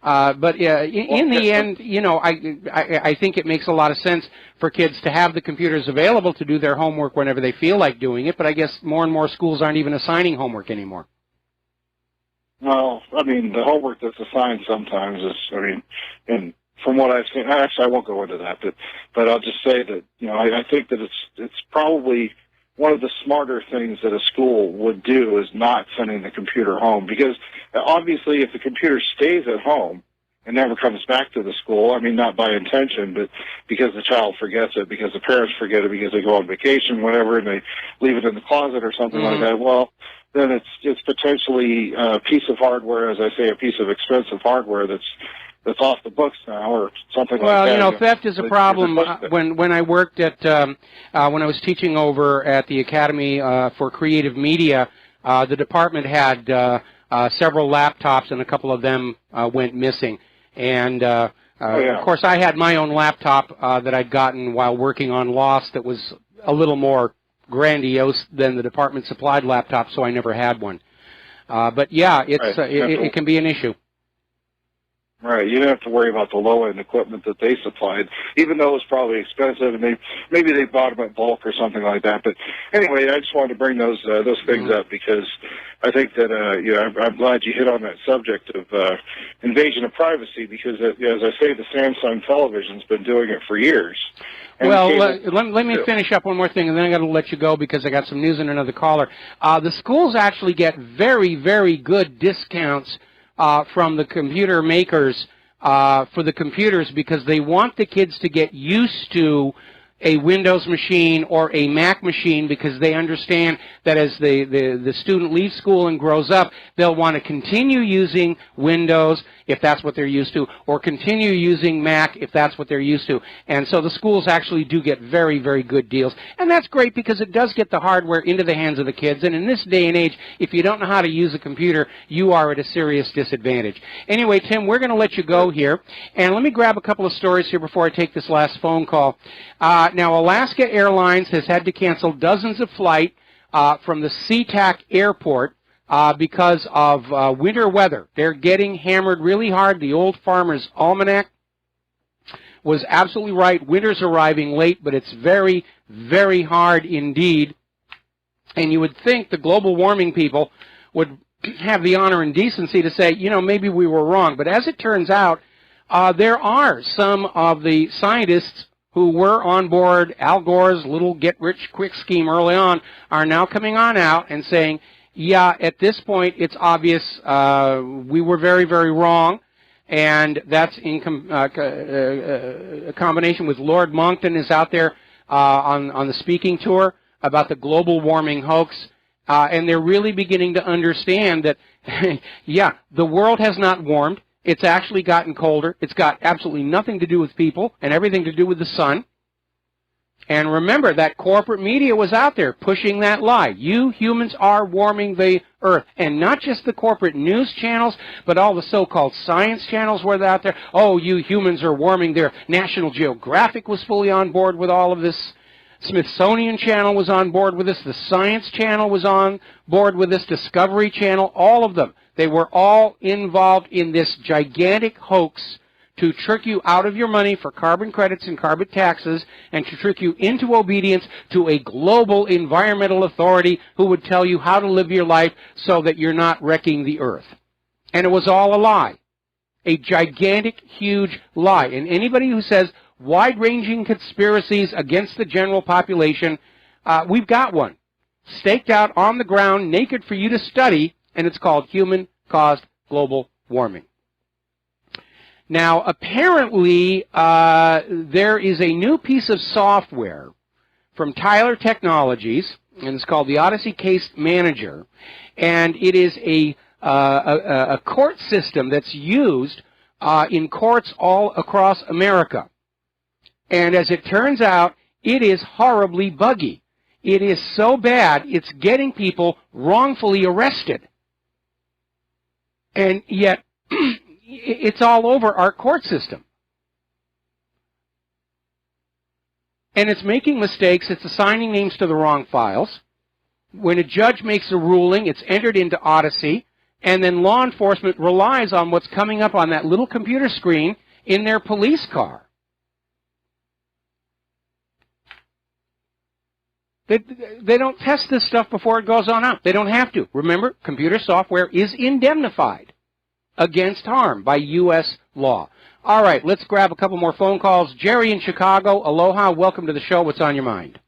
But in the end, you know, I think it makes a lot of sense for kids to have the computers available to do their homework whenever they feel like doing it, but I guess more and more schools aren't even assigning homework anymore. Well, I mean, the homework that's assigned sometimes is, I mean, and from what I've seen, actually I won't go into that, but I'll just say that, you know, I think that it's probably one of the smarter things that a school would do is not sending the computer home, because obviously if the computer stays at home and never comes back to the school, I mean, not by intention, but because the child forgets it, because the parents forget it, because they go on vacation, whatever, and they leave it in the closet or something like that, well, then it's potentially a piece of hardware, as I say, a piece of expensive hardware that's off the books now, or something like that. Well, you know, theft is a problem. When I worked at, when I was teaching over at the Academy for Creative Media, the department had several laptops, and a couple of them went missing. And, of course, I had my own laptop that I'd gotten while working on Lost that was a little more grandiose than the department-supplied laptop, so I never had one. But, yeah, it can be an issue. Right, you don't have to worry about the low-end equipment that they supplied, even though it's probably expensive, and maybe they bought them at bulk or something like that. But anyway, I just wanted to bring those things up because I think that you know, I'm glad you hit on that subject of invasion of privacy, because as I say, the Samsung television's been doing it for years. And well, let me finish up one more thing, and then I got to let you go because I got some news and another caller. The schools actually get very, very good discounts from the computer makers for the computers, because they want the kids to get used to a Windows machine or a Mac machine, because they understand that as the student leaves school and grows up, they'll want to continue using Windows if that's what they're used to, or continue using Mac if that's what they're used to. And so the schools actually do get very, very good deals. And that's great because it does get the hardware into the hands of the kids. And in this day and age, if you don't know how to use a computer, you are at a serious disadvantage. Anyway, Tim, we're going to let you go here. And let me grab a couple of stories here before I take this last phone call. Now, Alaska Airlines has had to cancel dozens of flights from the SeaTac airport because of winter weather. They're getting hammered really hard. The Old Farmer's Almanac was absolutely right. Winter's arriving late, but it's very, very hard indeed. And you would think the global warming people would have the honor and decency to say, you know, maybe we were wrong. But as it turns out, there are some of the scientists who were on board Al Gore's little get-rich-quick scheme early on are now coming on out and saying, yeah, at this point it's obvious we were very, very wrong. And that's in combination with Lord Monckton is out there on the speaking tour about the global warming hoax. And they're really beginning to understand that, yeah, the world has not warmed. It's actually gotten colder. It's got absolutely nothing to do with people and everything to do with the sun. And remember, that corporate media was out there pushing that lie. You humans are warming the earth. And not just the corporate news channels, but all the so-called science channels were out there. Oh, you humans are warming the earth. National Geographic was fully on board with all of this. Smithsonian Channel was on board with this. The Science Channel was on board with this. Discovery Channel, all of them. They were all involved in this gigantic hoax to trick you out of your money for carbon credits and carbon taxes and to trick you into obedience to a global environmental authority who would tell you how to live your life so that you're not wrecking the earth. And it was all a lie. A gigantic, huge lie. And anybody who says wide-ranging conspiracies against the general population, we've got one. Staked out on the ground, naked for you to study, and it's called human-caused global warming. Now, apparently, there is a new piece of software from Tyler Technologies, and it's called the Odyssey Case Manager, and it is a court system that's used in courts all across America. And as it turns out, it is horribly buggy. It is so bad, it's getting people wrongfully arrested. And yet, it's all over our court system. And it's making mistakes. It's assigning names to the wrong files. When a judge makes a ruling, it's entered into Odyssey, and then law enforcement relies on what's coming up on that little computer screen in their police car. They don't test this stuff before it goes on out. They don't have to. Remember, computer software is indemnified against harm by U.S. law. All right, let's grab a couple more phone calls. Jerry in Chicago, aloha, welcome to the show. What's on your mind?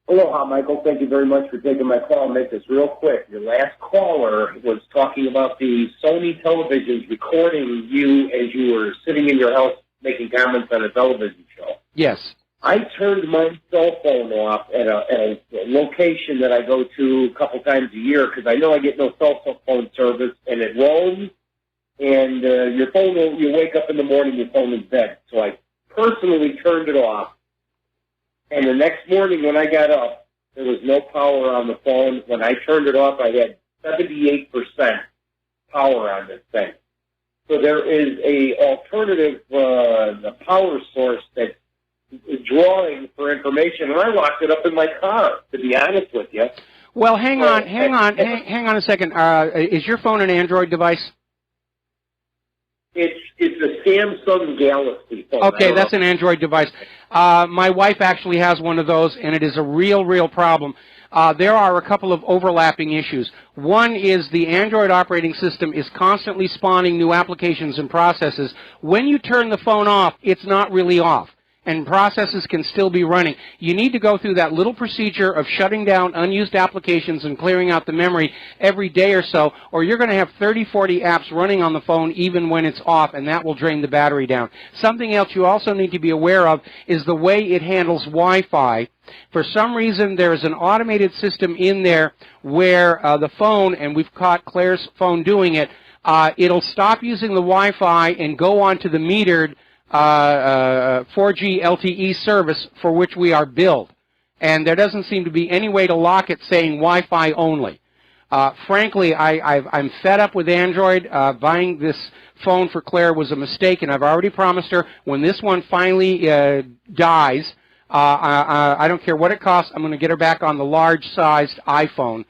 Aloha, Michael. Thank you very much for taking my call. I'll make this real quick. Your last caller was talking about the Sony televisions recording you as you were sitting in your house making comments on a television show. Yes. I turned my cell phone off at a location that I go to a couple times a year because I know I get no cell phone service, and it roams, and your phone, you wake up in the morning, your phone is dead. So I personally turned it off, and the next morning when I got up, there was no power on the phone. When I turned it off, I had 78% power on this thing. So there is a alternative power source that's drawing for information, and I locked it up in my car, to be honest with you. Well, hang on a second. Is your phone an Android device? It's a Samsung Galaxy phone. Okay, that's an Android device. My wife actually has one of those, and it is a real problem. There are a couple of overlapping issues. One is the Android operating system is constantly spawning new applications and processes. When you turn the phone off, it's not really off, and processes can still be running. You need to go through that little procedure of shutting down unused applications and clearing out the memory every day or so, or you're going to have 30, 40 apps running on the phone even when it's off, and that will drain the battery down. Something else you also need to be aware of is the way it handles Wi-Fi. For some reason, there is an automated system in there where the phone, and we've caught Claire's phone doing it, it'll stop using the Wi-Fi and go on to the metered 4G LTE service for which we are billed. And there doesn't seem to be any way to lock it saying Wi-Fi only. Frankly, I'm fed up with Android. Buying this phone for Claire was a mistake, and I've already promised her when this one finally dies, I don't care what it costs, I'm going to get her back on the large-sized iPhone.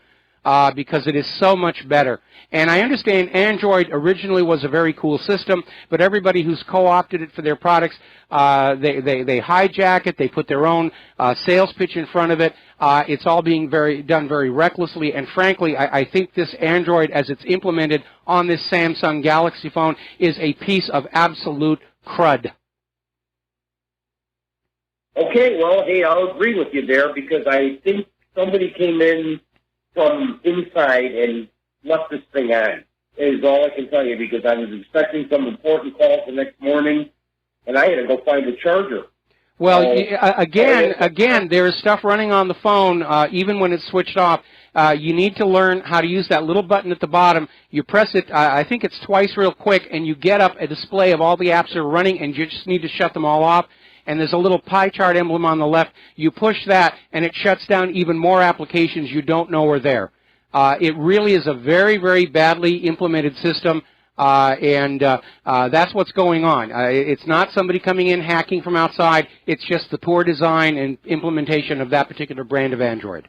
because it is so much better. And I understand Android originally was a very cool system, but everybody who's co-opted it for their products, they hijack it, they put their own sales pitch in front of it. It's all being done very recklessly, and frankly, I think this Android, as it's implemented on this Samsung Galaxy phone, is a piece of absolute crud. Okay, well, hey, I'll agree with you there, because I think somebody came in from inside and left this thing on, is all I can tell you, because I was expecting some important calls the next morning, and I had to go find a charger. Well, again, there is stuff running on the phone, even when it's switched off. You need to learn how to use that little button at the bottom. You press it, I think it's twice real quick, and you get up a display of all the apps that are running, and you just need to shut them all off. And there's a little pie chart emblem on the left. You push that, and it shuts down even more applications you don't know are there. It really is a very, very badly implemented system, and that's what's going on. It's not somebody coming in hacking from outside. It's just the poor design and implementation of that particular brand of Android.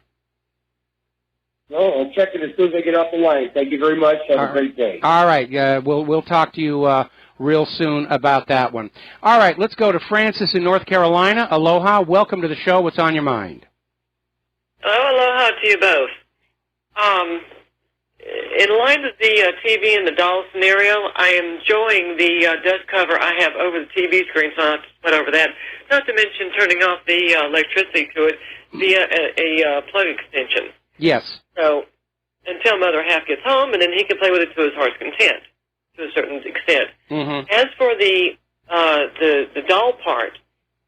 No, I'll check it as soon as I get off the line. Thank you very much. Have a great day. All right. We'll talk to you real soon about that one. All right. Let's go to Francis in North Carolina. Aloha. Welcome to the show. What's on your mind? Oh, aloha to you both. In line with the TV and the doll scenario, I am enjoying the dust cover I have over the TV screen, so I'll put over that. Not to mention turning off the electricity to it via a plug extension. Yes. So until Mother Half gets home, and then he can play with it to his heart's content, to a certain extent. Mm-hmm. As for the doll part,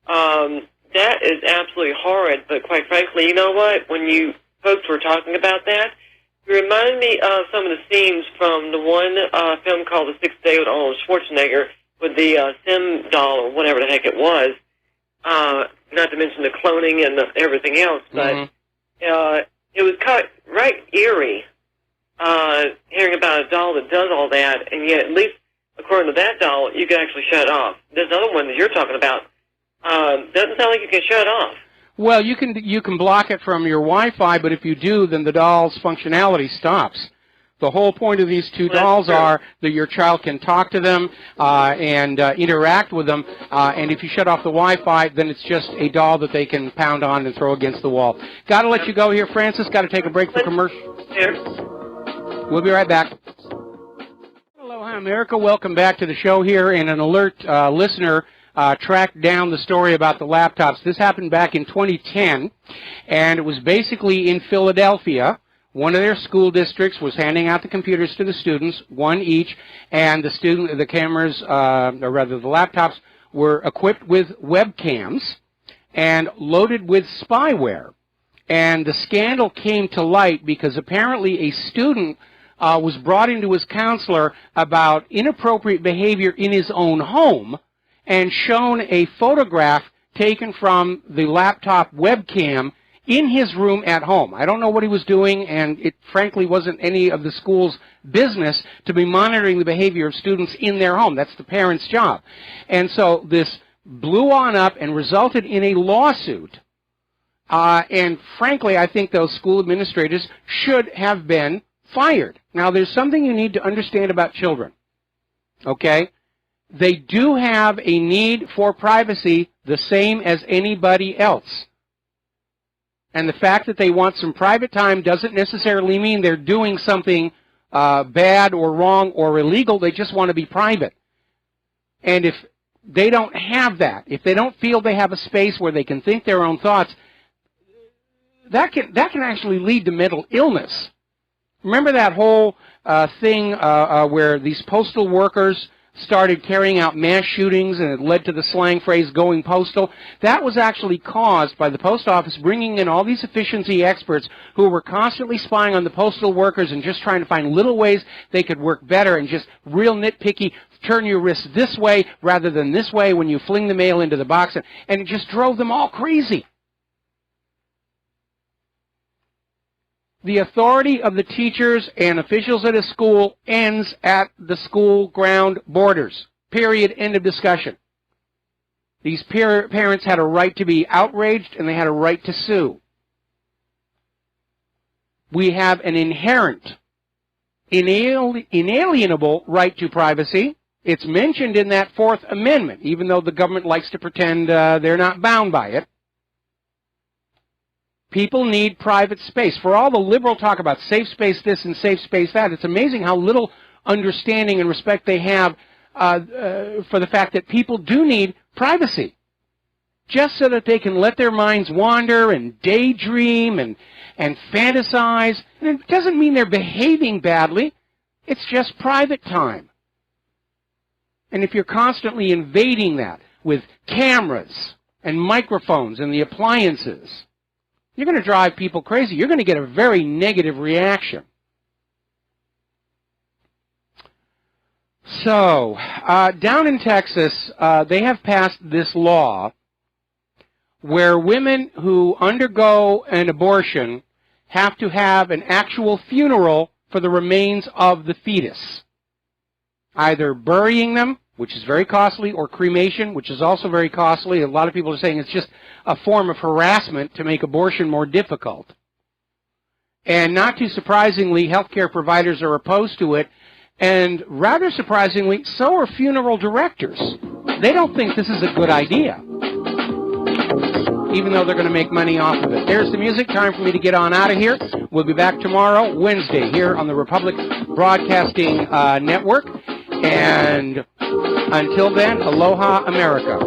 that is absolutely horrid. But quite frankly, you know what? When you folks were talking about that, you remind me of some of the scenes from the one film called The Sixth Day with Arnold Schwarzenegger with the Sim doll or whatever the heck it was. Not to mention the cloning and everything else, but it was kind of right eerie hearing about a doll that does all that, and yet at least according to that doll, you can actually shut it off. This other one that you're talking about doesn't sound like you can shut it off. Well, you can block it from your Wi-Fi, but if you do, then the doll's functionality stops. The whole point of these two dolls are that your child can talk to them and interact with them, and if you shut off the Wi-Fi, then it's just a doll that they can pound on and throw against the wall. Got to let you go here, Francis. Got to take a break for commercial. We'll be right back. Aloha, America. Welcome back to the show here, and an alert listener tracked down the story about the laptops. This happened back in 2010, and it was basically in Philadelphia. One of their school districts was handing out the computers to the students, one each, and the cameras, or rather the laptops, were equipped with webcams and loaded with spyware. And the scandal came to light because apparently a student was brought into his counselor about inappropriate behavior in his own home and shown a photograph taken from the laptop webcam in his room at home. I don't know what he was doing, and it frankly wasn't any of the school's business to be monitoring the behavior of students in their home. That's the parents' job. And so this blew on up and resulted in a lawsuit. And frankly, I think those school administrators should have been fired. Now, there's something you need to understand about children, okay? They do have a need for privacy the same as anybody else. And the fact that they want some private time doesn't necessarily mean they're doing something bad or wrong or illegal. They just want to be private. And if they don't have that, if they don't feel they have a space where they can think their own thoughts, that can actually lead to mental illness. Remember that whole thing where these postal workers started carrying out mass shootings, and it led to the slang phrase going postal? That was actually caused by the post office bringing in all these efficiency experts who were constantly spying on the postal workers and just trying to find little ways they could work better, and just real nitpicky, turn your wrist this way rather than this way when you fling the mail into the box, and it just drove them all crazy. The authority of the teachers and officials at a school ends at the school ground borders. Period. End of discussion. These parents had a right to be outraged, and they had a right to sue. We have an inherent, inalienable right to privacy. It's mentioned in that Fourth Amendment, even though the government likes to pretend they're not bound by it. People need private space. For all the liberal talk about safe space this and safe space that, it's amazing how little understanding and respect they have for the fact that people do need privacy, just so that they can let their minds wander and daydream and fantasize. And it doesn't mean they're behaving badly. It's just private time. And if you're constantly invading that with cameras and microphones and the appliances, you're going to drive people crazy. You're going to get a very negative reaction. So, down in Texas, they have passed this law where women who undergo an abortion have to have an actual funeral for the remains of the fetus. Either burying them, which is very costly, or cremation, which is also very costly. A lot of people are saying it's just a form of harassment to make abortion more difficult. And not too surprisingly, healthcare providers are opposed to it. And rather surprisingly, so are funeral directors. They don't think this is a good idea, even though they're going to make money off of it. There's the music. Time for me to get on out of here. We'll be back tomorrow, Wednesday, here on the Republic Broadcasting Network. And until then, aloha, America.